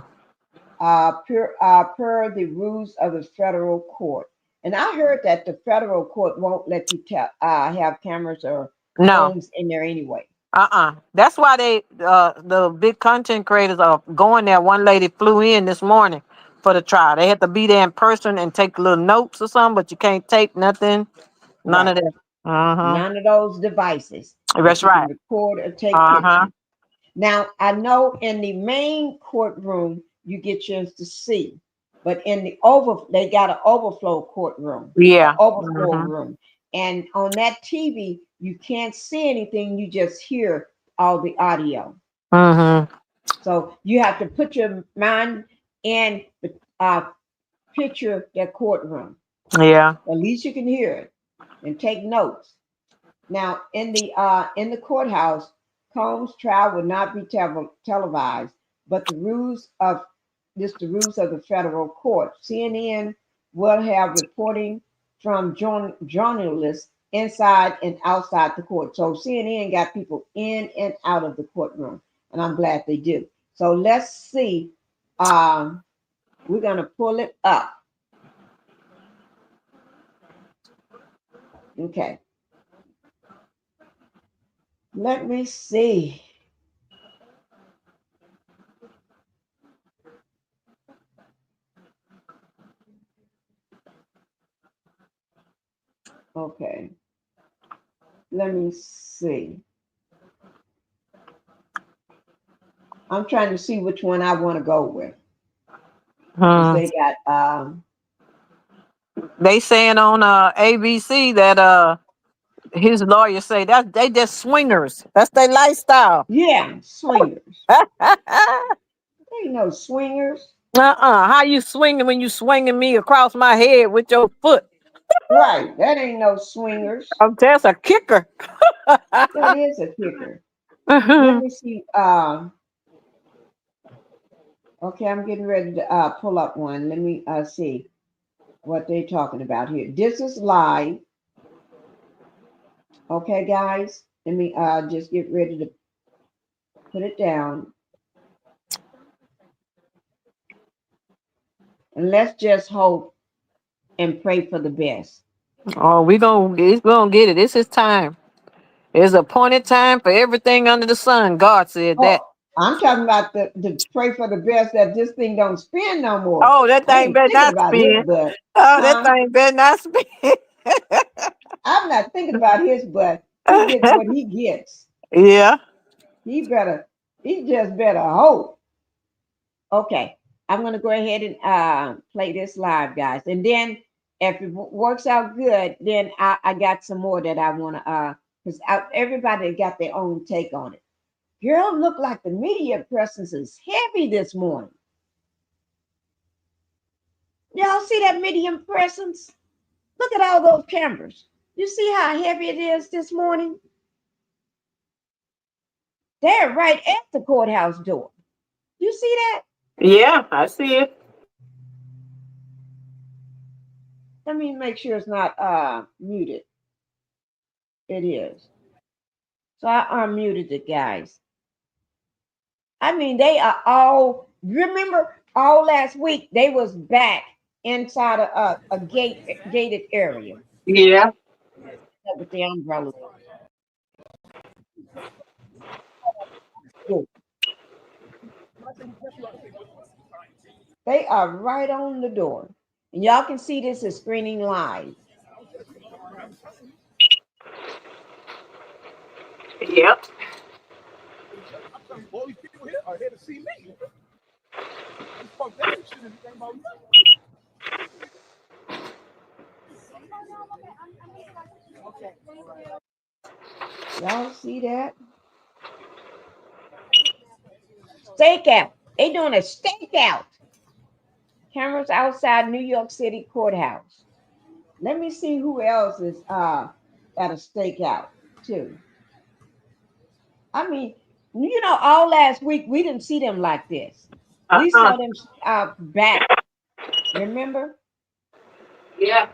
Per the rules of the federal court. And I heard that the federal court won't let you have cameras or
No.
phones in there anyway.
That's why the big content creators are going there. One lady flew in this morning for the trial. They had to be there in person and take little notes or something, but you can't take nothing, none
Right.
of that. Mm-hmm.
None of those devices.
That's
You can
right.
record or take
Uh-huh.
pictures. Now, I know in the main courtroom, you get yours to see, but in the they got an overflow courtroom, an
Yeah.
overflow
Mm-hmm.
room. And on that TV, you can't see anything, you just hear all the audio.
Mm-hmm.
So you have to put your mind in the picture that courtroom.
Yeah.
At least you can hear it and take notes. Now, in the courthouse, Combs' trial will not be televised, but the rules of the rules of the federal court. CNN will have reporting from journalists inside and outside the court. So CNN got people in and out of the courtroom, and I'm glad they do. So let's see. We're gonna pull it up. Okay. Let me see. Okay. Let me see. I'm trying to see which one I want to go with. 'Cause
Hmm.
they got
They saying on ABC that his lawyer say that they just swingers. That's their lifestyle.
yeah, swingers. They ain't no swingers.
How you swinging when you swinging me across my head with your foot?
Right. That ain't no swingers.
That's a kicker.
That is a kicker. Let me see. Okay, I'm getting ready to pull up one. Let me see what they're talking about here. This is live. Okay, guys. Let me just get ready to put it down. And let's just hope and pray for the best.
Oh, we gonna get it. This is time. It's appointed time for everything under the sun. God said
Oh,
that.
I'm talking about the pray for the best that this thing don't spin no more.
Oh, that
I
thing
ain't
better
thinking
not
about his
spin.
butt.
Oh, that
Huh?
thing better not spin.
I'm not thinking about his butt. He gets what he gets.
Yeah.
He just better hope. Okay. I'm gonna go ahead and play this live, guys. And then if it works out good, then I got some more that I wanna because everybody got their own take on it. Girl, look like the media presence is heavy this morning. Y'all see that medium presence? Look at all those cameras. You see how heavy it is this morning? They're right at the courthouse door. You see that?
Yeah, I see it.
Let me make sure it's not muted. It is. So I unmuted it, guys. I mean, they are all, remember all last week, they was back inside a gated area
Yeah.
with the umbrella. They are right on the door. And y'all can see this is screening live.
Yep.
Y'all see that? Stakeout. They doing a stakeout. Cameras outside New York City courthouse. Let me see who else is at a stakeout too. I mean, all last week we didn't see them like this. We
Uh-uh.
saw them back. Remember?
Yeah.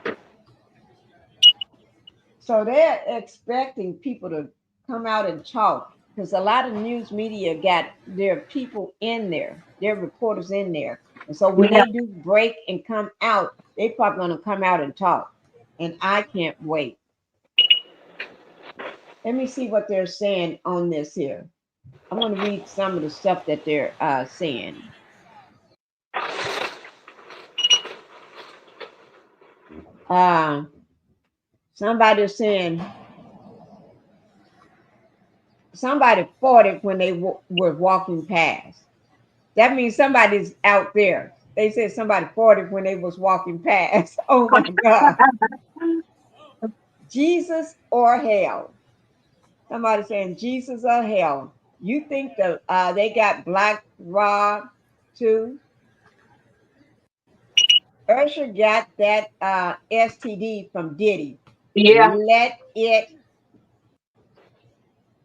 So they're expecting people to come out and talk because a lot of news media got their people in there, their reporters in there. And so when
Yeah.
they do break and come out, they probably going to come out and talk. And I can't wait. Let me see what they're saying on this here. I'm going to read some of the stuff that they're saying. Somebody's saying somebody fought it when they were walking past. That means somebody's out there. They said somebody fought it when they was walking past. Oh my God. Jesus or hell. Somebody saying Jesus or hell. You think that they got Black Rob too? Usher got that STD from Diddy.
Yeah.
Let it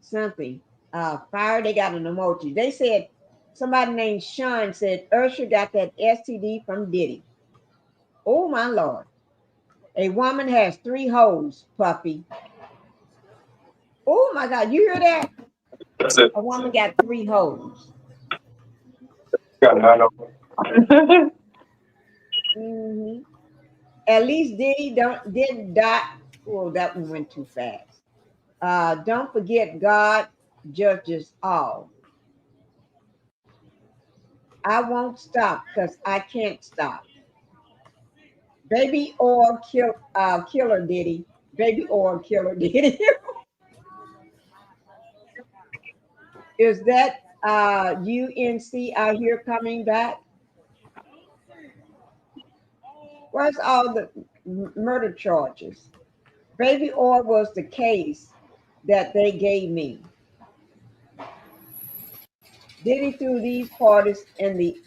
something. Fire, they got an emoji. They said somebody named Sean said Usher got that STD from Diddy. Oh my Lord. A woman has 3 holes, Puffy. Oh my God, you hear that?
That's it.
A woman got 3 holes.
Got it. I know.
Hmm. At least Diddy didn't die. Oh, that one went too fast. Don't forget, God judges all. I won't stop because I can't stop. Baby oil killer Diddy. Baby oil killer Diddy. Is that UNC out here coming back? Where's all the murder charges? Baby oil was the case that they gave me. Diddy threw these parties in the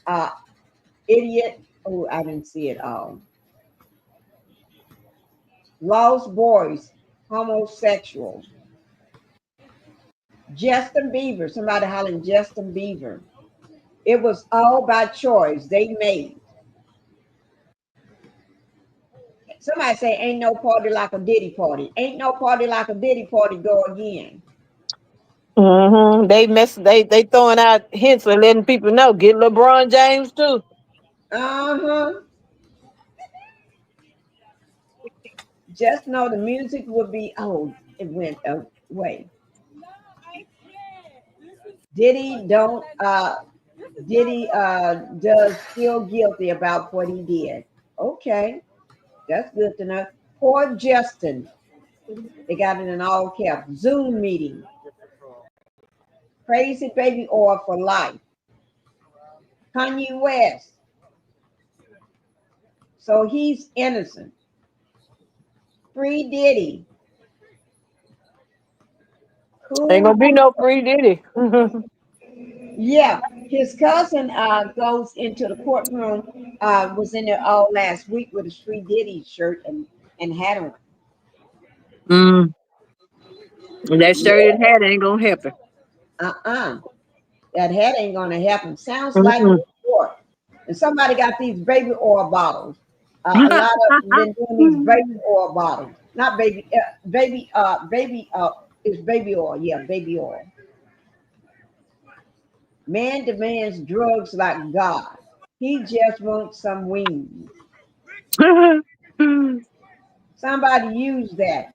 idiot. Oh, I didn't see it all. Lost boys, homosexual. Justin Bieber, somebody hollering Justin Bieber. It was all by choice they made. Somebody say, ain't no party like a Diddy party. Ain't no party like a Diddy party, go again.
They throwing out hints and letting people know. Get LeBron James too.
Uh-huh. Just know the music will be, oh, it went away. Diddy does feel guilty about what he did. Okay, that's good to know. Poor Justin. They got it in all caps. Zoom meeting. Crazy baby oil for life. Kanye West. So he's innocent. Free Diddy.
Ain't
Cool.
gonna be no free Diddy.
Yeah, his cousin goes into the courtroom, was in there all last week with his Free Diddy shirt and hat on.
That shirt and hat ain't gonna happen.
Uh-uh. That hat ain't gonna happen. Sounds like
Mm-mm.
New York. And somebody got these baby oil bottles. A lot of them been doing these baby oil bottles. Not baby, it's baby oil. Yeah, baby oil. Man demands drugs like God. He just wants some wings. Somebody use that.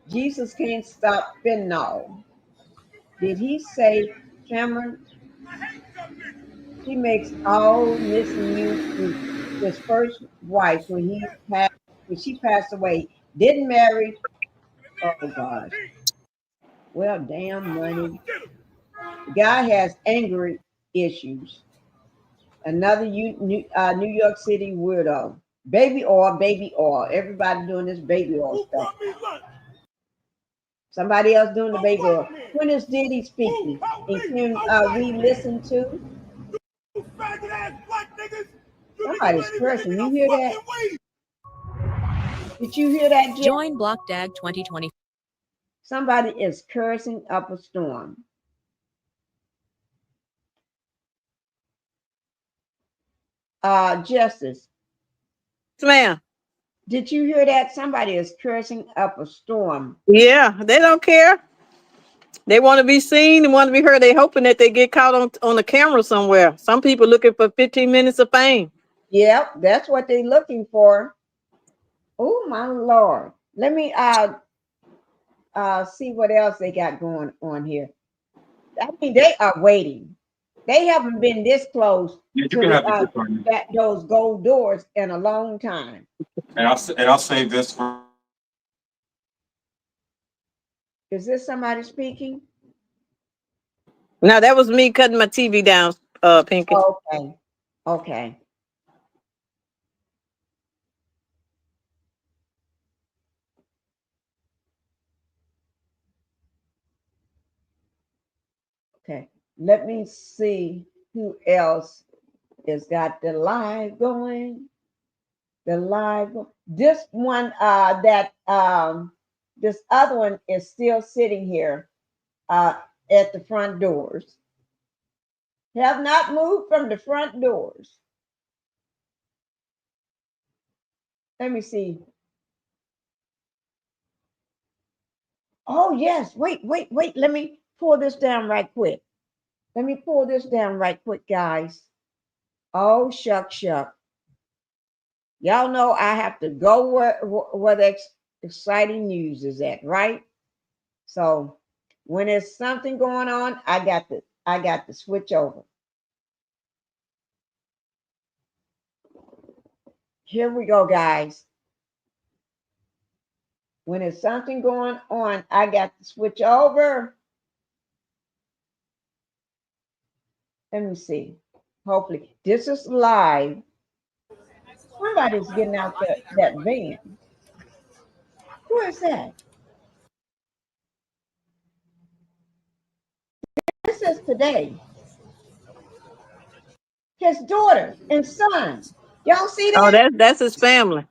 Jesus can't stop fentanyl. Did he say, Cameron? He makes all missing you to his first wife when she passed away. Didn't marry. Oh gosh. Well, damn money. The guy has anger issues. Another New York City weirdo. Baby oil, baby oil. Everybody doing this baby oil stuff. Somebody else doing the baby oil. When is Diddy speaking? And can we listen to? Somebody's cursing. You hear that? Did you hear that, Jim?
Join Block Dag 2020.
Somebody is cursing up a storm. Justice.
Ma'am.
Did you hear that? Somebody is cursing up a storm.
Yeah, they don't care. They want to be seen and want to be heard. They hoping that they get caught on the camera somewhere. Some people looking for 15 minutes of fame.
Yep, that's what they're looking for. Oh my Lord. Let me see what else they got going on here. I mean, they are waiting. They haven't been this close to those gold doors in a long time.
And I'll save this for.
Is this somebody speaking?
Now that was me cutting my TV down, Pinkie.
Okay. Okay. Okay. Let me see who else has got the live going. The live. This one, this other one is still sitting here at the front doors. Have not moved from the front doors. Let me see. Oh, yes. Wait. Let me pull this down right quick. Let me pull this down right quick, guys. Oh, shuck. Y'all know I have to go where the exciting news is at, right? So when there's something going on, I got to switch over. Here we go, guys. When there's something going on, I got to switch over. Let me see. Hopefully, this is live. Somebody's getting out that van. Who is that? This is today. His daughter and son. Y'all see
Oh,
that?
that's his family.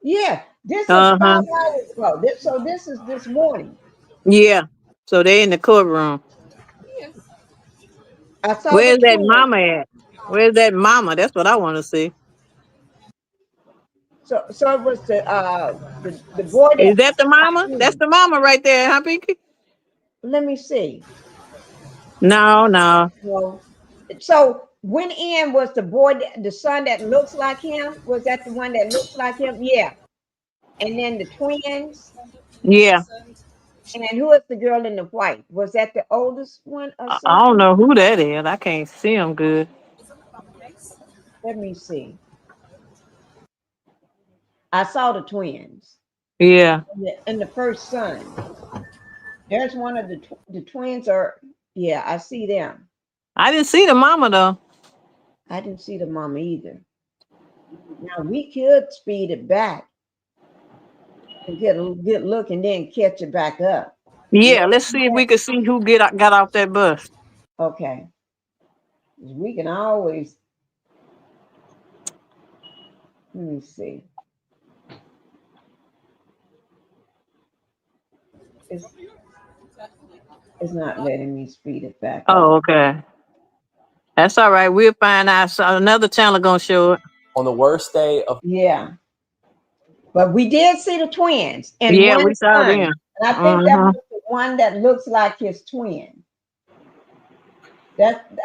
Yeah, this is 5
Uh-huh.
hours ago. So this is this morning.
Yeah. So they in the courtroom.
I saw the
Where's that
twins.
mama at? Where's that mama? That's what I want to see.
So it was the boy that
Is that the
got
mama? That's
in.
the mama right there, huh, Pinkie?
Let me see.
No.
Well, so when in was the boy, the son that looks like him? Was that the one that looks like him? Yeah. And then the twins.
Yeah.
And who is the girl in the white? Was that the oldest one or
I don't
something?
know who that is. I can't see him good.
Let me see. I saw the twins
Yeah.
and the first son. There's one of the twins are, yeah, I see them.
I didn't see the mama though.
I didn't see the mom either. Now we could speed it back and get a good look and then catch it back up.
Yeah, let's see if we can see who got off that bus.
Okay. We can always, let me see. It's, it's not letting me speed it back up.
Oh, okay. That's all right. We'll find out. So another channel gonna show it.
On the worst day of
Yeah. But we did see the twins and
Yeah, we
one
saw
son.
them.
And I think that
Uh-huh.
was the one that looks like his twin.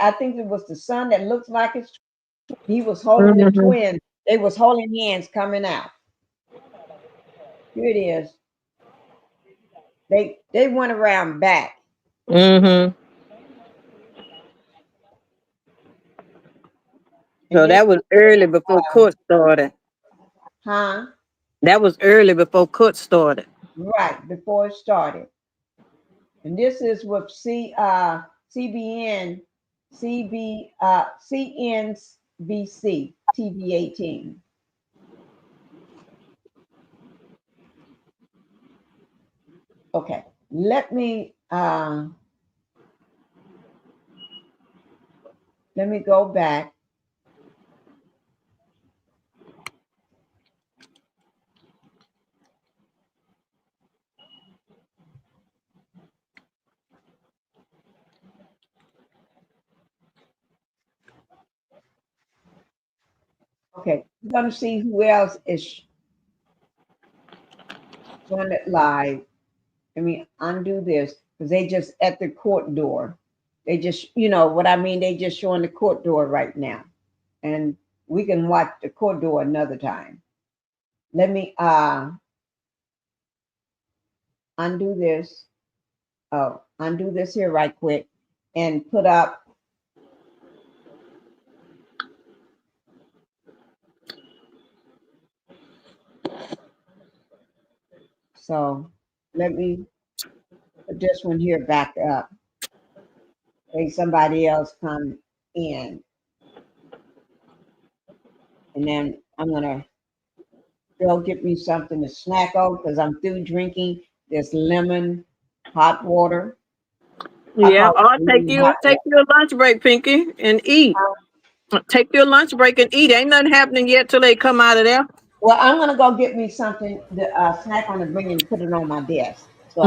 I think it was the son that looks like his twin. He was holding the
Mm-hmm.
twin. They was holding hands coming out. Here it is. They went around back.
Mm-hmm.
And
So
this,
that was early before court started.
huh?
That was early before court started.
Right, before it started. And this is with CBN, CNBC TV 18. Okay, let me go back. Okay, we're gonna see who else is on it live. Let me undo this because they just at the court door. They just, you know what I mean? They just showing the court door right now. And we can watch the court door another time. Let me undo this. Oh, undo this here right quick and put up. So let me put put this one here back up. Okay, somebody else come in. And then I'm gonna go get me something to snack on because I'm through drinking this lemon hot water.
Yeah, or
Lemon hot
take your lunch break, Pinky, and eat. Take your lunch break and eat. Ain't nothing happening yet till they come out of there.
Well, I'm gonna go get me something to snack on and bring it and put it on my desk. So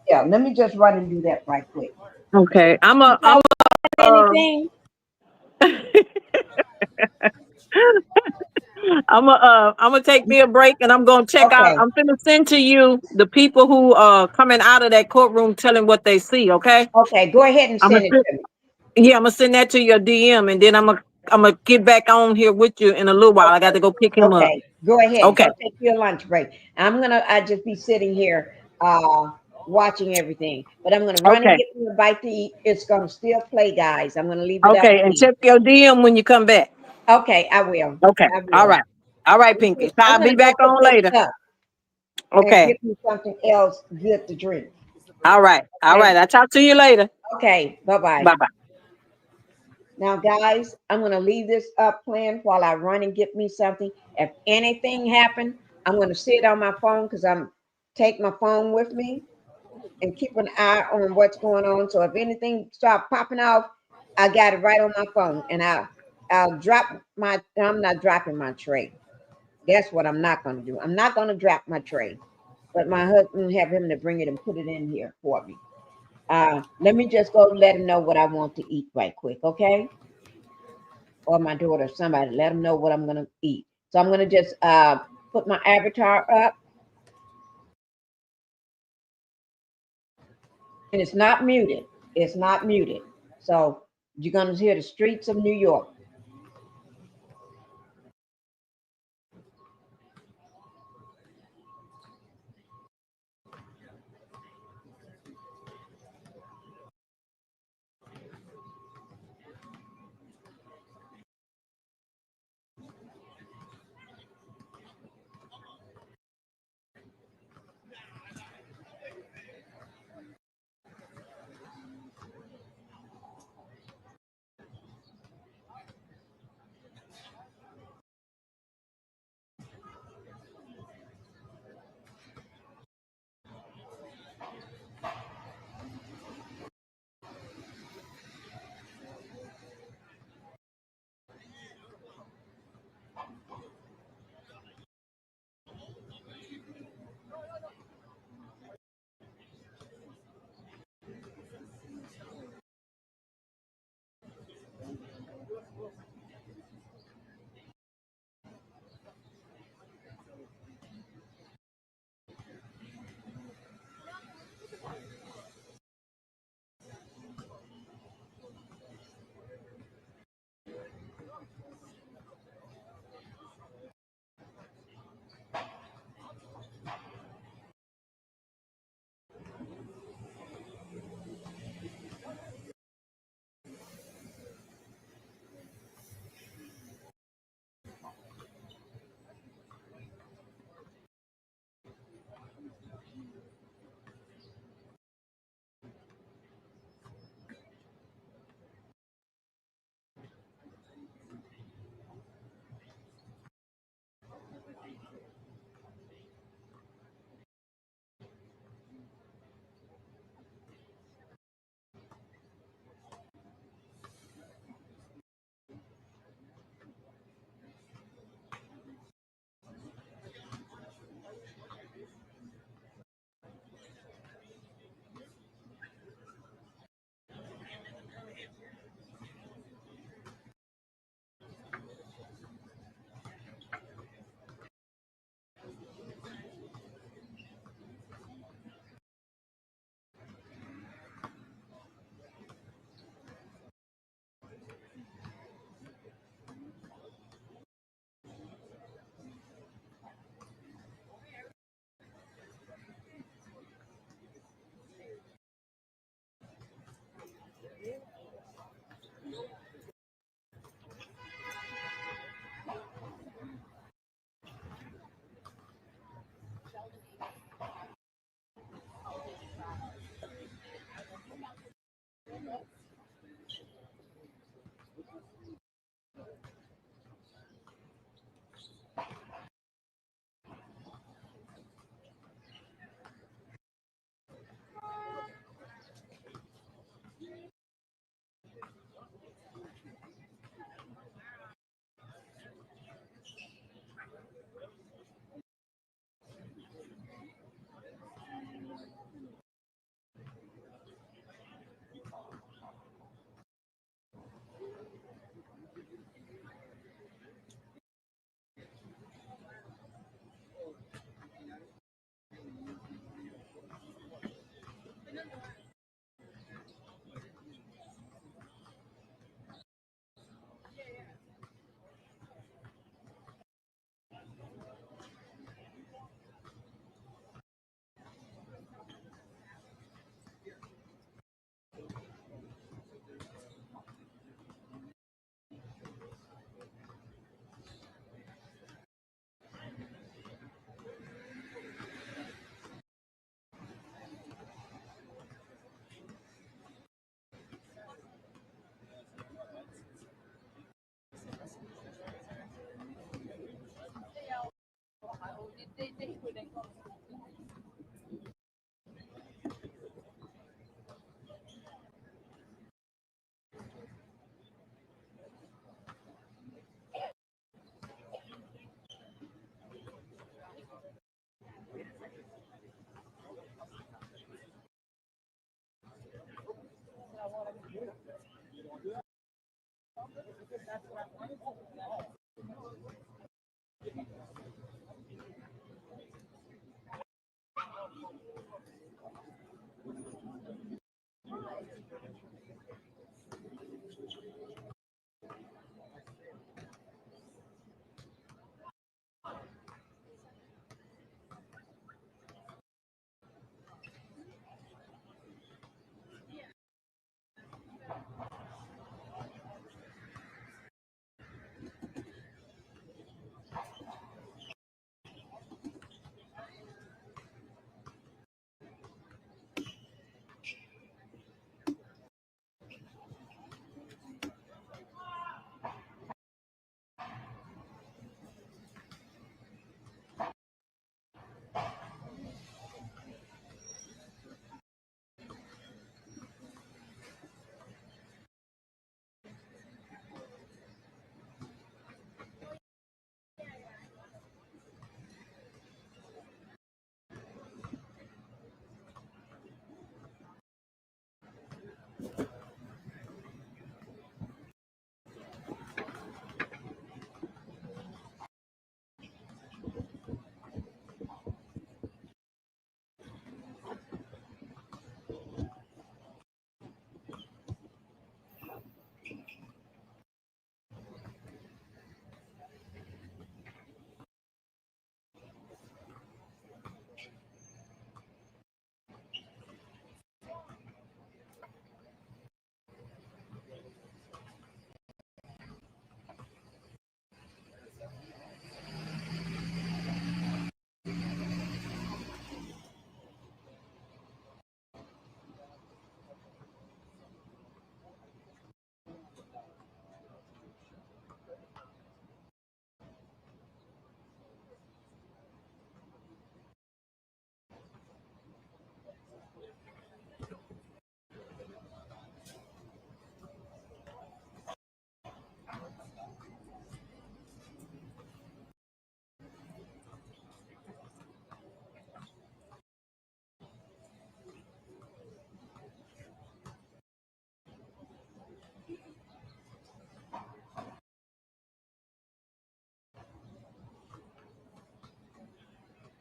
yeah, let me just run and do that right quick.
Okay,
Anything?
I'm gonna take me a break and I'm gonna check out.
Okay.
I'm gonna send to you the people who are coming out of that courtroom telling what they see. Okay.
Okay, go ahead and send it to me.
Yeah, I'm gonna send that to your DM and then I'm gonna get back on here with you in a little while. I got to go pick him up.
Okay, go ahead.
Okay.
Go take your lunch break. I just be sitting here watching everything. But I'm gonna run and
Okay.
get me a bite to eat. It's gonna still play, guys. I'm gonna leave it up
Okay,
to
and
you.
check your DM when you come back.
Okay, I will.
Okay.
I will.
All right. All right, Pinky.
I'm
I'll
gonna
be
go
back
pick
on
this
later.
up and
Okay.
get me something else good to drink.
All right. All right. I'll talk to you later.
Okay, bye-bye.
Bye-bye.
Now, guys, I'm going to leave this up playing while I run and get me something. If anything happened, I'm going to sit on my phone because I'm take my phone with me and keep an eye on what's going on. So if anything start popping off, I got it right on my phone, and I'm not dropping my tray. Guess what I'm not going to do? I'm not going to drop my tray, but my husband have him to bring it and put it in here for me. Let me just go let him know what I want to eat right quick, okay? Or my daughter, somebody, let them know what I'm gonna eat. So I'm gonna just put my avatar up, and it's not muted. It's not muted. So you're gonna hear the streets of New York.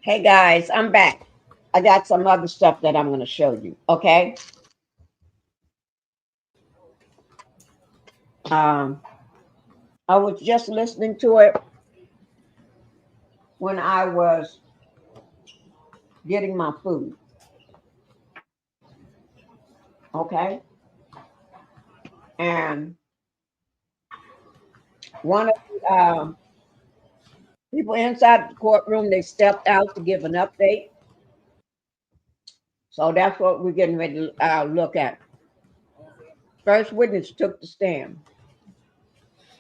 Hey guys, I'm back. I got some other stuff that I'm going to show you. Okay. I was just listening to it when I was getting my food. Okay. And one of the people inside the courtroom, they stepped out to give an update. So that's what we're getting ready to look at. First witness took the stand.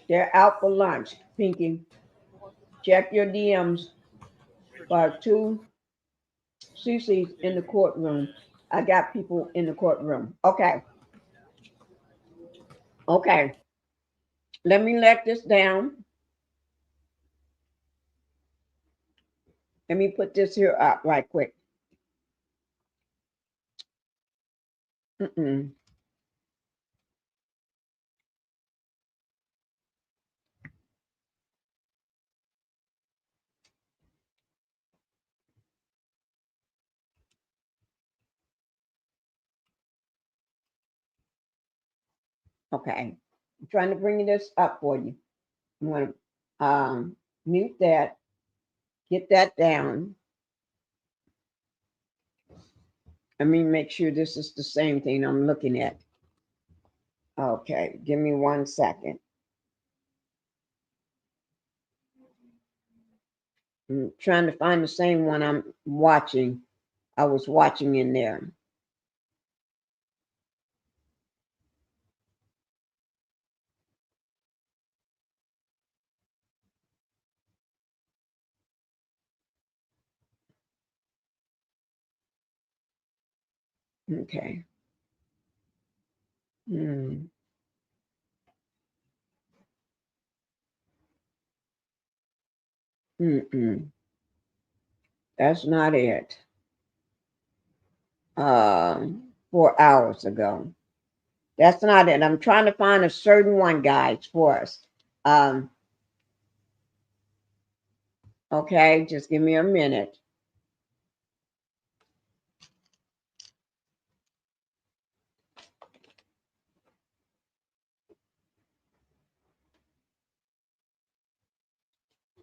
They're out for lunch. Pinkie, check your DMs for 2 CCs in the courtroom. I got people in the courtroom. Okay. Okay. Let me let this down. Let me put this here up right quick. Okay. I'm trying to bring this up for you. I'm going to mute that, get that down. Let me make sure this is the same thing I'm looking at. Okay, give me 1 second. I'm trying to find the same one I'm watching. I was watching in there. Okay. That's not it. 4 hours ago. That's not it. I'm trying to find a certain one, guys, for us. Okay, just give me a minute.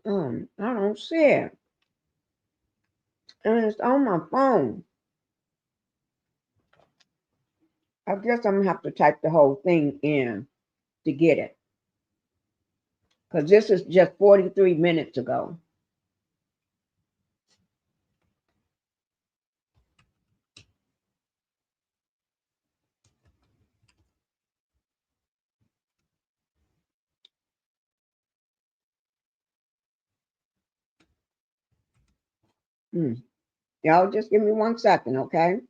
I don't see it. And it's on my phone. I guess I'm gonna have to type the whole thing in to get it. Because this is just 43 minutes ago. Y'all just give me 1 second, okay?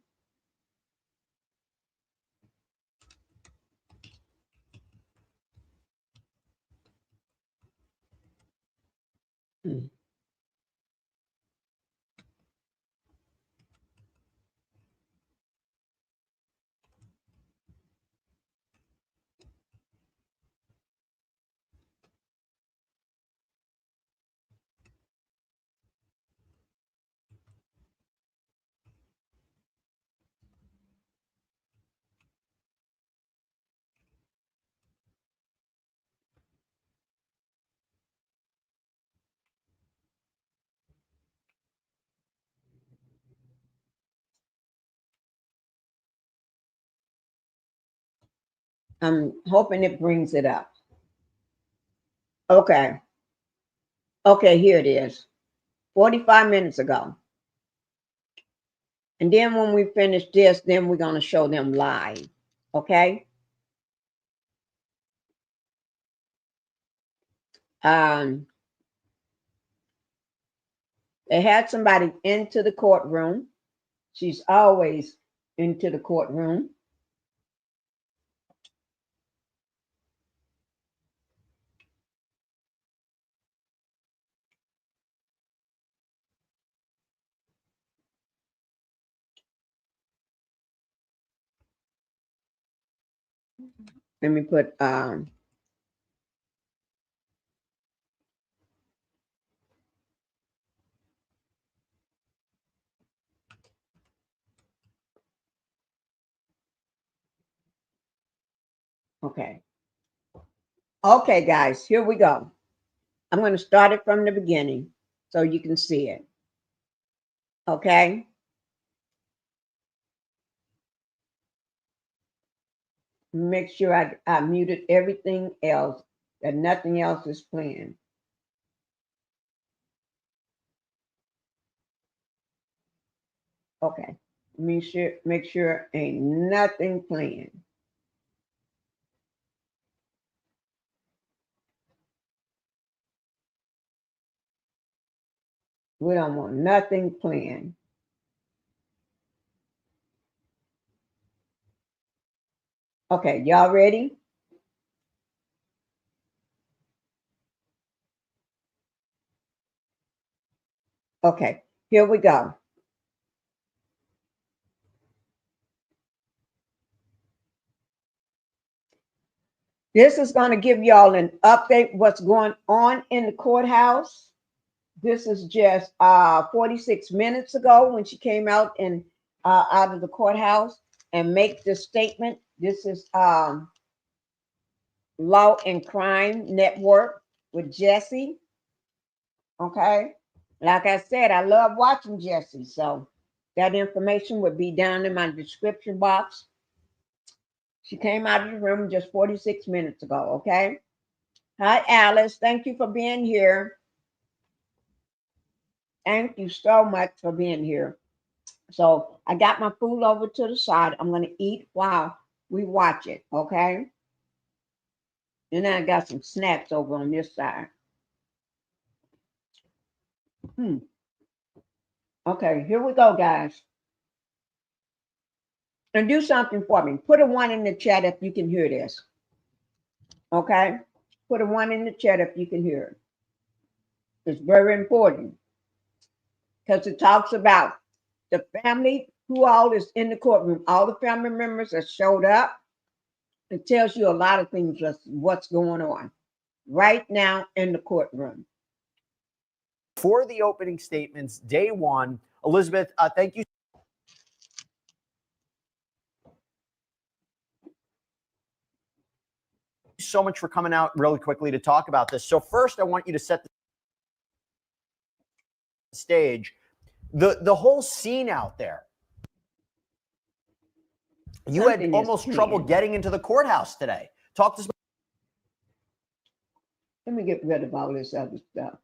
I'm hoping it brings it up. Okay. Okay, here it is. 45 minutes ago. And then when we finish this, then we're going to show them live. Okay? They had somebody into the courtroom. She's always into the courtroom. Let me put okay. Okay, guys, here we go. I'm going to start it from the beginning so you can see it. Okay? Make sure I muted everything else, that nothing else is playing. Okay. Make sure ain't nothing playing. We don't want nothing playing. Okay, y'all ready? Okay, here we go. This is going to give y'all an update what's going on in the courthouse. This is just 46 minutes ago when she came out and out of the courthouse and make this statement. This is Law and Crime Network with Jesse. Okay. Like I said, I love watching Jesse. So that information would be down in my description box. She came out of the room just 46 minutes ago. Okay. Hi, Alice. Thank you for being here. Thank you so much for being here. So I got my food over to the side. I'm going to eat while we watch it. Okay. And then I got some snacks over on this side. Okay, here we go, guys. And do something for me. Put a 1 in the chat if you can hear this. Okay? Put a 1 in the chat if you can hear it. It's very important because it talks about the family, who all is in the courtroom, all the family members that showed up. It tells you a lot of things, just what's going on. right now in the courtroom.
For the opening statements, day one, Elizabeth, thank you so much for coming out really quickly to talk about this. So first, I want you to set the stage. The whole scene out there. You
Something
had
is
almost trouble
planned.
getting into the courthouse today. Talk to us
Let me get rid of all this other stuff.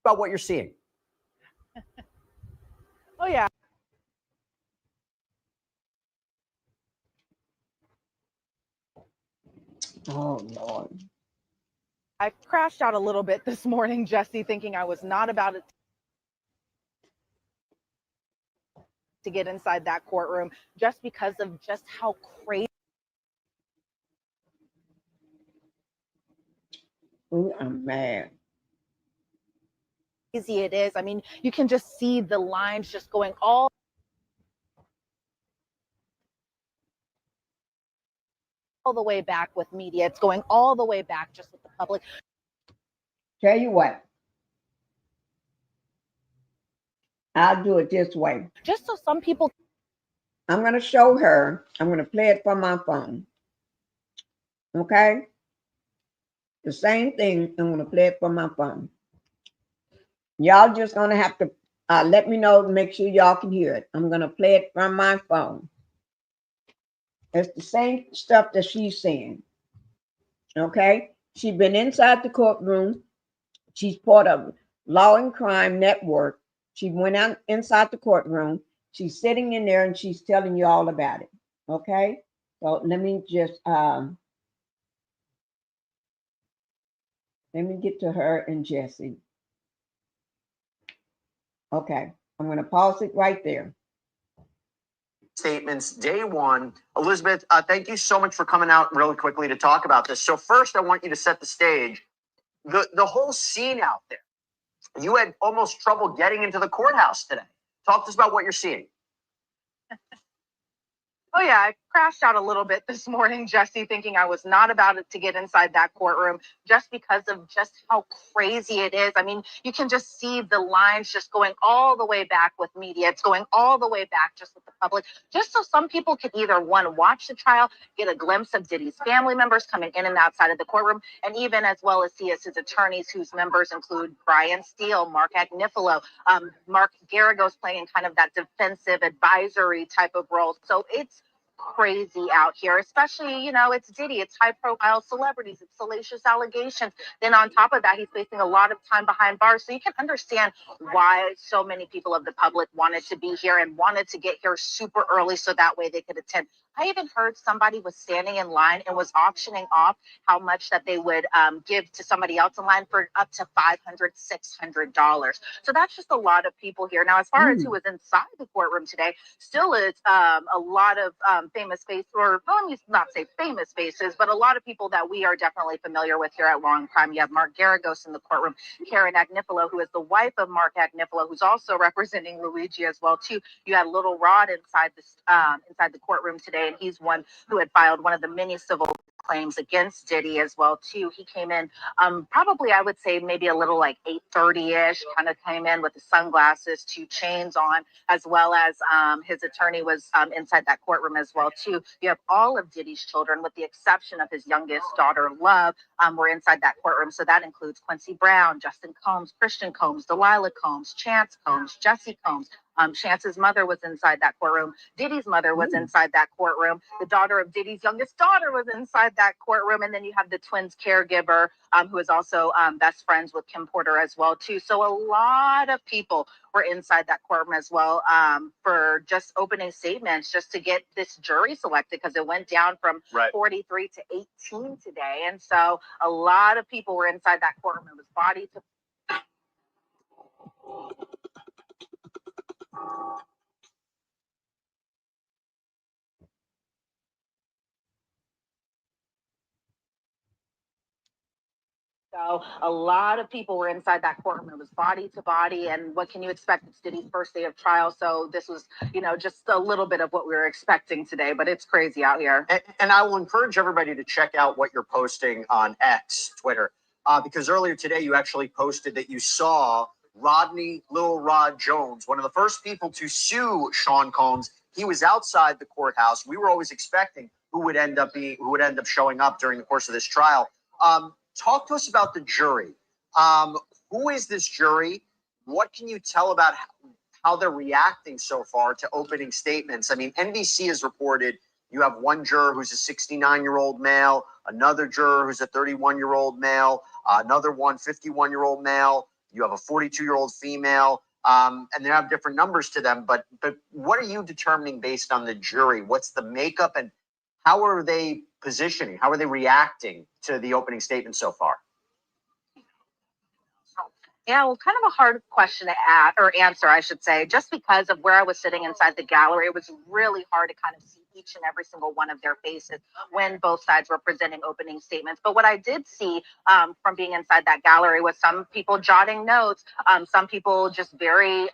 about what you're seeing.
Oh, yeah.
Oh, Lord.
I crashed out a little bit this morning, Jesse, thinking I was not about it to get inside that courtroom just because of just how crazy
Ooh, I'm mad.
it is. I mean, you can just see the lines just going all the way back with media. It's going all the way back just with the public.
Tell you what, I'll do it this way.
Just so some people
I'm going to show her. I'm going to play it from my phone. Okay? The same thing. I'm going to play it from my phone. Y'all just going to have to let me know to make sure y'all can hear it. I'm going to play it from my phone. It's the same stuff that she's saying. Okay? She's been inside the courtroom. She's part of Law and Crime Network. She went out inside the courtroom. She's sitting in there and she's telling you all about it. Okay? So let me just let me get to her and Jesse. Okay, I'm going to pause it right there.
Statements, day one. Elizabeth, thank you so much for coming out really quickly to talk about this. So first, I want you to set the stage. The whole scene out there. You had almost trouble getting into the courthouse today. Talk to us about what you're seeing. Oh, yeah. I crashed out a little bit this morning, Jesse, thinking I was not about it to get inside that courtroom just because of just how crazy it is. I mean, you can just see the lines just going all the way back with media. It's going all the way back just with the public, just so some people could either, one, watch the trial, get a glimpse of Diddy's family members coming in and outside of the courtroom, and even as well as see as his attorneys, whose members include Brian Steele, Mark Agnifilo, Mark Garagos playing kind of that defensive advisory type of role. So it's crazy out here, especially, you know, it's Diddy, it's high profile celebrities, it's salacious allegations. Then on top of that, he's facing a lot of time behind bars. So you can understand why so many people of the public wanted to be here and wanted to get here super early so that way they could attend. I even heard somebody was standing in line and was auctioning off how much that they would give to somebody else in line for up to $500, $600. So that's just a lot of people here. Now, as far as who was inside the courtroom today, still is a lot of famous faces, or let me not say famous faces, but a lot of people that we are definitely familiar with here at Law and Crime. You have Mark Garagos in the courtroom, Karen Agnifilo, who is the wife of Mark Agnifilo, who's also representing Luigi as well too. You had Little Rod inside the courtroom today, and he's one who had filed one of the many civil claims against Diddy as well too. He came in probably, I would say, maybe a little like 8:30ish, kind of came in with the sunglasses, 2 chains on, as well as his attorney was inside that courtroom as well too. You have all of Diddy's children, with the exception of his youngest daughter, Love, were inside that courtroom. So that includes Quincy Brown, Justin Combs, Christian Combs, Delilah Combs, Chance Combs, Jesse Combs. Chance's mother was inside that courtroom. Diddy's mother was inside that courtroom. The daughter of Diddy's youngest daughter was inside that courtroom. And then you have the twins' caregiver, who is also best friends with Kim Porter as well too. So a lot of people were inside that courtroom as well for just opening statements, just to get this jury selected, because it went down from 43 to 18 today. And so a lot of people were inside that courtroom. It was body to
A lot of people were inside that courtroom. It was body to body. And what can you expect? It's Diddy's first day of trial. So this was, just a little bit of what we were expecting today. But it's crazy out here.
And I will encourage everybody to check out what you're posting on X, Twitter, because earlier today you actually posted that you saw Rodney Lil Rod Jones, one of the first people to sue Sean Combs. He was outside the courthouse. We were always expecting who would end up showing up during the course of this trial. Talk to us about the jury. Who is this jury? What can you tell about how they're reacting so far to opening statements? I mean, NBC has reported you have one juror who's a 69-year-old male, another juror who's a 31-year-old male, another one 51-year-old male. You have a 42-year-old female, and they have different numbers to them. But what are you determining based on the jury? What's the makeup, and how are they positioning? How are they reacting to the opening statement so far?
Yeah, well, kind of a hard question to answer, I should say, just because of where I was sitting inside the gallery. It was really hard to kind of see each and every single one of their faces when both sides were presenting opening statements. But what I did see from being inside that gallery was some people jotting notes, some people just very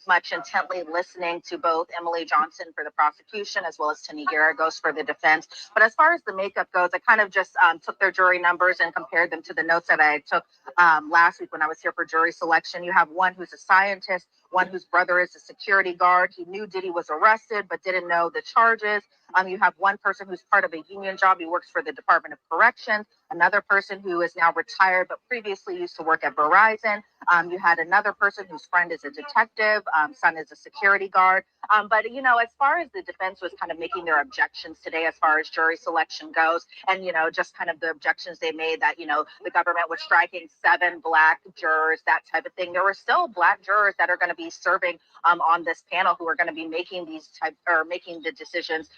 much intently listening to both Emily Johnson for the prosecution as well as Tony Garagos for the defense. But as far as the makeup goes, I kind of just took their jury numbers and compared them to the notes that I took last week when I was here for jury selection. You have one who's a scientist, one whose brother is a security guard. He knew Diddy was arrested, but didn't know the charges. You have one person who's part of a union job. He works for the Department of Corrections. Another person who is now retired, but previously used to work at Verizon. You had another person whose friend is a detective, son is a security guard. But, as far as the defense was kind of making their objections today, as far as jury selection goes, and, just kind of the objections they made that, the government was striking 7 black jurors, that type of thing. There were still black jurors that are going to be serving on this panel who are going to be making making the decisions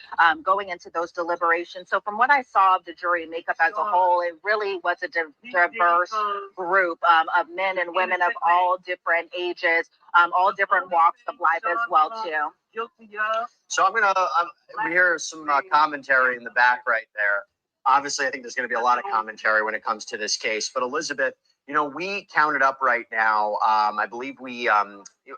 going into those deliberations. So from what I saw of the jury makeup as a whole, it really was a diverse group of men and women of all different ages, all different walks of life as well too.
So we hear some commentary in the back right there. Obviously, I think there's going to be a lot of commentary when it comes to this case. But Elizabeth, we counted up right now. I believe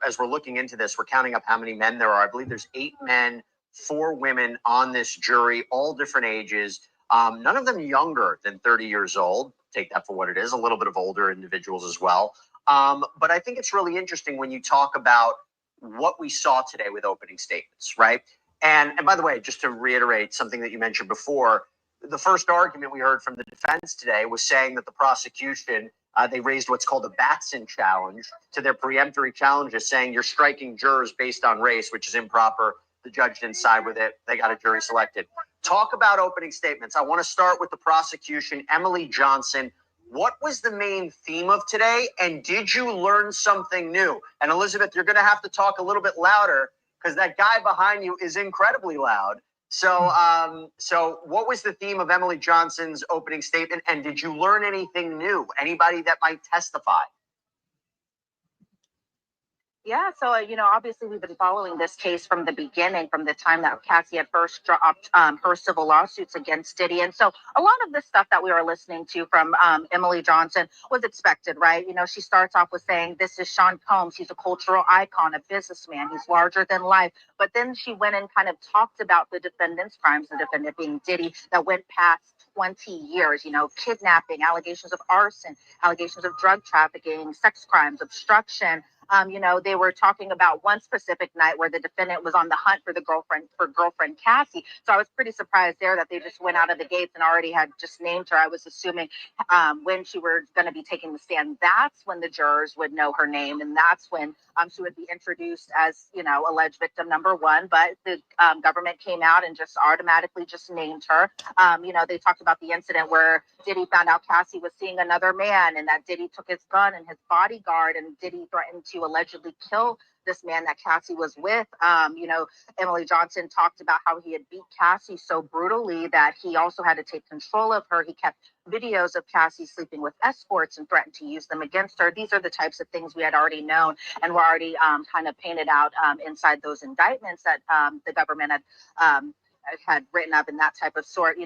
as we're looking into this, we're counting up how many men there are. I believe there's 8 men, 4 women on this jury, all different ages. None of them younger than 30 years old. Take that for what it is. A little bit of older individuals as well. But I think it's really interesting when you talk about what we saw today with opening statements, right? And by the way, just to reiterate something that you mentioned before, the first argument we heard from the defense today was saying that the prosecution, they raised what's called a Batson challenge to their peremptory challenges, saying you're striking jurors based on race, which is improper. The judge didn't side with it. They got a jury selected. Talk about opening statements. I want to start with the prosecution, Emily Johnson. What was the main theme of today? And did you learn something new? And Elizabeth, you're going to have to talk a little bit louder because that guy behind you is incredibly loud. So what was the theme of Emily Johnson's opening statement? And did you learn anything new? Anybody that might testify?
Yeah, so, obviously we've been following this case from the beginning, from the time that Cassie had first dropped her civil lawsuits against Diddy. And so a lot of the stuff that we were listening to from Emily Johnson was expected, right? She starts off with saying, this is Sean Combs. He's a cultural icon, a businessman. He's larger than life. But then she went and kind of talked about the defendant's crimes, the defendant being Diddy, that went past 20 years, kidnapping, allegations of arson, allegations of drug trafficking, sex crimes, obstruction. They were talking about one specific night where the defendant was on the hunt for girlfriend Cassie. So I was pretty surprised there that they just went out of the gates and already had just named her. I was assuming when she were going to be taking the stand, that's when the jurors would know her name. And that's when she would be introduced as, alleged victim number 1. But the government came out and just automatically just named her. They talked about the incident where Diddy found out Cassie was seeing another man and that Diddy took his gun and his bodyguard, and Diddy threatened to allegedly kill this man that Cassie was with. Emily Johnson talked about how he had beat Cassie so brutally that he also had to take control of her. He kept videos of Cassie sleeping with escorts and threatened to use them against her. These are the types of things we had already known and were already kind of painted out inside those indictments that the government had had written up in that type of sort.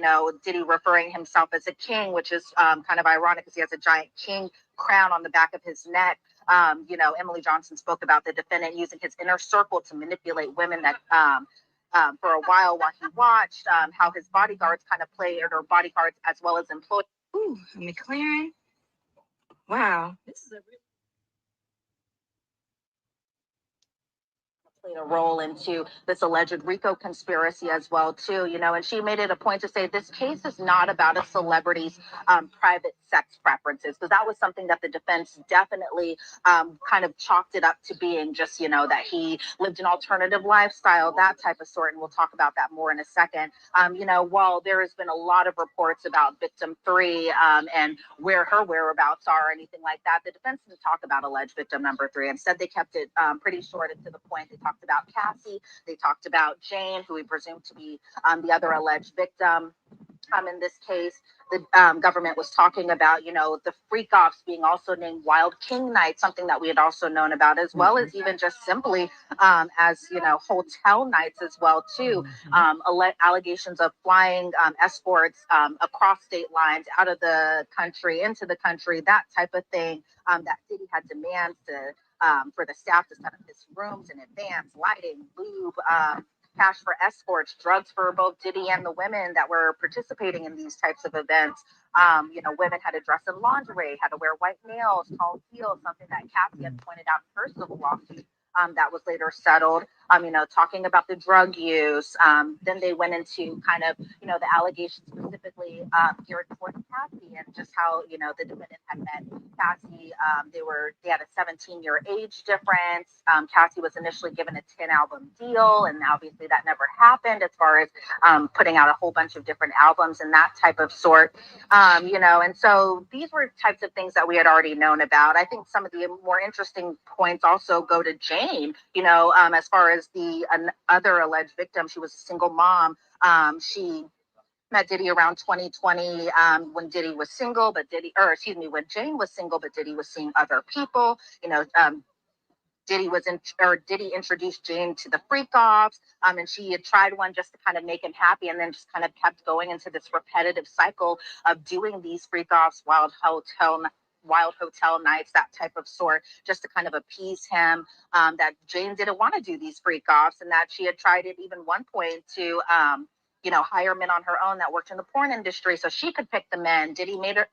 Diddy referring himself as a king, which is kind of ironic because he has a giant king crown on the back of his neck. Emily Johnson spoke about the defendant using his inner circle to manipulate women that for a while he watched, how his bodyguards kind of played, or bodyguards as well as employees.
Ooh, McLaren. Wow, this is a really
played a role into this alleged RICO conspiracy as well too, and she made it a point to say this case is not about a celebrity's private sex preferences, because that was something that the defense definitely kind of chalked it up to being just, that he lived an alternative lifestyle, that type of sort, and we'll talk about that more in a second. While there has been a lot of reports about victim 3 and where her whereabouts are or anything like that, the defense didn't talk about alleged victim number 3. Instead, they kept it pretty short and to the point. They talked about Cassie, they talked about Jane, who we presume to be the other alleged victim. In this case, the government was talking about, the freak offs being also named Wild King Night, something that we had also known about, as well as even just simply as, hotel nights as well, too. Allegations of flying escorts across state lines, out of the country, into the country, that type of thing, that Diddy had demands to for the staff to set up his rooms in advance, lighting, lube, cash for escorts, drugs for both Diddy and the women that were participating in these types of events. Women had to dress in lingerie, had to wear white nails, tall heels, something that Cassie had pointed out in her civil lawsuit that was later settled. Talking about the drug use. Then they went into kind of, the allegations specifically geared towards Cassie and just how, the defendant had met Cassie. They had a 17-year age difference. Cassie was initially given a 10-album deal, and obviously that never happened as far as putting out a whole bunch of different albums and that type of sort. And so these were types of things that we had already known about. I think some of the more interesting points also go to Jane, as far as the other alleged victim. She was a single mom. She met Diddy around 2020 when Diddy was single, when Jane was single, but Diddy was seeing other people. Diddy introduced Jane to the freak offs, and she had tried one just to kind of make him happy, and then just kind of kept going into this repetitive cycle of doing these freak offs, wild hotel nights, that type of sort, just to kind of appease him. That Jane didn't want to do these freak offs, and that she had tried at even one point to hire men on her own that worked in the porn industry so she could pick the men. Diddy made her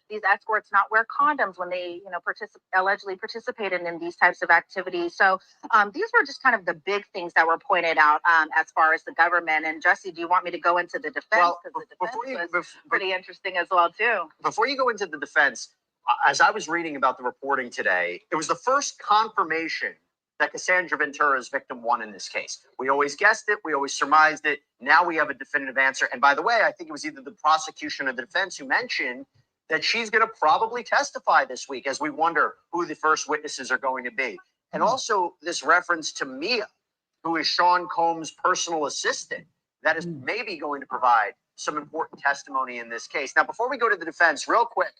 these escorts not wear condoms when they allegedly participated in these types of activities. So these were just kind of the big things that were pointed out as far as the government. And Jesse, do you want me to go into the defense? Because the defense was pretty interesting as well too.
Before you go into the defense, as I was reading about the reporting today, it was the first confirmation that Cassandra Ventura is victim 1 in this case. We always guessed it. We always surmised it. Now we have a definitive answer. And by the way, I think it was either the prosecution or the defense who mentioned that she's going to probably testify this week, as we wonder who the first witnesses are going to be. And also this reference to Mia, who is Sean Combs' personal assistant, that is maybe going to provide some important testimony in this case. Now, before we go to the defense, real quick,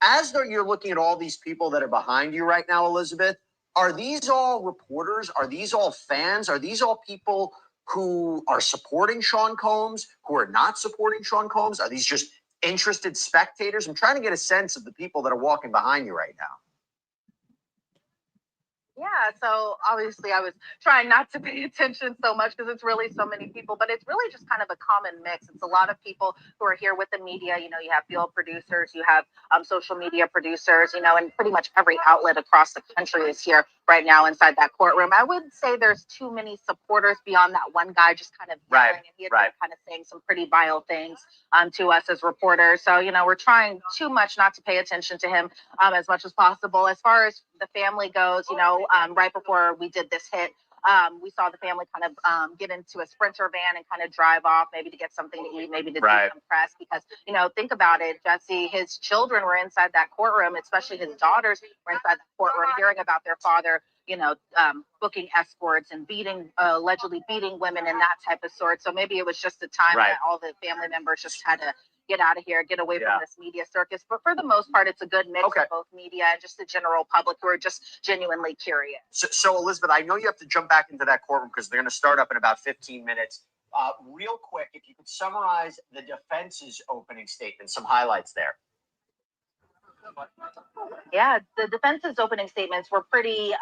as you're looking at all these people that are behind you right now, Elizabeth, are these all reporters? Are these all fans? Are these all people who are supporting Sean Combs, who are not supporting Sean Combs? Are these just interested spectators? I'm trying to get a sense of the people that are walking behind you right now.
Yeah, so obviously I was trying not to pay attention so much because it's really so many people, but it's really just kind of a common mix. It's a lot of people who are here with the media. You have field producers, you have social media producers, and pretty much every outlet across the country is here right now inside that courtroom. I wouldn't say there's too many supporters beyond that one guy just kind of yelling, and he had been kind of saying some pretty vile things to us as reporters. So, we're trying too much not to pay attention to him as much as possible. As far as the family goes, right before we did this hit, we saw the family kind of get into a Sprinter van and kind of drive off, maybe to get something to eat, maybe to do some press. Because, think about it, Jesse, his children were inside that courtroom, especially his daughters were inside the courtroom, hearing about their father, booking escorts and allegedly beating women and that type of sort. So maybe it was just a time that all the family members just had to get out of here, get away from this media circus. But for the most part, it's a good mix of both media and just the general public who are just genuinely curious.
So Elizabeth, I know you have to jump back into that courtroom because they're going to start up in about 15 minutes. Real quick, if you could summarize the defense's opening statement, some highlights there.
Yeah, the defense's opening statements were pretty,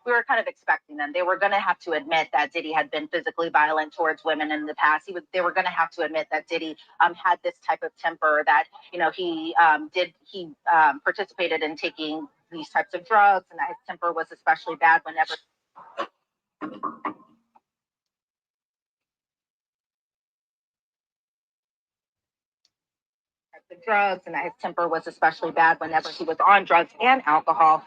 we were kind of expecting them. They were going to have to admit that Diddy had been physically violent towards women in the past. They were going to have to admit that Diddy had this type of temper, that, you know, he participated in taking these types of drugs, and that his temper was especially bad whenever the drugs, and that his temper was especially bad whenever he was on drugs and alcohol.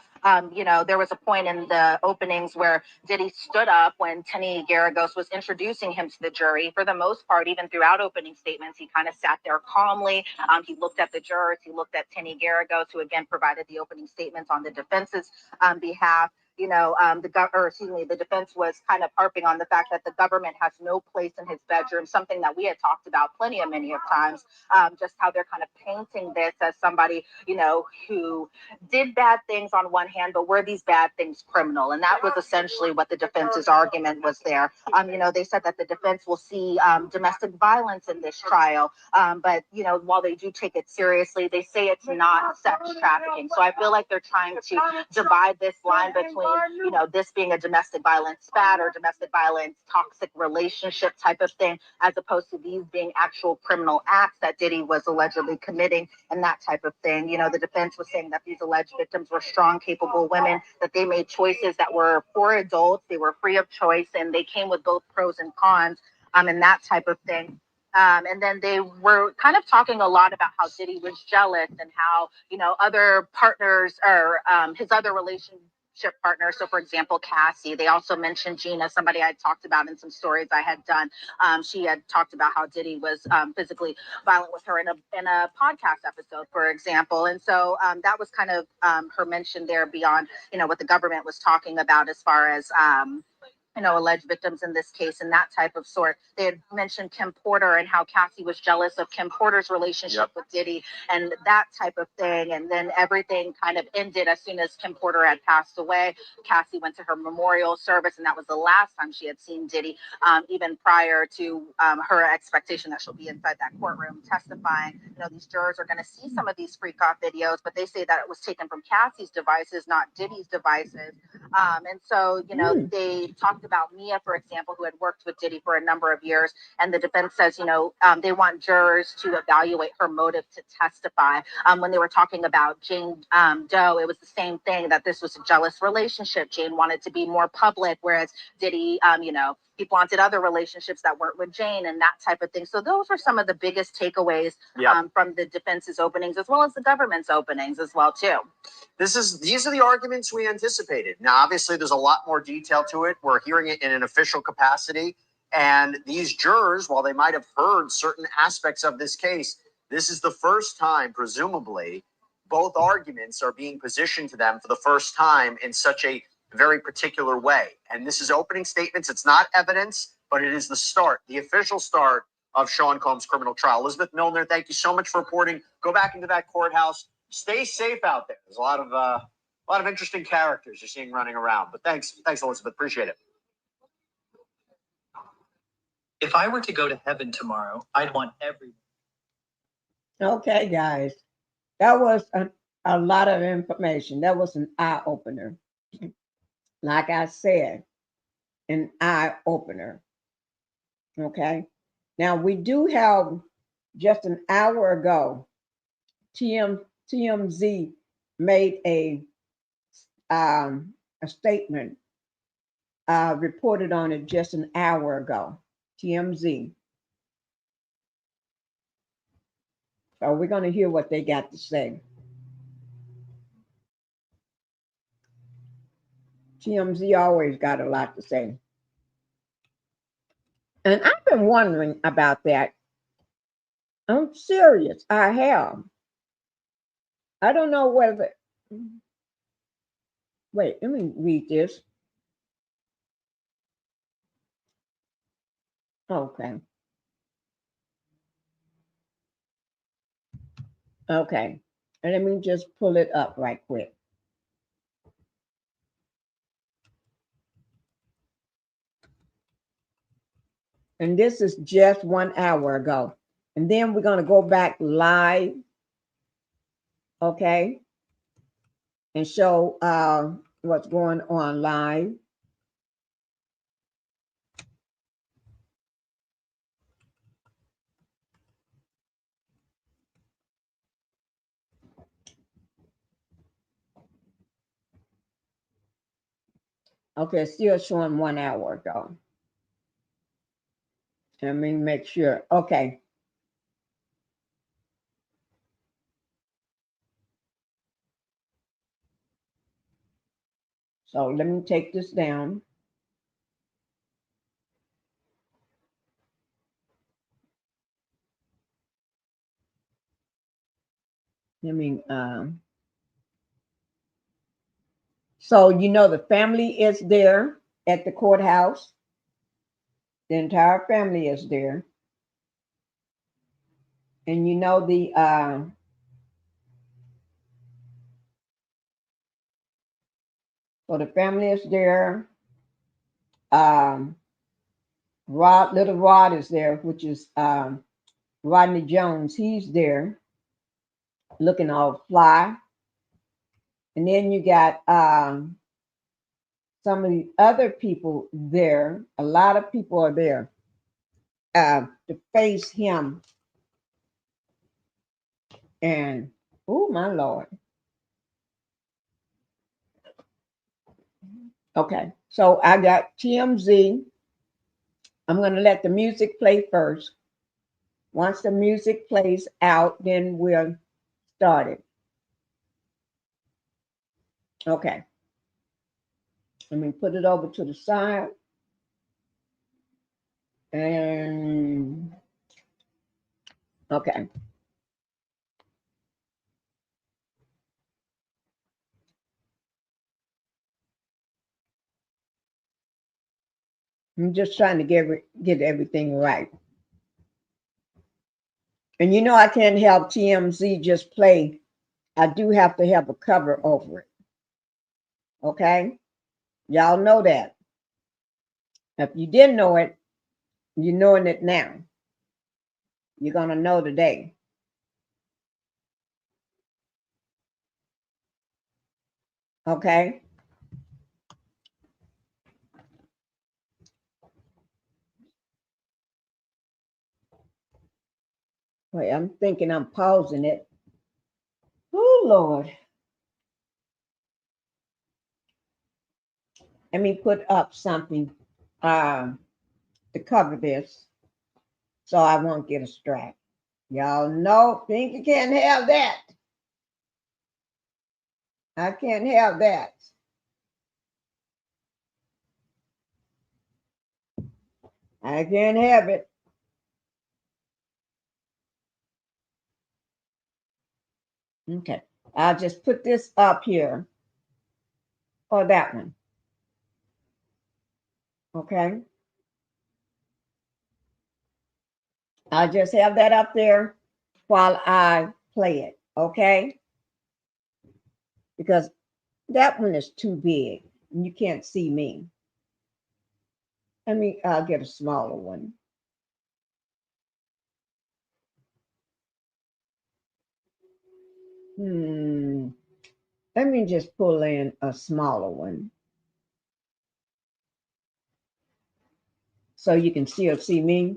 You know, there was a point in the openings where Diddy stood up when Tenny Garagos was introducing him to the jury. For the most part, even throughout opening statements, he kind of sat there calmly. He looked at the jurors. He looked at Tenny Garagos, who again provided the opening statements on the defense's behalf. You know, the defense was kind of harping on the fact that the government has no place in his bedroom, something that we had talked about many of times, just how they're kind of painting this as somebody, you know, who did bad things on one hand, but were these bad things criminal? And that was essentially what the defense's argument was there. You know, they said that the defense will see domestic violence in this trial, but, you know, while they do take it seriously, they say it's not sex trafficking. So I feel like they're trying to divide this line between, you know, this being a domestic violence spat or domestic violence toxic relationship type of thing, as opposed to these being actual criminal acts that Diddy was allegedly committing and that type of thing. You know, the defense was saying that these alleged victims were strong, capable women, that they made choices that were for adults, they were free of choice, and they came with both pros and cons, and that type of thing. And then they were kind of talking a lot about how Diddy was jealous and how, you know, other partners or his other relationship partner. So, for example, Cassie. They also mentioned Gina, somebody I had talked about in some stories I had done. She had talked about how Diddy was physically violent with her in a podcast episode, for example. And so that was kind of her mention there beyond, you know, what the government was talking about as far as you know, alleged victims in this case and that type of sort. They had mentioned Kim Porter and how Cassie was jealous of Kim Porter's relationship with Diddy and that type of thing. And then everything kind of ended as soon as Kim Porter had passed away. Cassie went to her memorial service, and that was the last time she had seen Diddy, even prior to her expectation that she'll be inside that courtroom testifying. You know, these jurors are going to see some of these freak off videos, but they say that it was taken from Cassie's devices, not Diddy's devices. And so, you know, they talked about Mia, for example, who had worked with Diddy for a number of years. And the defense says, you know, they want jurors to evaluate her motive to testify. When they were talking about Jane Doe, it was the same thing, that this was a jealous relationship. Jane wanted to be more public, whereas Diddy, you know, he wanted other relationships that weren't with Jane and that type of thing. So those were some of the biggest takeaways from the defense's openings, as well as the government's openings as well, too.
These are the arguments we anticipated. Now, obviously, there's a lot more detail to it. We're hearing it in an official capacity. And these jurors, while they might have heard certain aspects of this case, this is the first time, presumably, both arguments are being positioned to them for the first time in such a very particular way. And this is opening statements. It's not evidence, but it is the start, the official start of Sean Combs' criminal trial. Elizabeth Milner, thank you so much for reporting. Go back into that courthouse. Stay safe out there. There's a lot of interesting characters you're seeing running around. But thanks, Elizabeth. Appreciate it.
If I were to go to heaven tomorrow, I'd want everyone.
Okay, guys, that was a lot of information. That was an eye opener. Like I said, an eye opener. Okay. Now we do have, just an hour ago, TMZ made a statement, reported on it just an hour ago. TMZ. So we're going to hear what they got to say. TMZ always got a lot to say. And I've been wondering about that. I'm serious. I have. I don't know whether. Wait, let me read this. Okay. Okay. And let me just pull it up right quick. And this is just 1 hour ago. And then we're going to go back live, okay, and show what's going on live. Okay, still showing 1 hour ago. Let me make sure. Okay. So let me take this down. Let me, so you know the family is there at the courthouse. The entire family is there. And you know the so the family is there. Little Rod is there, which is Rodney Jones. He's there looking all fly. And then you got some of the other people there. A lot of people are there to face him. And oh my Lord. Okay, so I got TMZ. I'm going to let the music play first. Once the music plays out, then we'll start it. Okay. Let me put it over to the side. And okay. I'm just trying to get everything right. And you know I can't help TMZ just play. I do have to have a cover over it. Okay? Y'all know that. If you didn't know it, you're knowing it now. You're going to know today. Okay? Wait, I'm thinking I'm pausing it. Oh, Lord. Let me put up something to cover this so I won't get a strike. Y'all know Pinkie can't have that. I can't have that. I can't have it. Okay. I'll just put this up here or that one. Okay. I'll just have that up there while I play it. Okay. Because that one is too big. And you can't see me. I'll get a smaller one. Let me just pull in a smaller one so you can still see me.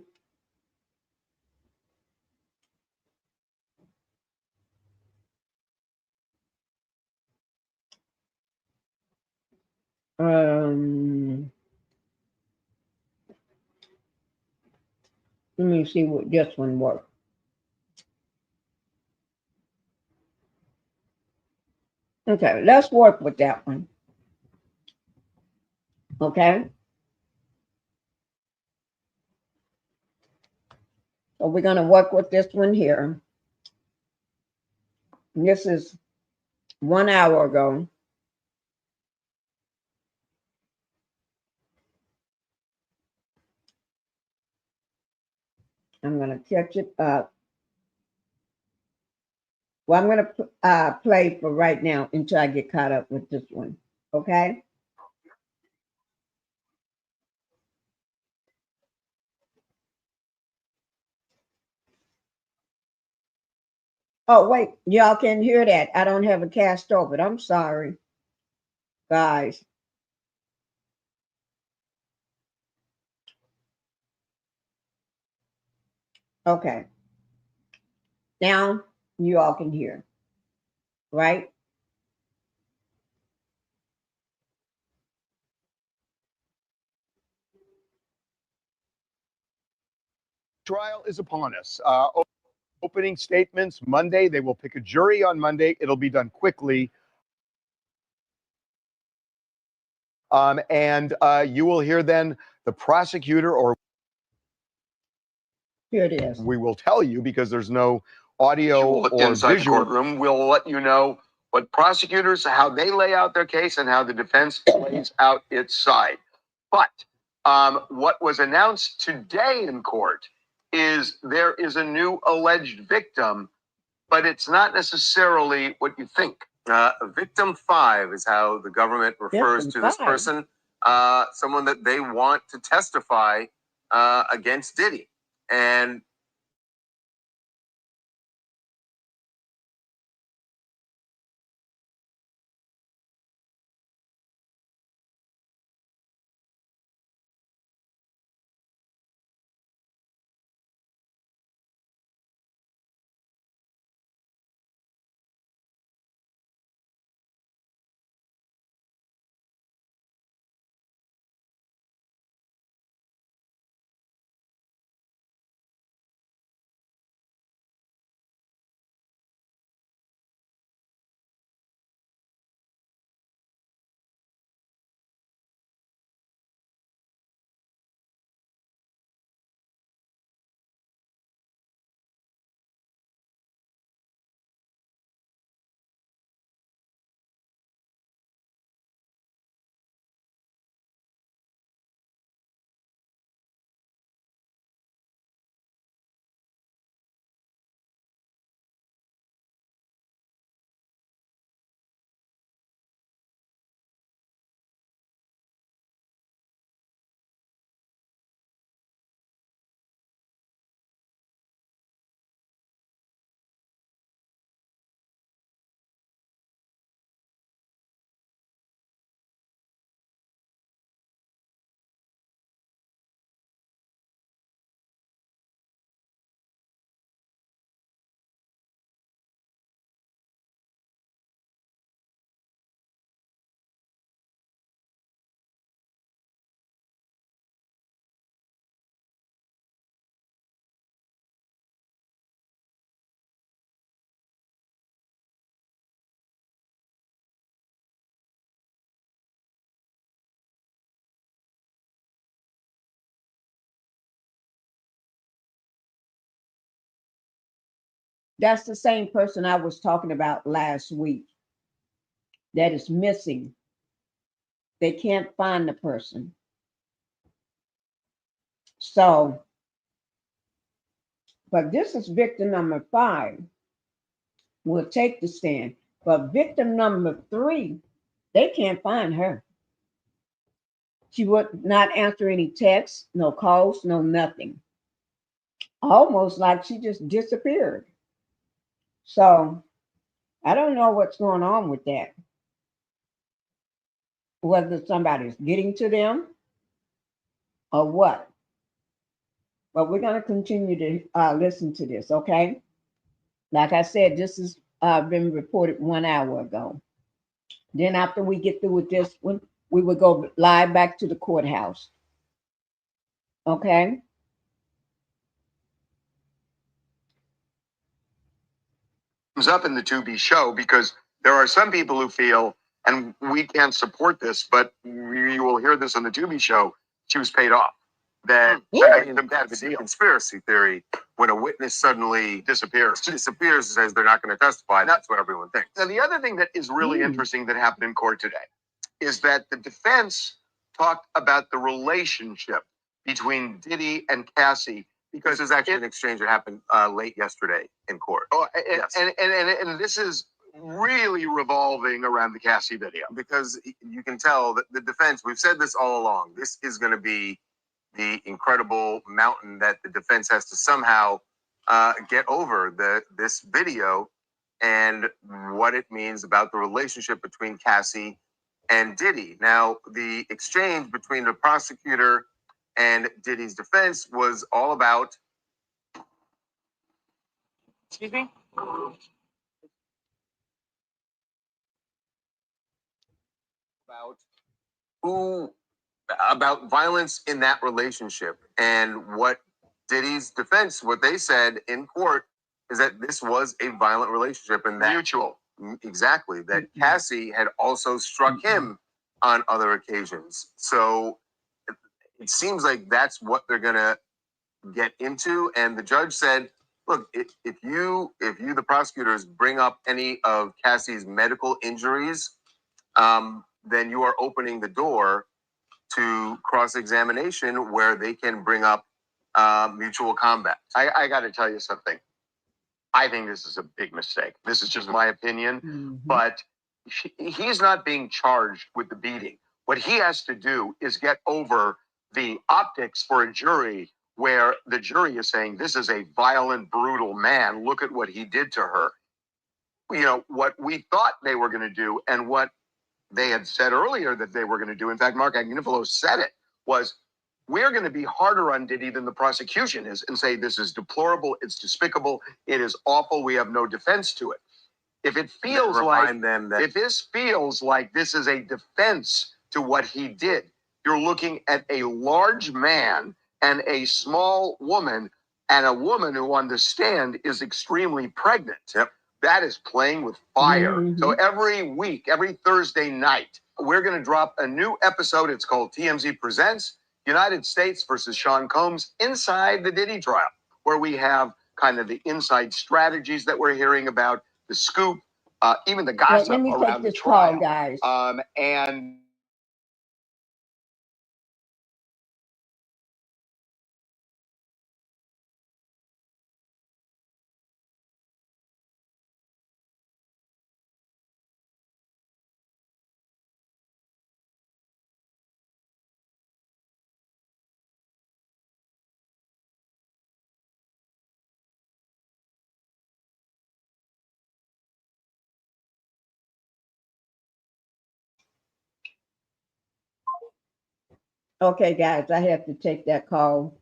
Let me see what this one works. Okay, let's work with that one. Okay. So we're going to work with this one here. This is 1 hour ago. I'm going to catch it up. Well, I'm going to play for right now until I get caught up with this one. Okay. Oh, wait, y'all can hear that. I don't have a cast over. I'm sorry, guys. Okay. Now you all can hear, right?
Trial is upon us. Opening statements Monday. They will pick a jury on Monday. It'll be done quickly. And you will hear then the prosecutor, or
Here it is.
we will tell you because there's no audio or
inside
visual.
the courtroom. We'll let you know what prosecutors, how they lay out their case and how the defense lays out its side. But what was announced today in court is there is a new alleged victim, but it's not necessarily what you think. Victim 5 is how the government refers to this person, someone that they want to testify against Diddy. And
That's the same person I was talking about last week that is missing. They can't find the person. So, but this is victim number 5. Will take the stand. But victim number 3, they can't find her. She would not answer any texts, no calls, no nothing. Almost like she just disappeared. So I don't know what's going on with that. Whether somebody's getting to them or what. But we're going to continue to listen to this, okay? Like I said, this has been reported 1 hour ago. Then after we get through with this one, we will go live back to the courthouse. Okay?
comes up in the Tubi show because there are some people who feel, and we can't support this, but you will hear this on the Tubi show, she was paid off. That's the conspiracy theory. When a witness suddenly disappears and says they're not going to testify, that's what everyone thinks. Now, the other thing that is really interesting that happened in court today is that the defense talked about the relationship between Diddy and Cassie, because there's actually an exchange that happened late yesterday in court. Oh, yes. And this is really revolving around the Cassie video, because you can tell that the defense, we've said this all along, this is going to be the incredible mountain that the defense has to somehow get over. This video and what it means about the relationship between Cassie and Diddy. Now, the exchange between the prosecutor and Diddy's defense was all about. Excuse me? About violence in that relationship, and what Diddy's defense, what they said in court, is that this was a violent relationship and that mutual. Exactly, that Cassie had also struck him on other occasions. So it seems like that's what they're gonna get into. And the judge said, look, if you, the prosecutors, bring up any of Cassie's medical injuries, then you are opening the door to cross-examination where they can bring up mutual combat. I got to tell you something. I think this is a big mistake. This is just my opinion, but he's not being charged with the beating. What he has to do is get over the optics for a jury where the jury is saying, this is a violent, brutal man. Look at what he did to her. You know, what we thought they were going to do and what they had said earlier that they were going to do, in fact, Mark Agnifilo said it, was we're going to be harder on Diddy than the prosecution is and say this is deplorable, it's despicable, it is awful, we have no defense to it. If it feels if this feels like this is a defense to what he did, you're looking at a large man and a small woman, and a woman who on the stand is extremely pregnant. Yep. That is playing with fire. So every week, every Thursday night, we're going to drop a new episode. It's called TMZ Presents United States versus Sean Combs Inside the Diddy Trial, where we have kind of the inside strategies that we're hearing about, the scoop, even the gossip
Let me
around
take
the
this
trial.
call, guys.
And
Okay, guys, I have to take that call.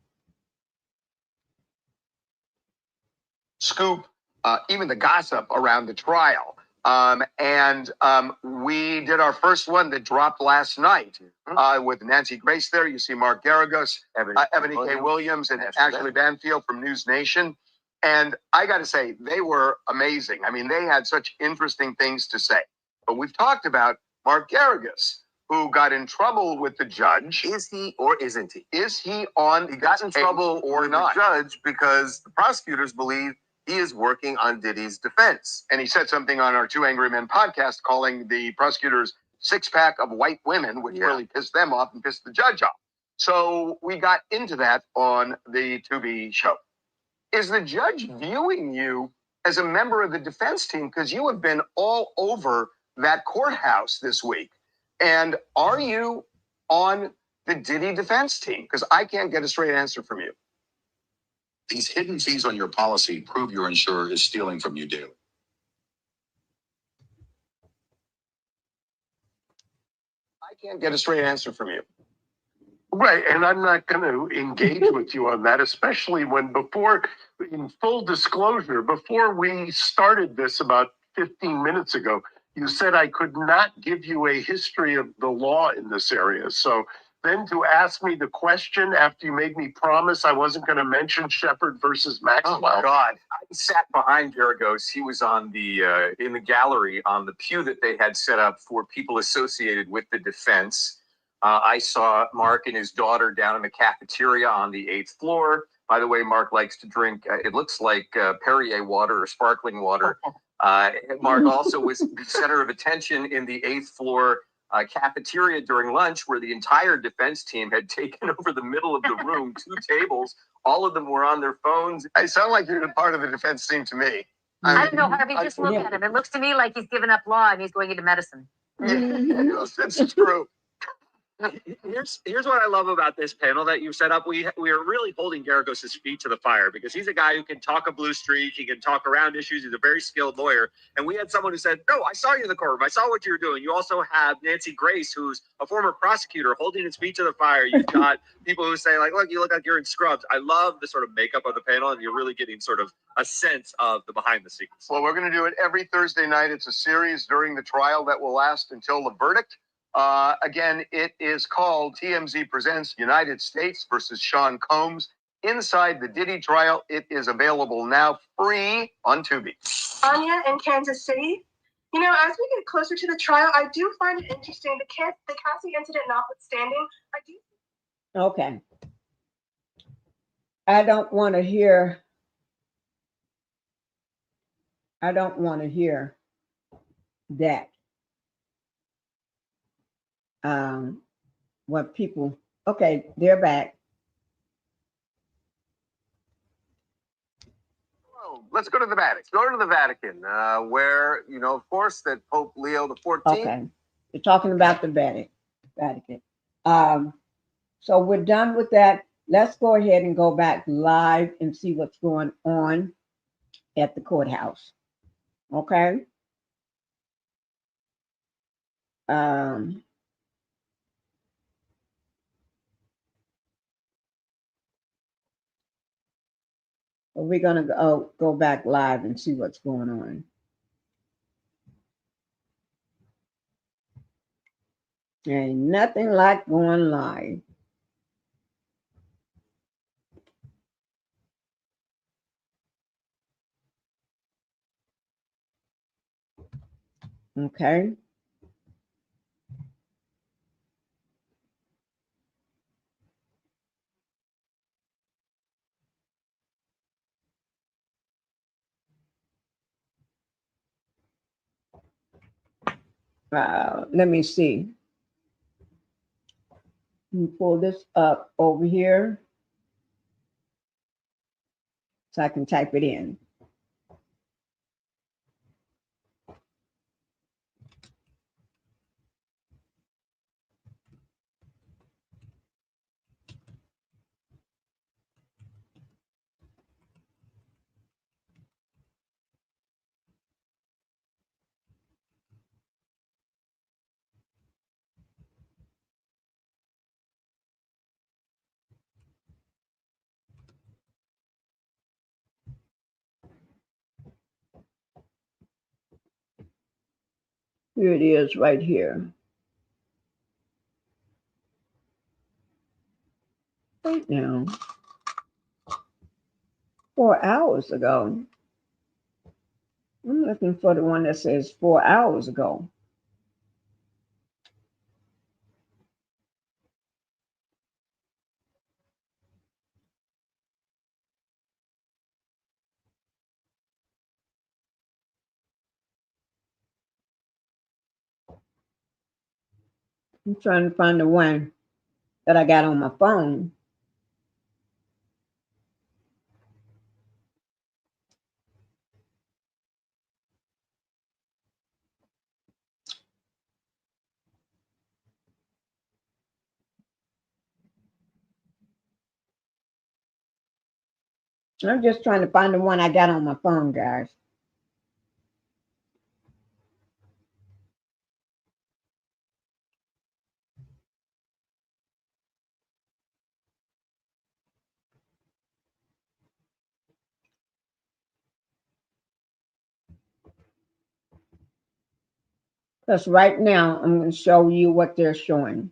scoop, even the gossip around the trial. We did our first one that dropped last night with Nancy Grace there. You see Mark Garagos, Ebony K. Williams, and Ashley Banfield from News Nation. And I got to say, they were amazing. I mean, they had such interesting things to say. But we've talked about Mark Garagos, who got in trouble with the judge. Is he or isn't he? Is he on? He got in trouble or not? The judge, because the prosecutors believe he is working on Diddy's defense. And he said something on our Two Angry Men podcast, calling the prosecutors six-pack of white women, which really pissed them off and pissed the judge off. So we got into that on the Tubi show. Is the judge viewing you as a member of the defense team? Because you have been all over that courthouse this week. And are you on the Diddy defense team? Because I can't get a straight answer from you.
These hidden fees on your policy prove your insurer is stealing from you daily.
I can't get a straight answer from you.
Right, and I'm not going to engage with you on that, especially when in full disclosure, before we started this about 15 minutes ago, you said I could not give you a history of the law in this area. So then to ask me the question after you made me promise I wasn't going to mention Shepard versus Maxwell.
Oh my God! I sat behind Garagos. He was on the in the gallery on the pew that they had set up for people associated with the defense. I saw Mark and his daughter down in the cafeteria on the 8th floor. By the way, Mark likes to drink. It looks like Perrier water or sparkling water. Mark also was the center of attention in the 8th floor cafeteria during lunch, where the entire defense team had taken over the middle of the room, 2 tables. All of them were on their phones.
I sound like you're part of the defense team to me.
I don't know, Harvey, just look at him. It looks to me like he's given up law and he's going into medicine.
Yes, that's true.
Here's what I love about this panel that you set up. We are really holding Garagos' feet to the fire because he's a guy who can talk a blue streak. He can talk around issues. He's a very skilled lawyer. And we had someone who said, no, I saw you in the courtroom. I saw what you were doing. You also have Nancy Grace, who's a former prosecutor, holding his feet to the fire. You've got people who say, like, look, you look like you're in scrubs. I love the sort of makeup of the panel, and you're really getting sort of a sense of the behind the scenes.
Well, we're going to do it every Thursday night. It's a series during the trial that will last until the verdict. Again, it is called TMZ Presents United States versus Sean Combs. Inside the Diddy trial, it is available now free on Tubi.
Anya in Kansas City. You know, as we get closer to the trial, I do find it interesting. The Cassie incident notwithstanding, I do.
Okay. I don't want to hear that. What people, okay, they're back.
Let's go to the Vatican. Go to the Vatican, where, you know, of course, that Pope Leo XIV.
Okay, you're talking about the Vatican. So we're done with that. Let's go ahead and go back live and see what's going on at the courthouse. Okay. We're going to go back live and see what's going on. Ain't nothing like going live. Okay. Let me see. Let me pull this up over here so I can type it in. Here it is right here. Right now. 4 hours ago. I'm looking for the one that says 4 hours ago. I'm trying to find the one that I got on my phone. I'm just trying to find the one I got on my phone, guys. Because right now, I'm going to show you what they're showing.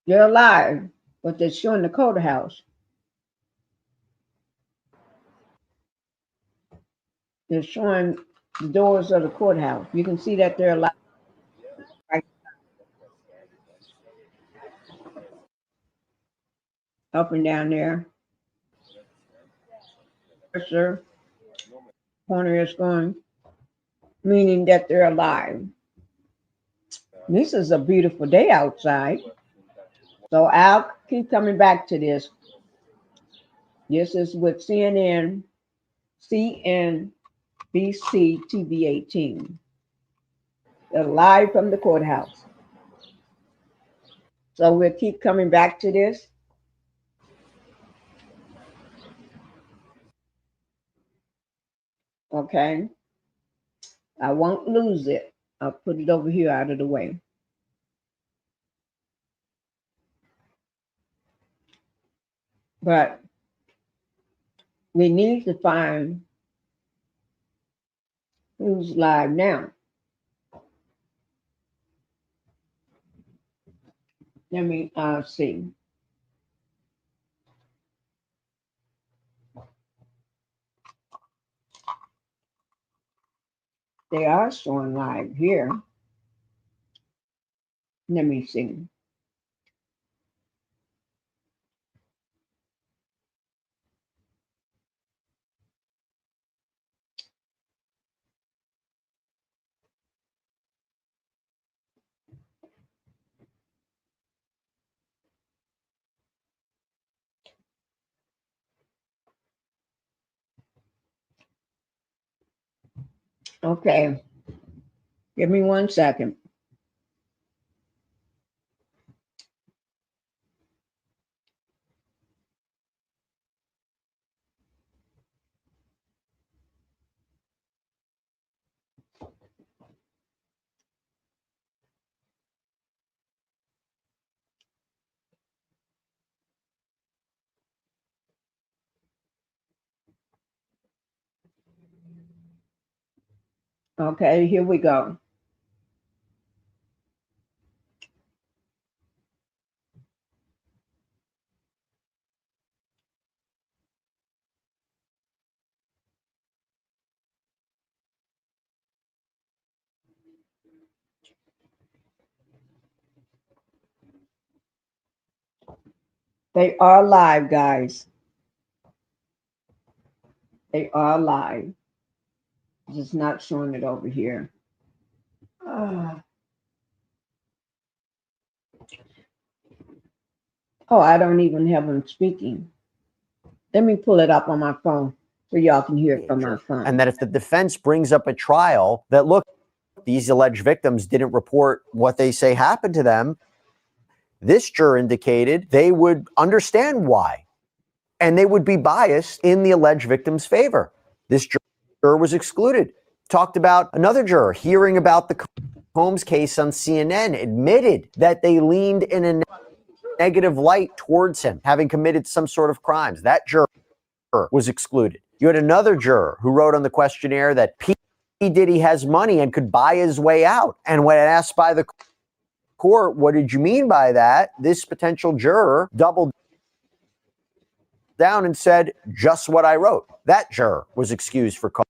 They're alive, but they're showing the courthouse. They're showing the doors of the courthouse. You can see that they're alive. Right. Up and down there. Cursor. Corner is going, meaning that they're alive. This is a beautiful day outside. So keep coming back to this. This is with CNBC TV 18. They're live from the courthouse. So we'll keep coming back to this. Okay. I won't lose it. I'll put it over here out of the way. But we need to find who's live now. Let me see. They are showing live here. Let me see. Okay. Give me 1 second. Okay, here we go. They are live, guys. They are live. Just not showing it over here. Oh, I don't even have them speaking. Let me pull it up on my phone so y'all can hear it from my phone.
And that if the defense brings up a trial that, look, these alleged victims didn't report what they say happened to them, this juror indicated they would understand why, and they would be biased in the alleged victim's favor. This juror was excluded. Talked about another juror hearing about the Combs case on CNN, admitted that they leaned in a negative light towards him, having committed some sort of crimes. That juror was excluded. You had another juror who wrote on the questionnaire that P. Diddy has money and could buy his way out. And when asked by the court, what did you mean by that? This potential juror doubled down and said, just what I wrote. That juror was excused for cause.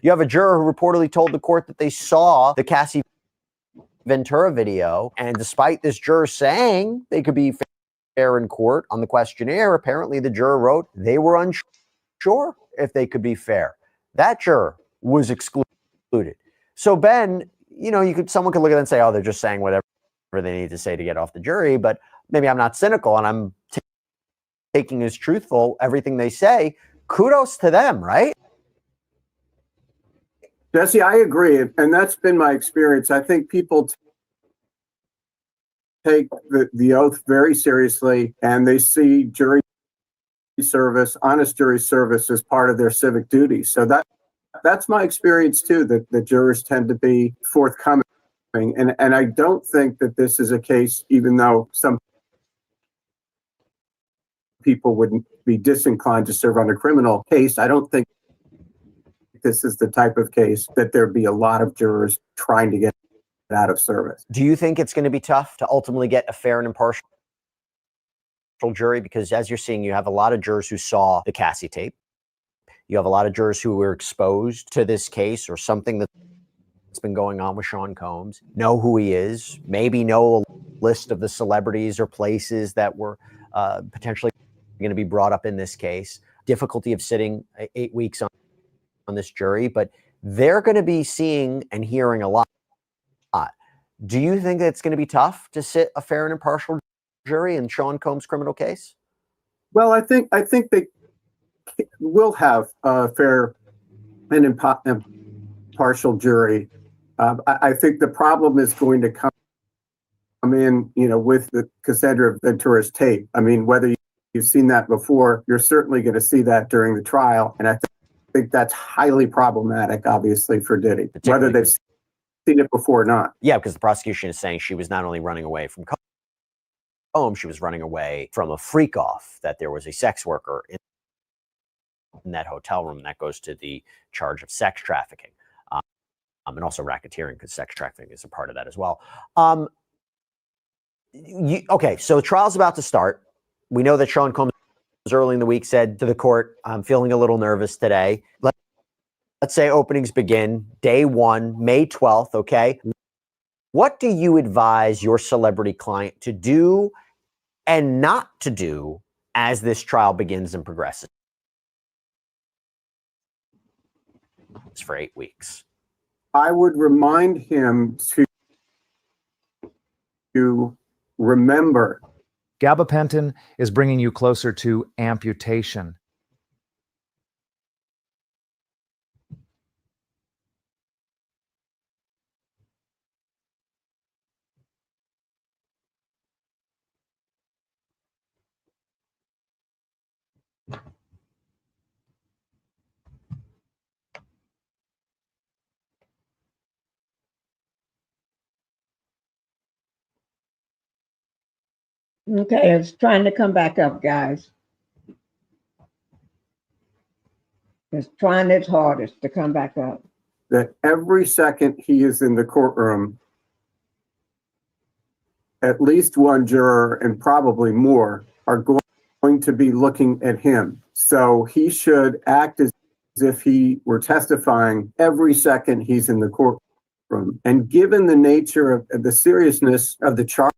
You have a juror who reportedly told the court that they saw the Cassie Ventura video, and despite this juror saying they could be fair in court on the questionnaire, apparently the juror wrote they were unsure if they could be fair. That juror was excluded. So Ben, you know, someone could look at it and say, oh, they're just saying whatever they need to say to get off the jury, but maybe I'm not cynical and I'm taking as truthful everything they say. Kudos to them, right?
Jesse, I agree. And that's been my experience. I think people take the oath very seriously, and they see jury service, honest jury service, as part of their civic duty. So that's my experience too, that the jurors tend to be forthcoming. And I don't think that this is a case, even though some people wouldn't be disinclined to serve on a criminal case, I don't think this is the type of case that there'd be a lot of jurors trying to get out of service.
Do you think it's going to be tough to ultimately get a fair and impartial jury? Because as you're seeing, you have a lot of jurors who saw the Cassie tape. You have a lot of jurors who were exposed to this case or something that's been going on with Sean Combs, know who he is, maybe know a list of the celebrities or places that were potentially going to be brought up in this case. Difficulty of sitting 8 weeks on this jury, but they're going to be seeing and hearing a lot. Do you think that it's going to be tough to sit a fair and impartial jury in Sean Combs' criminal case?
Well, I think they will have a fair and impartial jury. I think the problem is going to come in, with the Cassandra Ventura's tape. I mean, whether you've seen that before, you're certainly going to see that during the trial, and I think that's highly problematic, obviously, for Diddy, whether they've seen it before or not.
Yeah, because the prosecution is saying she was not only running away from Combs, she was running away from a freak-off, that there was a sex worker in that hotel room, and that goes to the charge of sex trafficking, and also racketeering, because sex trafficking is a part of that as well. Okay, so the trial's about to start. We know that Sean Combs early in the week said to the court, I'm feeling a little nervous today. Let's say openings begin day 1, May 12th, okay? What do you advise your celebrity client to do and not to do as this trial begins and progresses? It's for 8 weeks.
I would remind him to remember.
Gabapentin is bringing you closer to amputation.
Okay, it's trying to come back up, guys. It's trying its hardest to come back up.
That every second he is in the courtroom, at least one juror and probably more are going to be looking at him. So he should act as if he were testifying every second he's in the courtroom. And given the nature of the seriousness of the charges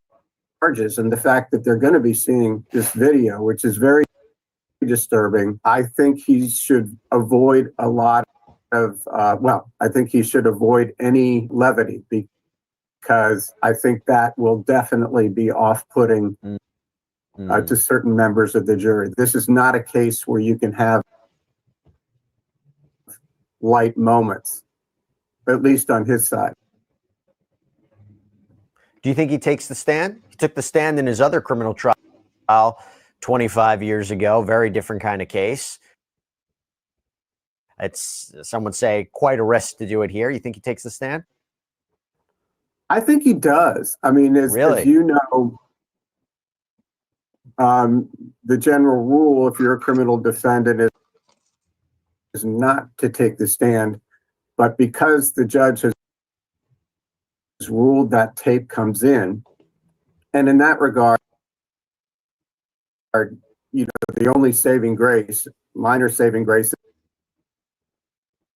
and the fact that they're going to be seeing this video, which is very disturbing, I think he should avoid a lot of, I think he should avoid any levity, because I think that will definitely be off-putting to certain members of the jury. This is not a case where you can have light moments, at least on his side.
Do you think he takes the stand? He took the stand in his other criminal trial 25 years ago. Very different kind of case. It's, some would say, quite a risk to do it here. You think he takes the stand?
I think he does. I mean, as you know, the general rule, if you're a criminal defendant, is not to take the stand. But because the judge has ruled that tape comes in, and in that regard, the only saving grace, minor saving grace,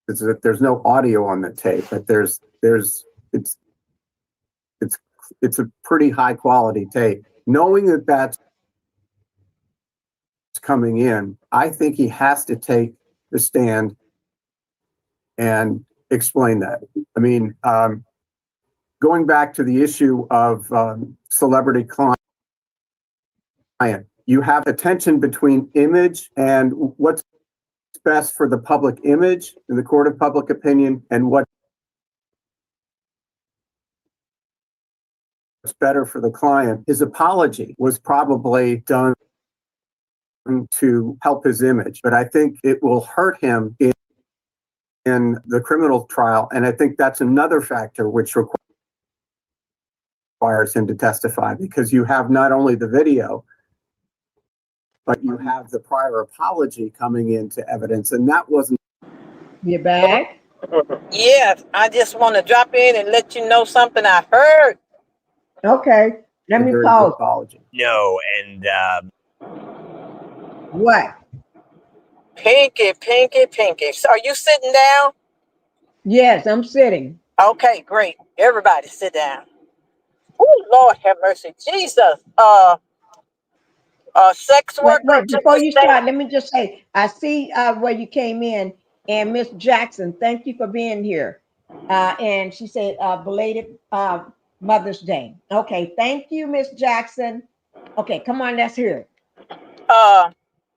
is that there's no audio on the tape, but it's a pretty high quality tape. Knowing that that's coming in, I think he has to take the stand and explain that. I mean, going back to the issue of celebrity client, you have a tension between image and what's best for the public image in the court of public opinion, and what's better for the client. His apology was probably done to help his image, but I think it will hurt him in the criminal trial, and I think that's another factor which requires him to testify, because you have not only the video, but you have the prior apology coming into evidence, and that wasn't.
You back?
Yes, I just want to drop in and let you know something I heard.
Okay, let me pause.
Apology.
No, and
what?
Pinkie. So are you sitting down?
Yes, I'm sitting.
Okay, great. Everybody sit down. Oh, Lord have mercy. Jesus. Sex worker.
Wait, before you start, let me just say, I see where you came in, and Miss Jackson, thank you for being here. And she said, belated Mother's Day. Okay, thank you, Miss Jackson. Okay, come on, let's hear it.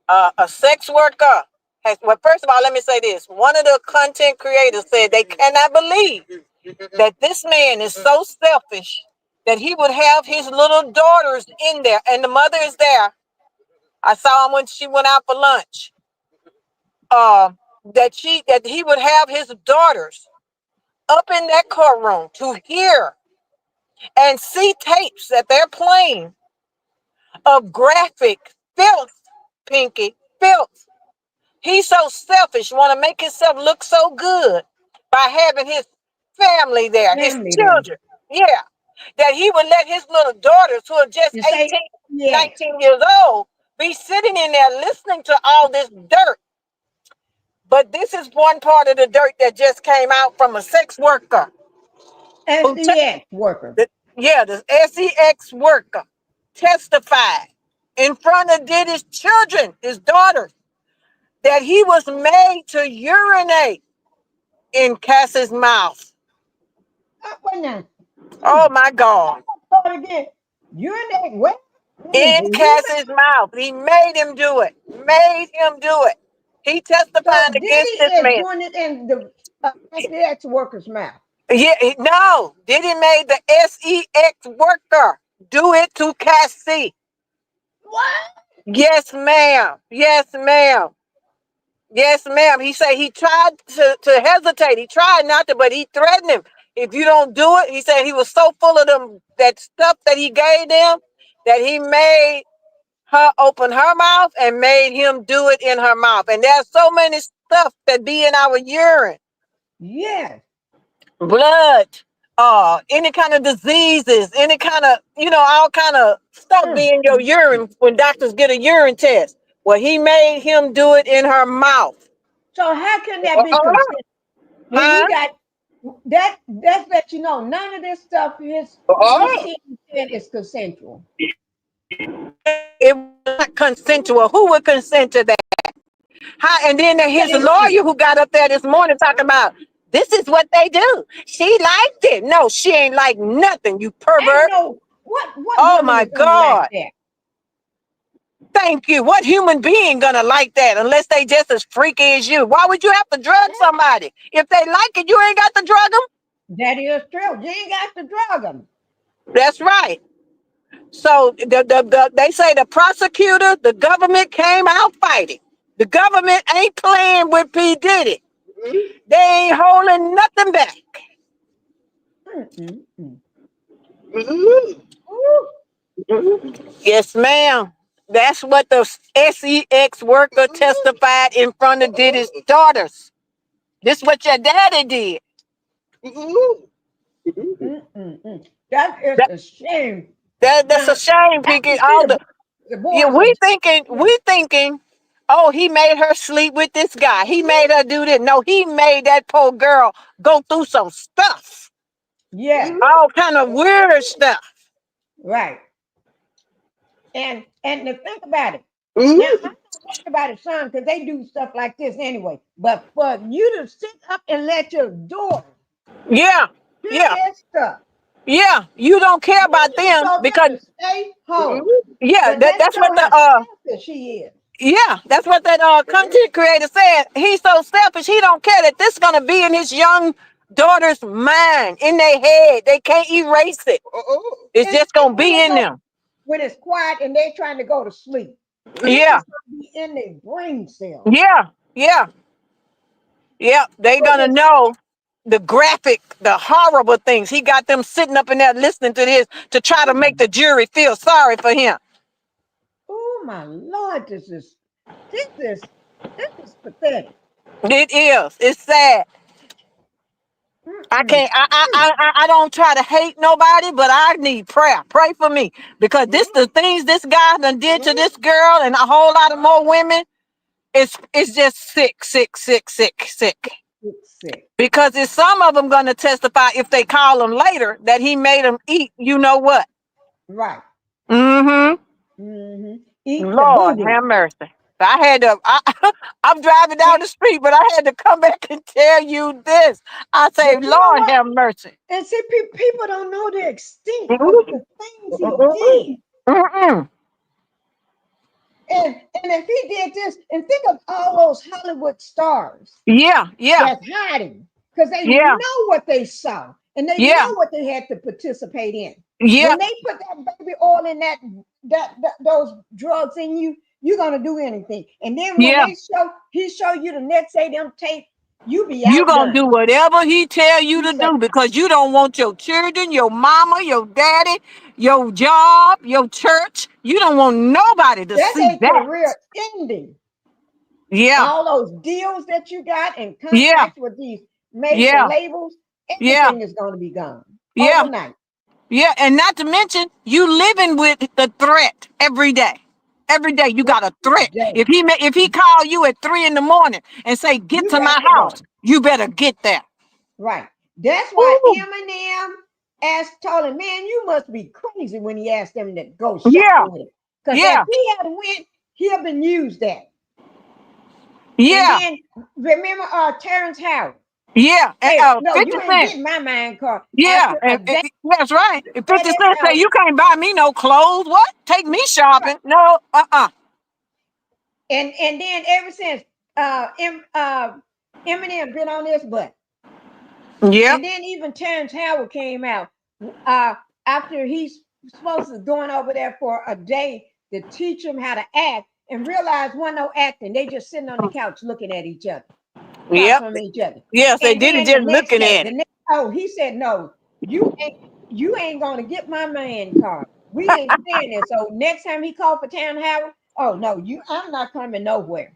A sex worker has, well, first of all, let me say this. One of the content creators said they cannot believe that this man is so selfish that he would have his little daughters in there, and the mother is there. I saw him when she went out for lunch. That he would have his daughters up in that courtroom to hear and see tapes that they're playing of graphic filth, Pinky, filth. He's so selfish, want to make himself look so good by having his family there, his children. Yeah. That he would let his little daughters, who are just 18, 19 years old, be sitting in there listening to all this dirt. But this is one part of the dirt that just came out from a sex worker.
SEX worker.
The SEX worker testified in front of Diddy's children, his daughters, that he was made to urinate in Cassie's mouth. Oh my God.
Urinate where?
In Cassie's mouth. He made him do it. Made him do it. He testified against this man.
Diddy is doing it in the SEX worker's mouth.
Yeah, no. Diddy made the SEX worker do it to Cassie.
What?
Yes, ma'am. Yes, ma'am. Yes, ma'am. He said he tried to hesitate. He tried not to, but he threatened him. If you don't do it, he said he was so full of that stuff that he gave them that he made her open her mouth and made him do it in her mouth. And there's so many stuff that be in our urine.
Yes.
Blood, any kind of diseases, any kind of, all kind of stuff be in your urine when doctors get a urine test. Well, he made him do it in her mouth.
So how can that be consistent? When he got that let you know none of this stuff is is consensual.
It was not consensual. Who would consent to that? And then his lawyer who got up there this morning talking about this is what they do. She liked it. No, she ain't like nothing, you pervert.
What
oh my God.
Like that?
Thank you. What human being gonna like that unless they just as freaky as you? Why would you have to drug somebody? If they like it, you ain't got to drug them.
That is true. You ain't got to drug them.
That's right. So they say the prosecutor, the government came out fighting. The government ain't playing with P. Diddy. They ain't holding nothing back. Yes, ma'am. That's what the SEX worker testified in front of Diddy's daughters. This is what your daddy did.
That is a shame.
That's a shame, Pinkie. We thinking, oh, he made her sleep with this guy. He made her do this. No, he made that poor girl go through some stuff.
Yeah.
All kind of weird stuff.
Right. And to think about it. Now, I'm not worried about it, son, because they do stuff like this anyway. But for you to sit up and let your daughter do that stuff.
Yeah, you don't care about them because
stay home.
Yeah, that's what the
she is.
Yeah, that's what that content creator said. He's so selfish. He don't care that this is gonna be in his young daughter's mind, in their head. They can't erase it. It's just gonna be in them
when it's quiet and they're trying to go to sleep.
Yeah,
be in their brain cells.
Yeah. They're gonna know the graphic, the horrible things. He got them sitting up in there listening to this to try to make the jury feel sorry for him.
Oh my Lord, this is pathetic.
It is. It's sad. I can't. I don't try to hate nobody, but I need prayer. Pray for me because the things this guy done did to this girl and a whole lot of more women. It's just sick. Because it's some of them gonna testify if they call him later that he made them eat. You know what?
Right.
Lord have mercy. I had to. I'm driving down the street, but I had to come back and tell you this. I say, Lord have mercy.
And see, people don't know the extent of the things he did. And if he did this, and think of all those Hollywood stars
Yeah, yeah,
that's hiding because they
yeah,
know what they saw and they
yeah,
know what they had to participate in.
yeah,
When they put that baby oil in that those drugs in you, you're gonna do anything. And then when
yeah.
he show you the next day them tape, you be
You gonna
outdone.
do whatever he tell you
He
to
said,
do because you don't want your children, your mama, your daddy, your job, your church. You don't want nobody to
that's
see
a
that.
career ending.
Yeah,
All those deals that you got and
yeah,
contracts with these major
yeah,
labels,
yeah,
everything is going to be gone
yeah,
overnight.
yeah. And not to mention, you living with the threat every day. Every day you got a threat.
Day.
If he call you at 3 in the morning and say, get
You
to
got
my
to
house,
go.
you better get there.
Right. That's why
Ooh,
Eminem told him, man, you must be crazy when he asked him to go
yeah,
shopping with him. Because if
yeah,
he had went, he'd have been used that. And
yeah,
then remember Terrence Howard
yeah.
said, no,
50
you ain't
Cent.
getting my mind card.
Yeah,
After a
and
day
that's right. If
at
50
his
Cent say
house,
you can't buy me no clothes, what? Take me
right.
shopping? No,
And then ever since Eminem been on this butt.
Yep,
And then even Terrence Howard came out after he's supposed to going over there for a day to teach him how to act and realize one no acting. They just sitting on the couch looking at each other, across
yep.
from each other.
Yes, they
And
did it
then the
just
next
looking
day,
at it.
he said, no, you ain't gonna get my man card. We ain't saying this. So next time he called for Terrence Howard, oh no, I'm not coming nowhere.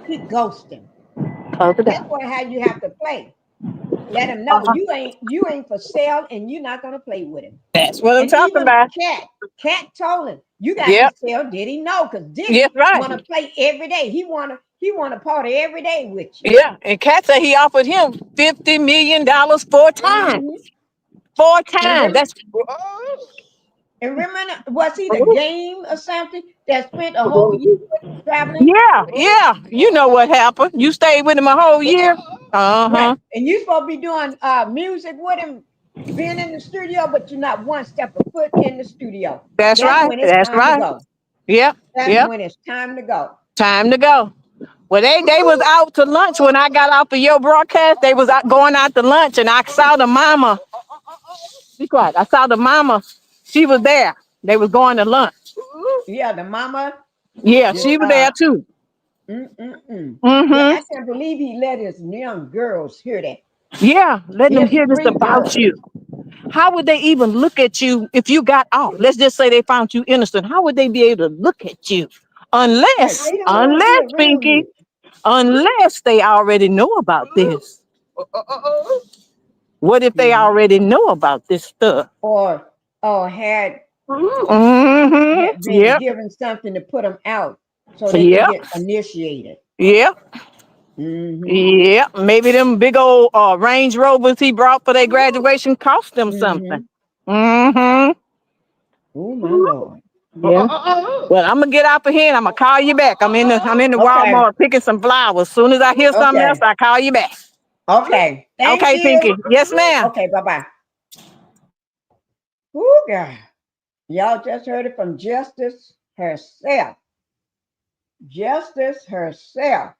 He ghosted him.
Close it
That's
down.
what how you have to play. Let him know
Uh-huh.
you ain't for sale and you're not gonna play with him.
That's what I'm
And
talking
even
about.
Cat told him, you got to
Yep,
tell Diddy no, because
yes,
Diddy
right.
wanna play every day. He wanna party every day with you.
Yeah, and Cat said he offered him $50 million 4 times.
Mhm.
4 times. That's
And remember, was he the game or something that spent a whole year traveling?
yeah, yeah. You know what happened. You stayed with him a whole year.
Right.
Uh-huh.
And you supposed to be doing music with him, being in the studio, but you're not one step of foot in the studio.
That's
That's
right.
when it's
That's
time to
right.
go.
Yep,
That's
yep.
when it's time to go.
Time to go. Well, they was out to lunch when I got off of your broadcast. They was out going out to lunch, and I saw the mama. Be quiet. I saw the mama. She was there. They was going to lunch.
Yeah, the mama.
Yeah,
The
she was there too.
Yeah, I
Mm-hmm.
can't believe he let his young girls hear that.
Yeah, letting them
His
hear this
3
about
girls.
you. How would they even look at you if you got off? Let's just say they found you innocent. How would they be able to look at you?
Right.
Unless,
They don't want to
unless,
hear real
Pinky,
you.
unless they already know about this. What if they
See?
already know about this stuff?
Or had
Mm-hmm.
been
Yep.
given something to put them out so they can
Yep.
get initiated.
Yep.
Mm-hmm.
Yep. Maybe them big old Range Rovers he brought for their graduation cost them something.
Mm-hmm.
Mm-hmm.
Oh my Lord.
Yeah. Well, I'm gonna get out of here and I'm gonna call you back. I'm in the
Okay.
Walmart picking some flowers. As soon as I hear something else,
Okay.
I call you back.
Okay. Thank
Okay,
you.
Pinky. Yes, ma'am.
Okay, bye-bye. Oh God. Y'all just heard it from Justice herself. Justice herself.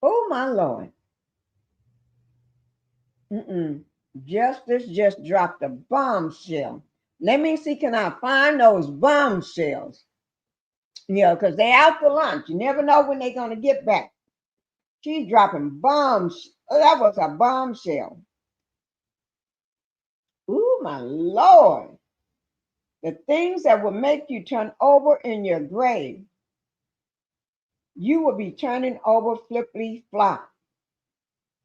Oh my Lord. Justice just dropped a bombshell. Let me see, can I find those bombshells? Yeah, because they out to lunch. You never know when they're going to get back. She's dropping bombs. Oh, that was a bombshell. Oh my Lord. The things that will make you turn over in your grave, you will be turning over flippity flop.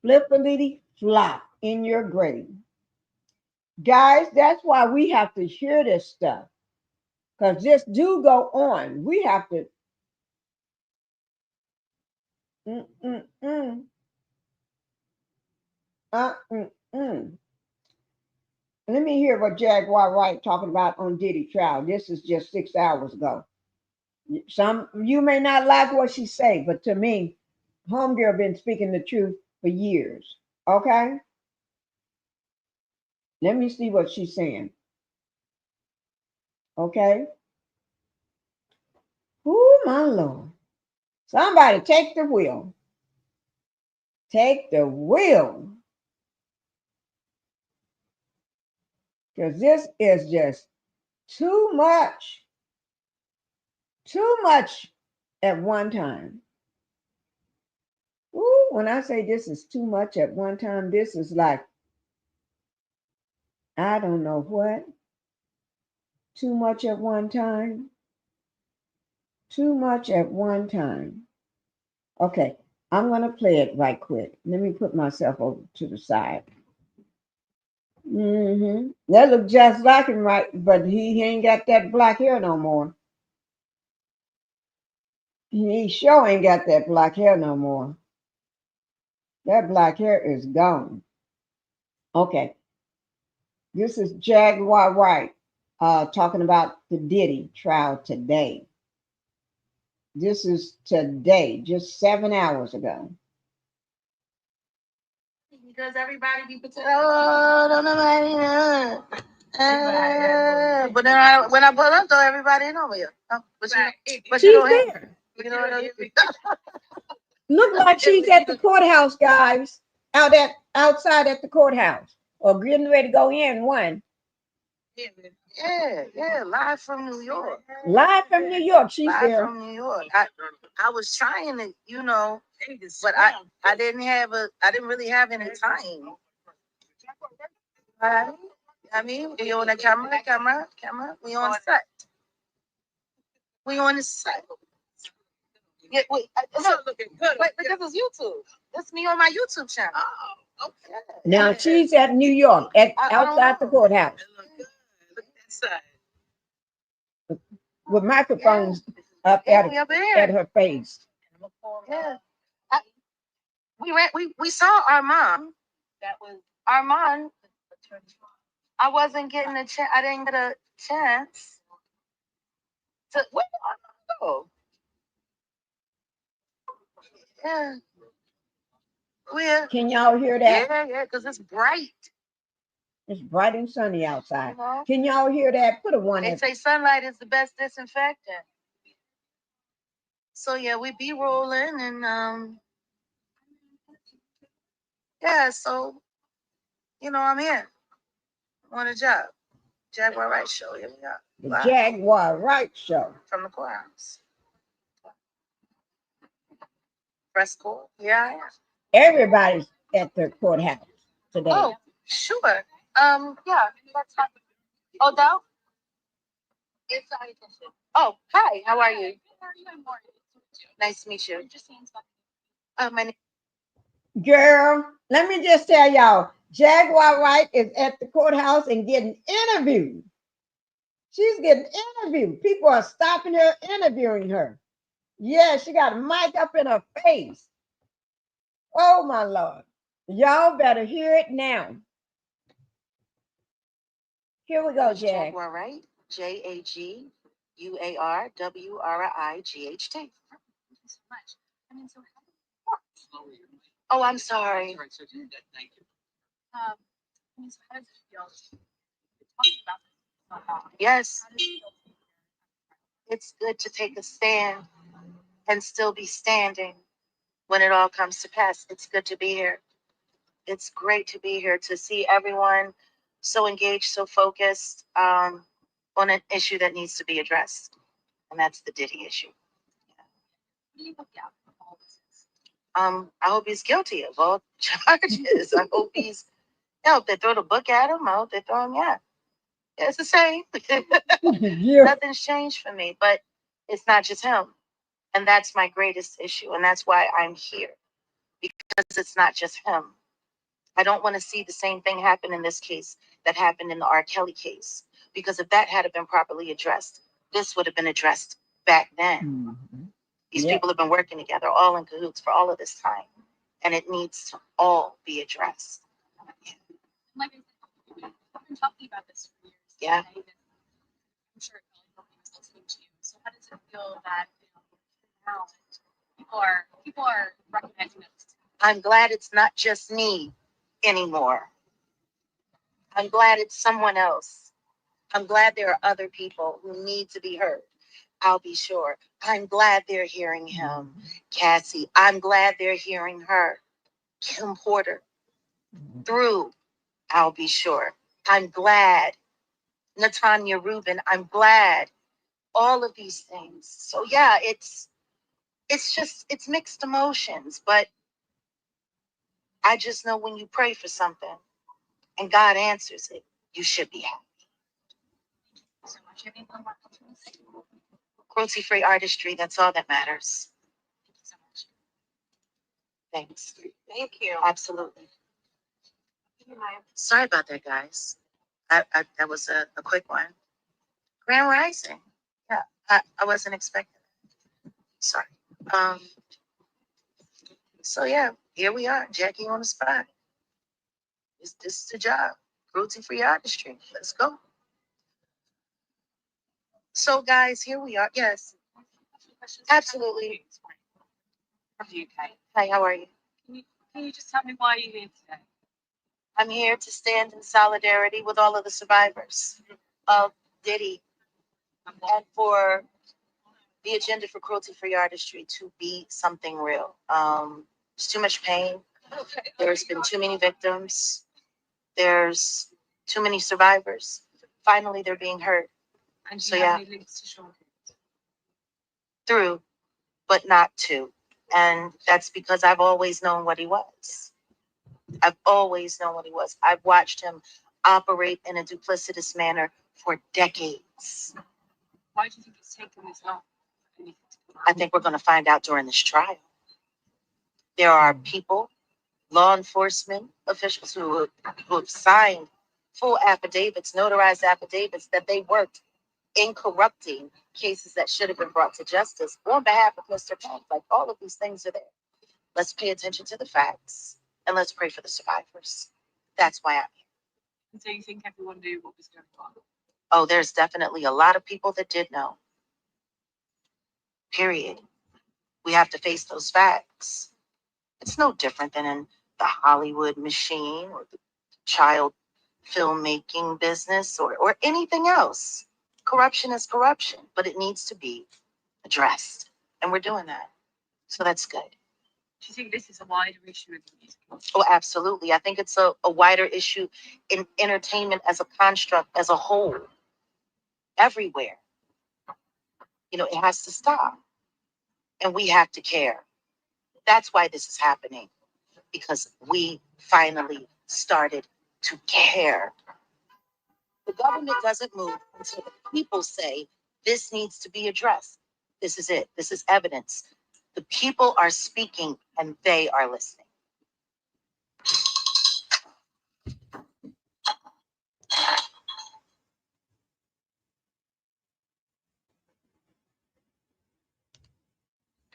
Flippity flop in your grave. Guys, that's why we have to hear this stuff. Because this do go on. We have to. Mm, mm, mm. Mm, mm. Let me hear what Jaguar Wright talking about on Diddy trial. This is just 6 hours ago. Some you may not like what she say, but to me, homegirl been speaking the truth for years. Okay? Let me see what she's saying. Okay? my Lord. Somebody take the wheel. Take the wheel. Because this is just too much. Too much at one time. Ooh, when I say this is too much at one time, this is like, I don't know what. Too much at one time. Too much at one time. Okay, I'm going to play it right quick. Let me put myself over to the side. That look just like him, right? But he ain't got that black hair no more. He sure ain't got that black hair no more. That black hair is gone. Okay. This is Jaguar Wright talking about the Diddy trial today. This is today, just 7 hours ago.
Because everybody be pretending, oh, don't nobody know. But then when I pull up, though, everybody know me. But you don't have. You know what I mean?
Look like she's at the courthouse, guys. Outside at the courthouse. Or getting ready to go in one.
Yeah, live from New York.
Live from New York, she's
live
there.
from New York. I was trying to, but I didn't really have any time. I mean, we on the camera. We on set. We on the set. Yeah, wait, looking good. Wait, but this is YouTube. That's me on my YouTube channel. Oh, okay.
Now she's at New York, outside the courthouse.
Look at that side.
With microphones up at her face.
Yeah. We saw Armand. That was Armand. I wasn't getting a chance. I didn't get a chance to. Where did Armand go? Yeah. Where?
Can y'all hear that?
Yeah, because it's bright.
It's bright and sunny outside. Can y'all hear that? Put a one.
They say sunlight is the best disinfectant. So yeah, we be rolling and yeah, so I'm here. On a job. Jaguar Wright Show. Here we are.
The Jaguar Wright Show.
From the courthouse. Press court. Yeah.
Everybody's at the courthouse today.
Oh, sure. Yeah. That's fine. Odell? Oh, hi. How are you? Nice to meet you. My name.
Girl, let me just tell y'all, Jaguar Wright is at the courthouse and getting interviewed. She's getting interviewed. People are stopping her, interviewing her. Yeah, she got a mic up in her face. Oh, my Lord. Y'all better hear it now. Here we go, Jag.
Jaguar Wright. JAGUARWRIGHT. Oh, I'm sorry. Yes. It's good to take a stand and still be standing when it all comes to pass. It's good to be here. It's great to be here to see everyone so engaged, so focused on an issue that needs to be addressed. And that's the Diddy issue. I hope he's guilty of all charges. I hope he's, if they throw the book at him, I hope they throw him, yeah. It's the same. Nothing's changed for me, but it's not just him. And that's my greatest issue. And that's why I'm here, because it's not just him. I don't want to see the same thing happen in this case that happened in the R. Kelly case, because if that had been properly addressed, this would have been addressed back then. These people have been working together, all in cahoots for all of this time, and it needs to all be addressed.
Like I said, I've been talking about this for years.
Yeah.
I'm sure Kelly was listening to you. So how does it feel that now people are recognizing this?
I'm glad it's not just me anymore. I'm glad it's someone else. I'm glad there are other people who need to be heard.
I'll be sure. I'm glad they're hearing him. Cassie, I'm glad they're hearing her. Kim Porter, through, I'll be sure. I'm glad. Natanya Rubin, I'm glad. All of these things. So yeah, it's mixed emotions, but I just know when you pray for something and God answers it, you should be happy.
So much. Anything more to say?
Cruelty-free artistry, that's all that matters.
Thank you so much.
Thanks.
Thank you.
Absolutely. Sorry about that, guys. That was a quick one. Grand Rising. Yeah, I wasn't expecting that. Sorry. So yeah, here we are, Jackie on the spot. This is the job. Cruelty-free artistry. Let's go. So guys, here we are. Yes, absolutely. Hi, how are you?
Can you just tell me why you're here today?
I'm here to stand in solidarity with all of the survivors of Diddy and for the agenda for cruelty-free artistry to be something real. There's too much pain. There's been too many victims. There's too many survivors. Finally, they're being heard.
And
So
you have
yeah,
any links to Sean Combs?
through, but not to. And that's because I've always known what he was. I've always known what he was. I've watched him operate in a duplicitous manner for decades.
Why do you think it's taken this long?
I think we're going to find out during this trial. There are people, law enforcement officials who have signed full affidavits, notarized affidavits that they worked in corrupting cases that should have been brought to justice on behalf of Mr. Trump. Like all of these things are there. Let's pay attention to the facts and let's pray for the survivors. That's why I'm here.
And so you think everyone knew what was going on?
Oh, there's definitely a lot of people that did know. Period. We have to face those facts. It's no different than in the Hollywood machine or the child filmmaking business or anything else. Corruption is corruption, but it needs to be addressed. And we're doing that. So that's good.
Do you think this is a wider issue in the music?
Oh, absolutely. I think it's a wider issue in entertainment as a construct, as a whole, everywhere. You know, it has to stop. And we have to care. That's why this is happening. Because we finally started to care. The government doesn't move until the people say this needs to be addressed. This is it. This is evidence. The people are speaking and they are listening.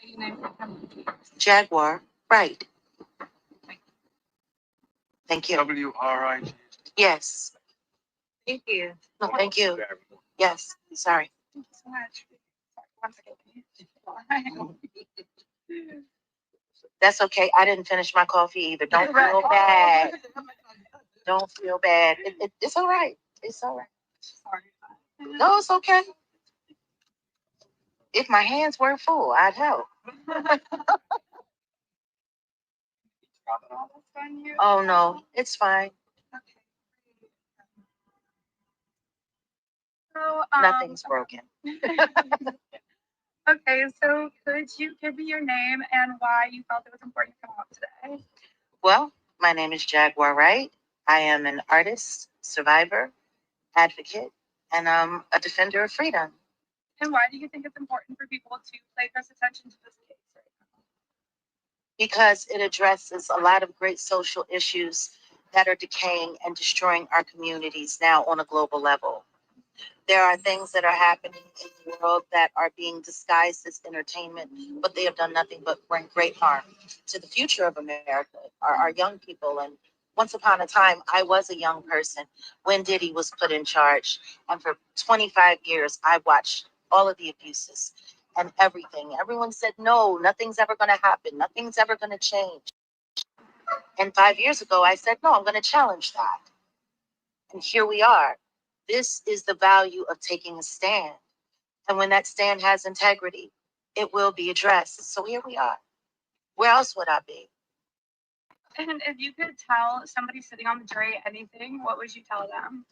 Say your name for the camera, please.
Jaguar, right. Thank you.
WRIG.
Yes.
Thank you.
No, thank you. Yes. Sorry.
Thank you so much. Sorry, once again.
That's okay. I didn't finish my coffee either. Don't feel bad. Don't feel bad. It's all right. It's all right.
Sorry.
No, it's okay. If my hands were full, I'd help. Oh no, it's fine.
So,
Nothing's broken.
okay, so could you give me your name and why you felt it was important to come out today?
Well, my name is Jaguar Wright. I am an artist, survivor, advocate, and I'm a defender of freedom.
And why do you think it's important for people to pay close attention to this case right now?
Because it addresses a lot of great social issues that are decaying and destroying our communities now on a global level. There are things that are happening in the world that are being disguised as entertainment, but they have done nothing but bring great harm to the future of America, our young people. And once upon a time, I was a young person when Diddy was put in charge. And for 25 years, I watched all of the abuses and everything. Everyone said, no, nothing's ever going to happen. Nothing's ever going to change. And 5 years ago, I said, no, I'm going to challenge that. And here we are. This is the value of taking a stand And when that stand has integrity, it will be addressed. So here we are. Where else would I be?
And if you could tell somebody sitting on the jury anything, what would you tell them?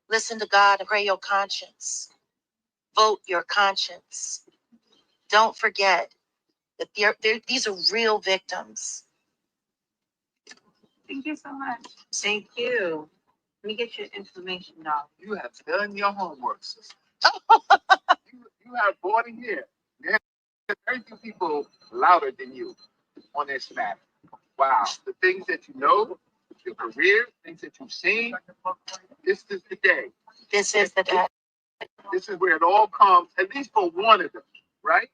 Listen to God and pray your conscience. Vote your conscience. Don't forget that these are real victims.
Thank you so much.
Thank you. Let me get your information now.
You have done your homework, sister. you have bought in here. There's very few people louder than you on this matter. Wow. The things that you know, your career, things that you've seen, this is the day.
This is the day.
This is where it all comes, at least for one of them, right?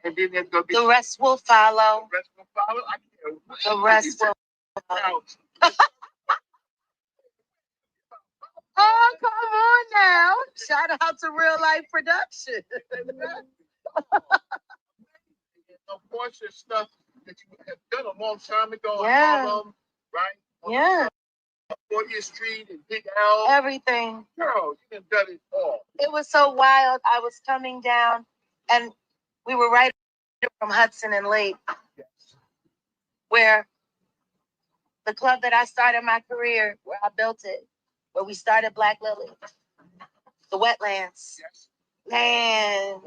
And then there's going to be
The rest will follow.
The rest will follow.
The rest will follow. Oh, come on now. Shout out to Real Life Production.
Of course, there's stuff that you have done a long time ago.
Yeah.
Harlem, right?
Yeah.
40th Street and Big L.
Everything.
Girl, you have done it all.
It was so wild. I was coming down and we were right from Hudson and Lake, where the club that I started my career, where I built it, where we started Black Lily, the wetlands.
Yes.
Man.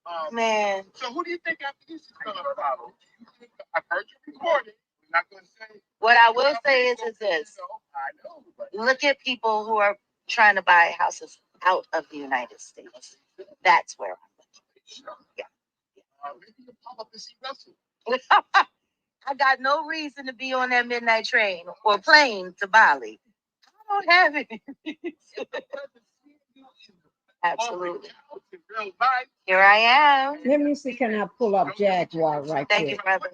Wow.
Man.
So who do you think after this is going to follow? I've heard you record it. I'm not going to say.
What I will say is this.
I know. But
Look at people who are trying to buy houses out of the United States. That's where I'm looking. Yeah.
Maybe you'll pop up to see Russell.
I got no reason to be on that midnight train or plane to Bali. I don't have it. Absolutely. Here I am.
Let me see, can I pull up Jaguar right
Thank
quick?
you, brother.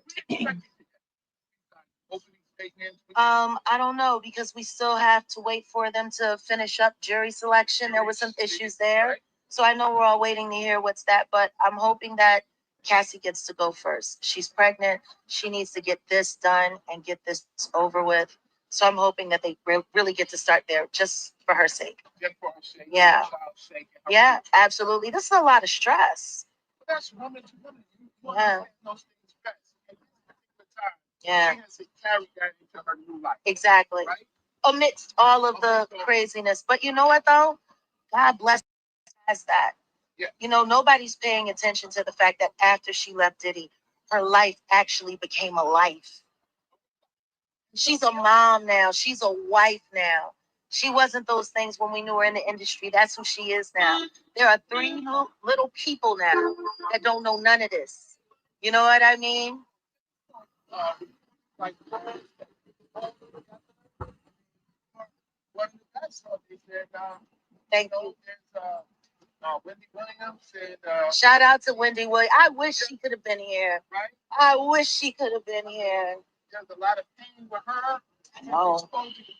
I don't know, because we still have to wait for them to finish up jury selection. There were some issues there. So I know we're all waiting to hear what's that, but I'm hoping that Cassie gets to go first. She's pregnant. She needs to get this done and get this over with. So I'm hoping that they really get to start there just for her sake.
Just for her sake.
Yeah.
For her child's sake,
Yeah, absolutely. This is a lot of stress.
That's woman to woman.
Yeah.
Those things best. At this particular time,
Yeah.
she has to carry that into her new life.
Exactly.
Right?
Amidst all of the craziness. But you know what, though? God bless us that.
Yeah.
You know, nobody's paying attention to the fact that after she left Diddy, her life actually became a life. She's a mom now. She's a wife now. She wasn't those things when we knew her in the industry. That's who she is now. There are three little people now that don't know none of this. You know what I mean?
Like, what the best of they said,
Thank you.
There's Wendy Williams and
Shout out to Wendy Williams. I wish she could have been here.
right?
I wish she could have been here.
There's a lot of pain with her.
I know.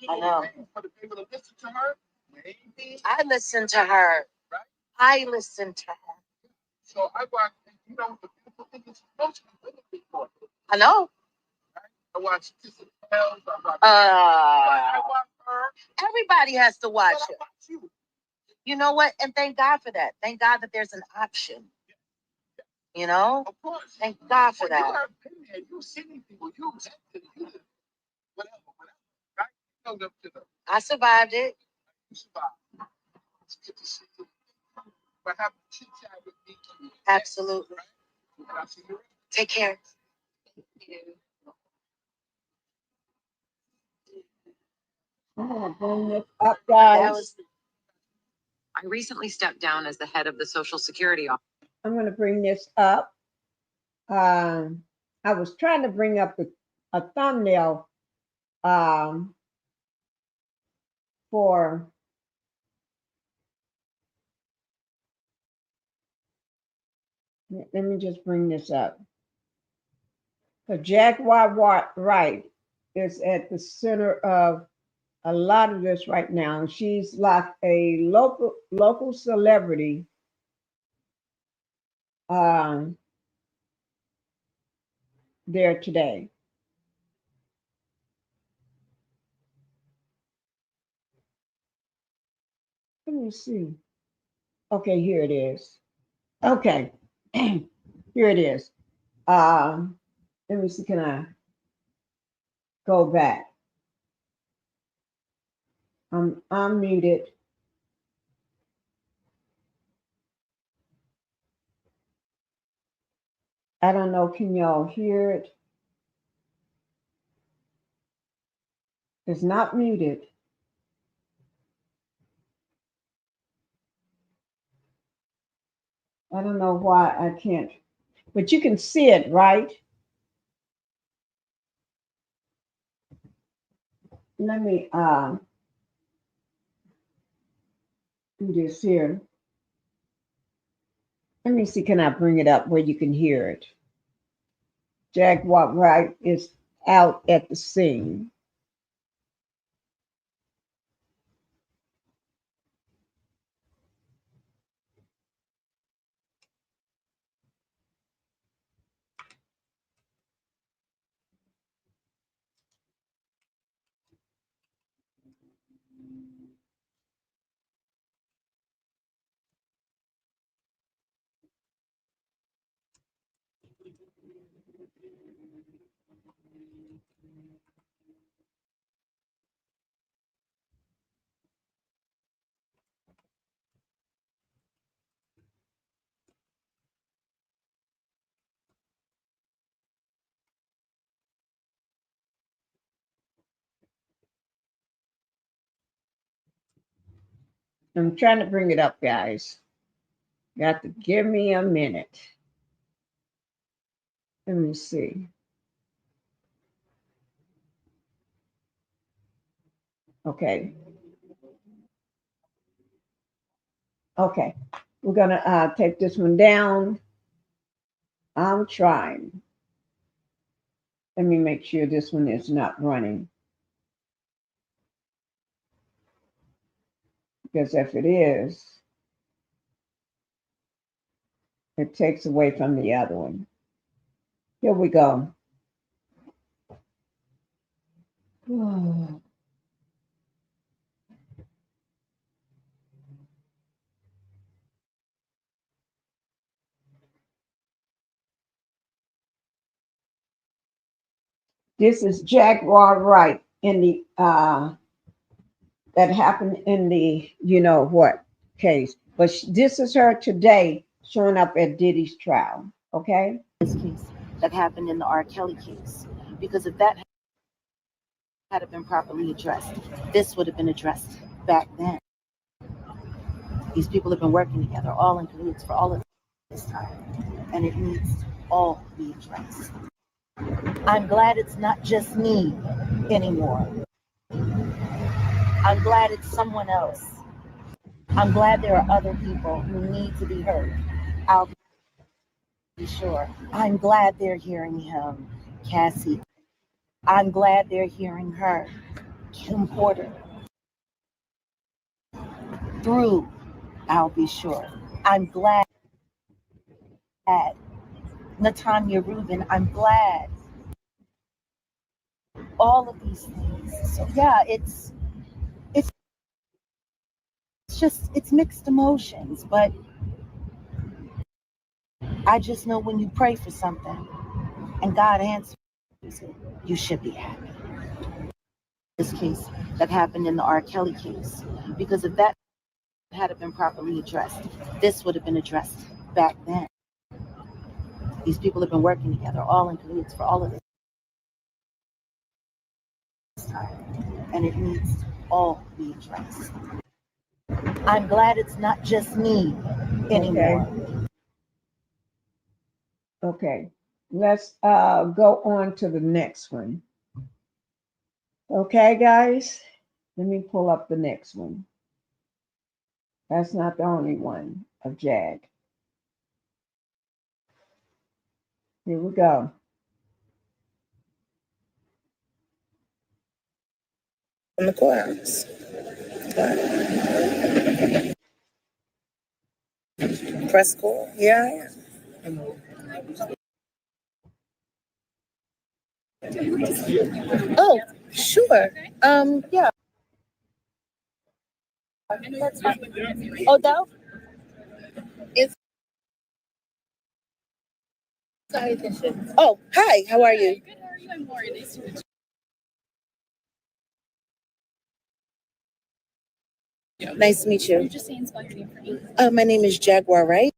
I know.
For the people to listen to her, maybe.
I listened to her.
Right?
I listened to her.
So I watched, you know, the beautiful thing is most women before.
I know.
Right? I watched Kissing Hells. I watched her.
Everybody has to watch
But I
it.
watched you.
You know what? And thank God for that. Thank God that there's an option. You know?
Of course.
Thank God for
When you
that.
have been there, you've seen these people, you've acted, you whatever, right? You know, to the,
I survived it.
you survived. It's good to see you. But have a chit chat with me.
Absolutely.
And I'll see you.
Take care.
I'm gonna bring this up, guys.
That was
I recently stepped down as the head of the Social Security office.
I'm going to bring this up. I was trying to bring up a thumbnail for let me just bring this up. So Jaguar Wright is at the center of a lot of this right now. She's like a local celebrity. There today. Let me see. Okay, here it is. Okay, here it is. Let me see, can I go back? I'm muted. I don't know, can y'all hear it? It's not muted. I don't know why I can't, but you can see it, right? Let me do this here. Let me see, can I bring it up where you can hear it? Jaguar Wright is out at the scene. I'm trying to bring it up, guys. Got to give me a minute. Let me see. Okay. Okay. We're going to take this one down. I'm trying. Let me make sure this one is not running. Because if it is, it takes away from the other one. Here we go. This is Jaguar Wright in the that happened in the you know what case. But this is her today showing up at Diddy's trial. Okay.
This case that happened in the R. Kelly case, because if that had been properly addressed, this would have been addressed back then. These people have been working together, all in cahoots for all of this time, and it needs to all be addressed. I'm glad it's not just me anymore. I'm glad it's someone else. I'm glad there are other people who need to be heard. I'll be sure. I'm glad they're hearing him, Cassie. I'm glad they're hearing her, Kim Porter. Through, I'll be sure. I'm glad. Natanya Rubin, I'm glad. All of these things. So yeah, it's just, it's mixed emotions, but I just know when you pray for something and God answers it, you should be happy. This case that happened in the R. Kelly case, because if that had been properly addressed, this would have been addressed back then. These people have been working together, all in cahoots for all of this time, and it needs to all be addressed. I'm glad it's not just me anymore.
Okay. Let's go on to the next one. Okay, guys. Let me pull up the next one. That's not the only one of Jag. Here we go.
In the courthouse. Press corps? Yeah, I am. Oh, sure. Yeah. That's fine. Oh, that is
Sorry, attention. Oh, hi. How are you?
Good. How are you? I'm Lori. Nice to meet you.
Nice to meet
Can you
you.
just say and spell your name for me?
My name is Jaguar, right?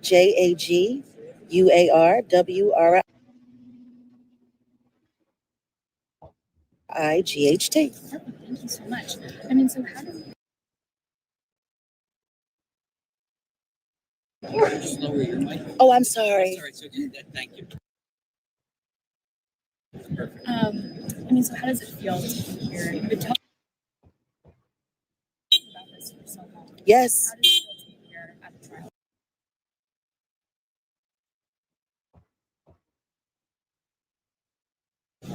JAGUARWRIGHT.
Perfect. Thank you so much. I mean, so how does
Oh, I'm sorry.
Thank you. I mean, so how does it feel to be here? You've been talking about this for so long.
Yes.
How does it feel to be here at the trial?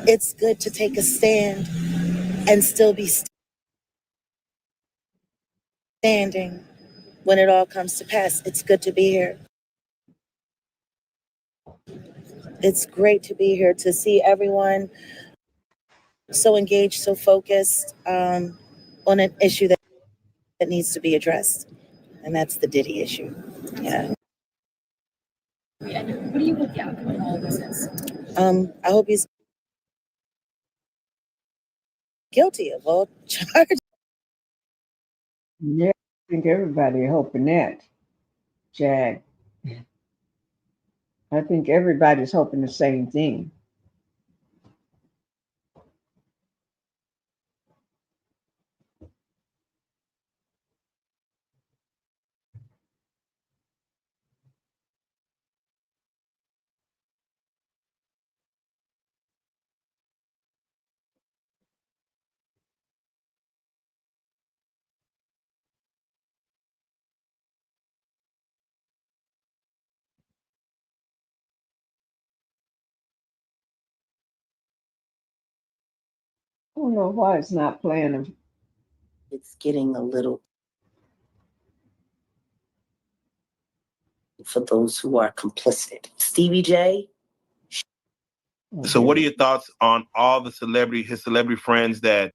It's good to take a stand and still be standing when it all comes to pass. It's good to be here. It's great to be here to see everyone so engaged, so focused on an issue that needs to be addressed. And that's the Diddy issue. Yeah.
And what do you hope the outcome of all of this is?
I hope he's guilty of all charges.
Yeah, I think everybody hoping that, Jag. I think everybody's hoping the same thing. I don't know why it's not playing.
It's getting a little for those who are complicit. Stevie J.
So what are your thoughts on all the his celebrity friends that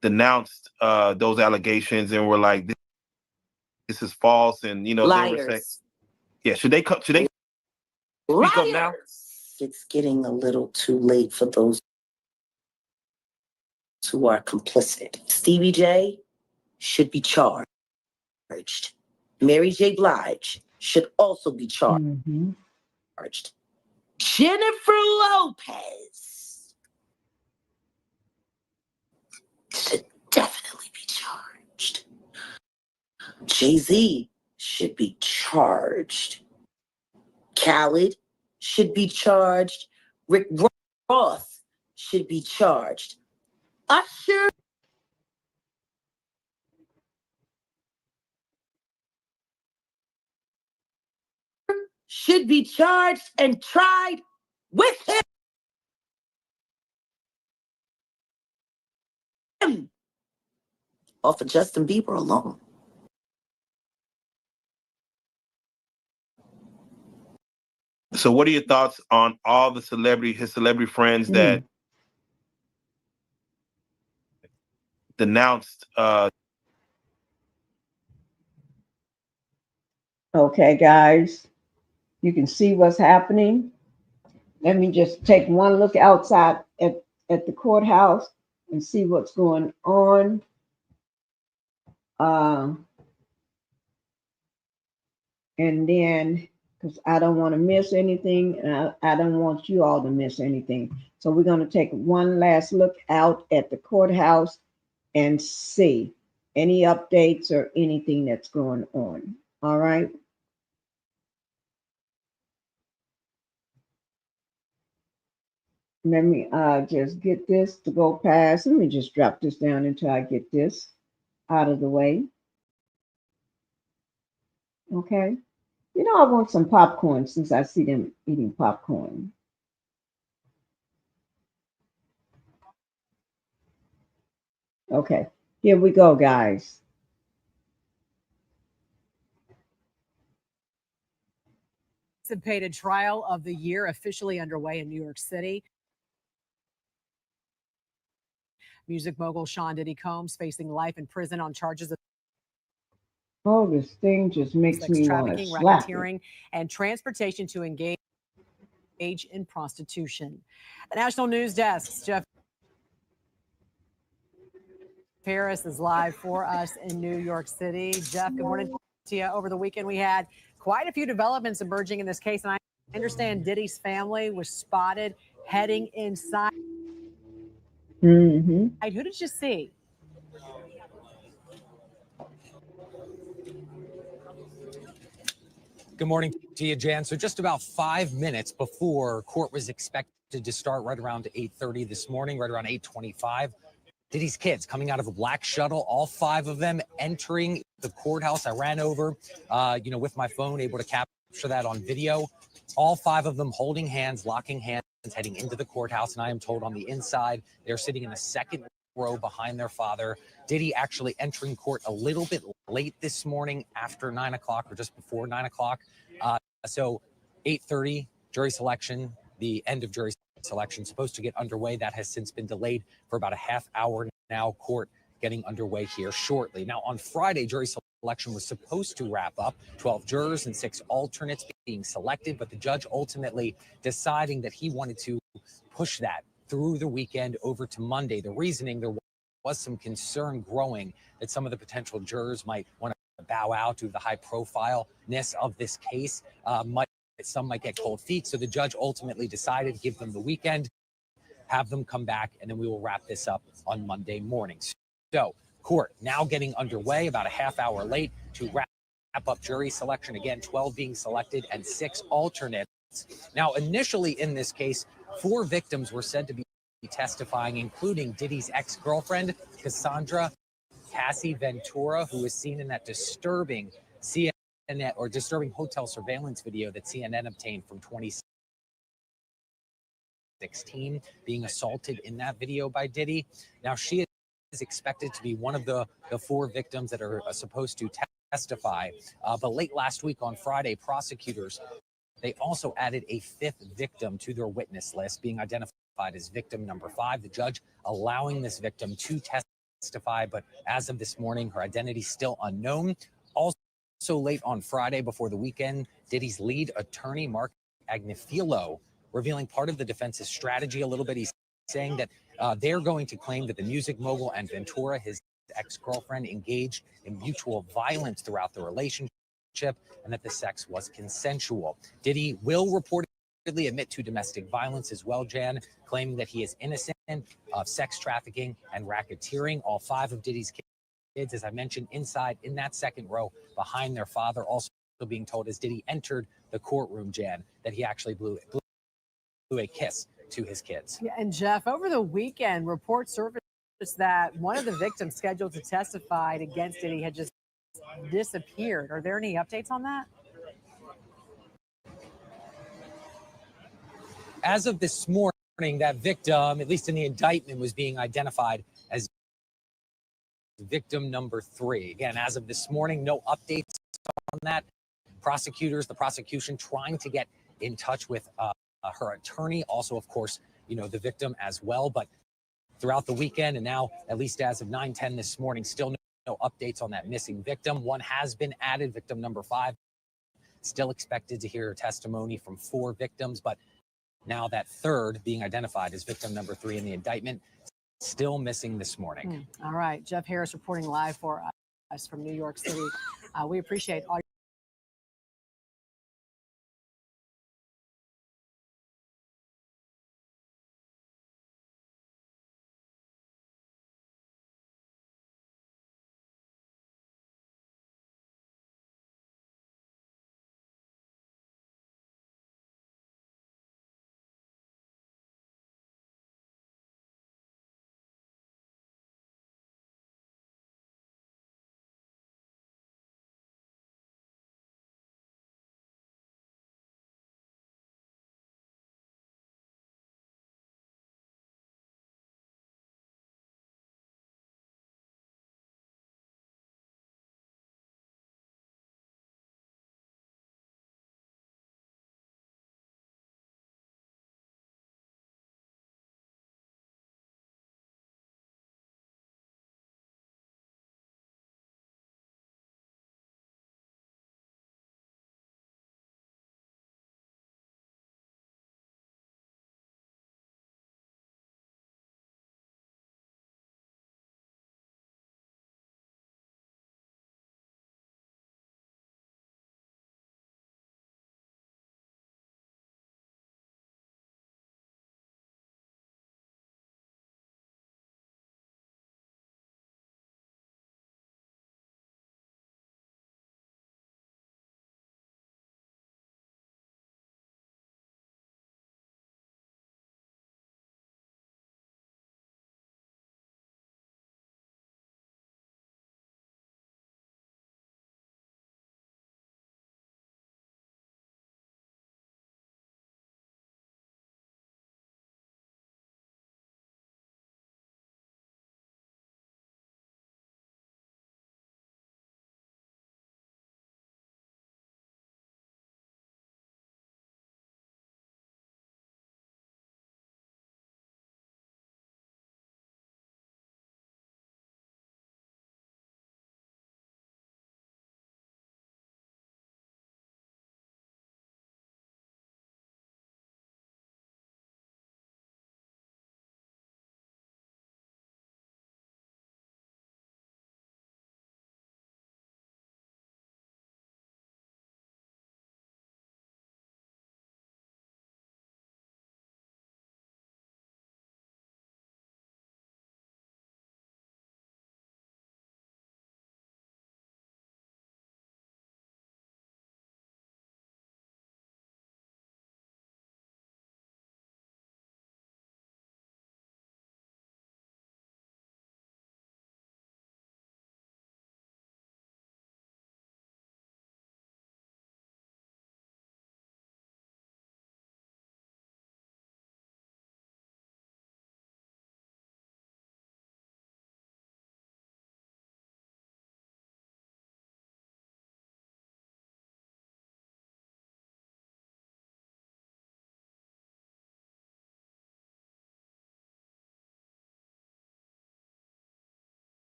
denounced those allegations and were like, this is false, and they were saying,
Liars.
yeah, should they speak up now?
It's getting a little too late for those who are complicit. Stevie J should be charged. Mary J. Blige should also be charged. Jennifer Lopez should definitely be charged. Jay-Z should be charged. Khaled should be charged. Rick Ross should be charged. Usher should be charged and tried with him. Off of Justin Bieber alone.
So what are your thoughts on all the his celebrity friends that denounced
Okay, guys, you can see what's happening. Let me just take one look outside at the courthouse and see what's going on. And then, because I don't want to miss anything, and I don't want you all to miss anything. So we're going to take one last look out at the courthouse and see any updates or anything that's going on. All right. Let me just get this to go past. Let me just drop this down until I get this out of the way. Okay. I want some popcorn since I see them eating popcorn. Okay. Here we go, guys.
Anticipated trial of the year officially underway in New York City. Music mogul Sean Diddy Combs facing life in prison on charges of
Oh, this thing just makes
sex
me want to
trafficking,
slap it.
racketeering, and transportation to engage in prostitution. The National News Desk's Jeff Harris is live for us in New York City. Jeff, good morning to you. Over the weekend, we had quite a few developments emerging in this case, and I understand Diddy's family was spotted heading inside.
Mm-hmm.
Who did you see?
Good morning to you, Jan. So just about 5 minutes before court was expected to start, right around 8:30 this morning, right around 8:25, Diddy's kids coming out of a black shuttle, all 5 of them entering the courthouse. I ran over, with my phone, able to capture that on video. All 5 of them holding hands, locking hands, heading into the courthouse. And I am told on the inside, they're sitting in the second row behind their father. Diddy actually entering court a little bit late this morning after 9 o'clock or just before 9 o'clock. So 8:30, jury selection, the end of jury selection supposed to get underway. That has since been delayed for about a half hour now. Court getting underway here shortly. Now on Friday, jury selection was supposed to wrap up, 12 jurors and 6 alternates being selected, but the judge ultimately deciding that he wanted to push that through the weekend over to Monday. The reasoning, there was some concern growing that some of the potential jurors might want to bow out due to the high profileness of this case. Some might get cold feet. So the judge ultimately decided to give them the weekend, have them come back, and then we will wrap this up on Monday morning. So court now getting underway about a half hour late to wrap up jury selection. Again, 12 being selected and 6 alternates. Now, initially in this case, 4 victims were said to be testifying, including Diddy's ex-girlfriend, Cassandra Cassie Ventura, who was seen in that disturbing disturbing hotel surveillance video that CNN obtained from 2016, being assaulted in that video by Diddy. Now, she is expected to be one of the 4 victims that are supposed to testify. But late last week on Friday, prosecutors, they also added a 5th victim to their witness list, being identified as victim number 5. The judge allowing this victim to testify, but as of this morning, her identity still unknown. Also late on Friday before the weekend, Diddy's lead attorney, Mark Agnifilo, revealing part of the defense's strategy a little bit. He's saying that they're going to claim that the music mogul and Ventura, his ex-girlfriend, engaged in mutual violence throughout the relationship and that the sex was consensual. Diddy will reportedly admit to domestic violence as well, Jan, claiming that he is innocent of sex trafficking and racketeering. All 5 of Diddy's kids, as I mentioned, inside in that second row behind their father, also being told as Diddy entered the courtroom, Jan, that he actually blew a kiss to his kids.
Yeah, and Jeff, over the weekend, reports surfaced that one of the victims scheduled to testify against Diddy had just disappeared. Are there any updates on that?
As of this morning, that victim, at least in the indictment, was being identified as victim number 3. Again, as of this morning, no updates on that. The prosecution trying to get in touch with her attorney, also, of course, the victim as well. But throughout the weekend and now, at least as of 9:10 this morning, still no updates on that missing victim. One has been added, victim number 5. Still expected to hear testimony from 4 victims, but now that 3rd being identified as victim number 3 in the indictment, still missing this morning.
All right. Jeff Harris reporting live for us from New York City. We appreciate all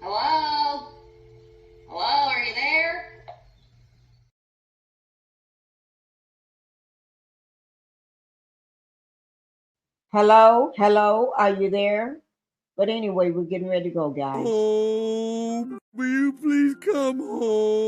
Hello? Hello, are you there?
Hello? Hello? Are you there? But anyway, we're getting ready to go, guys.
Home. Will you please come home?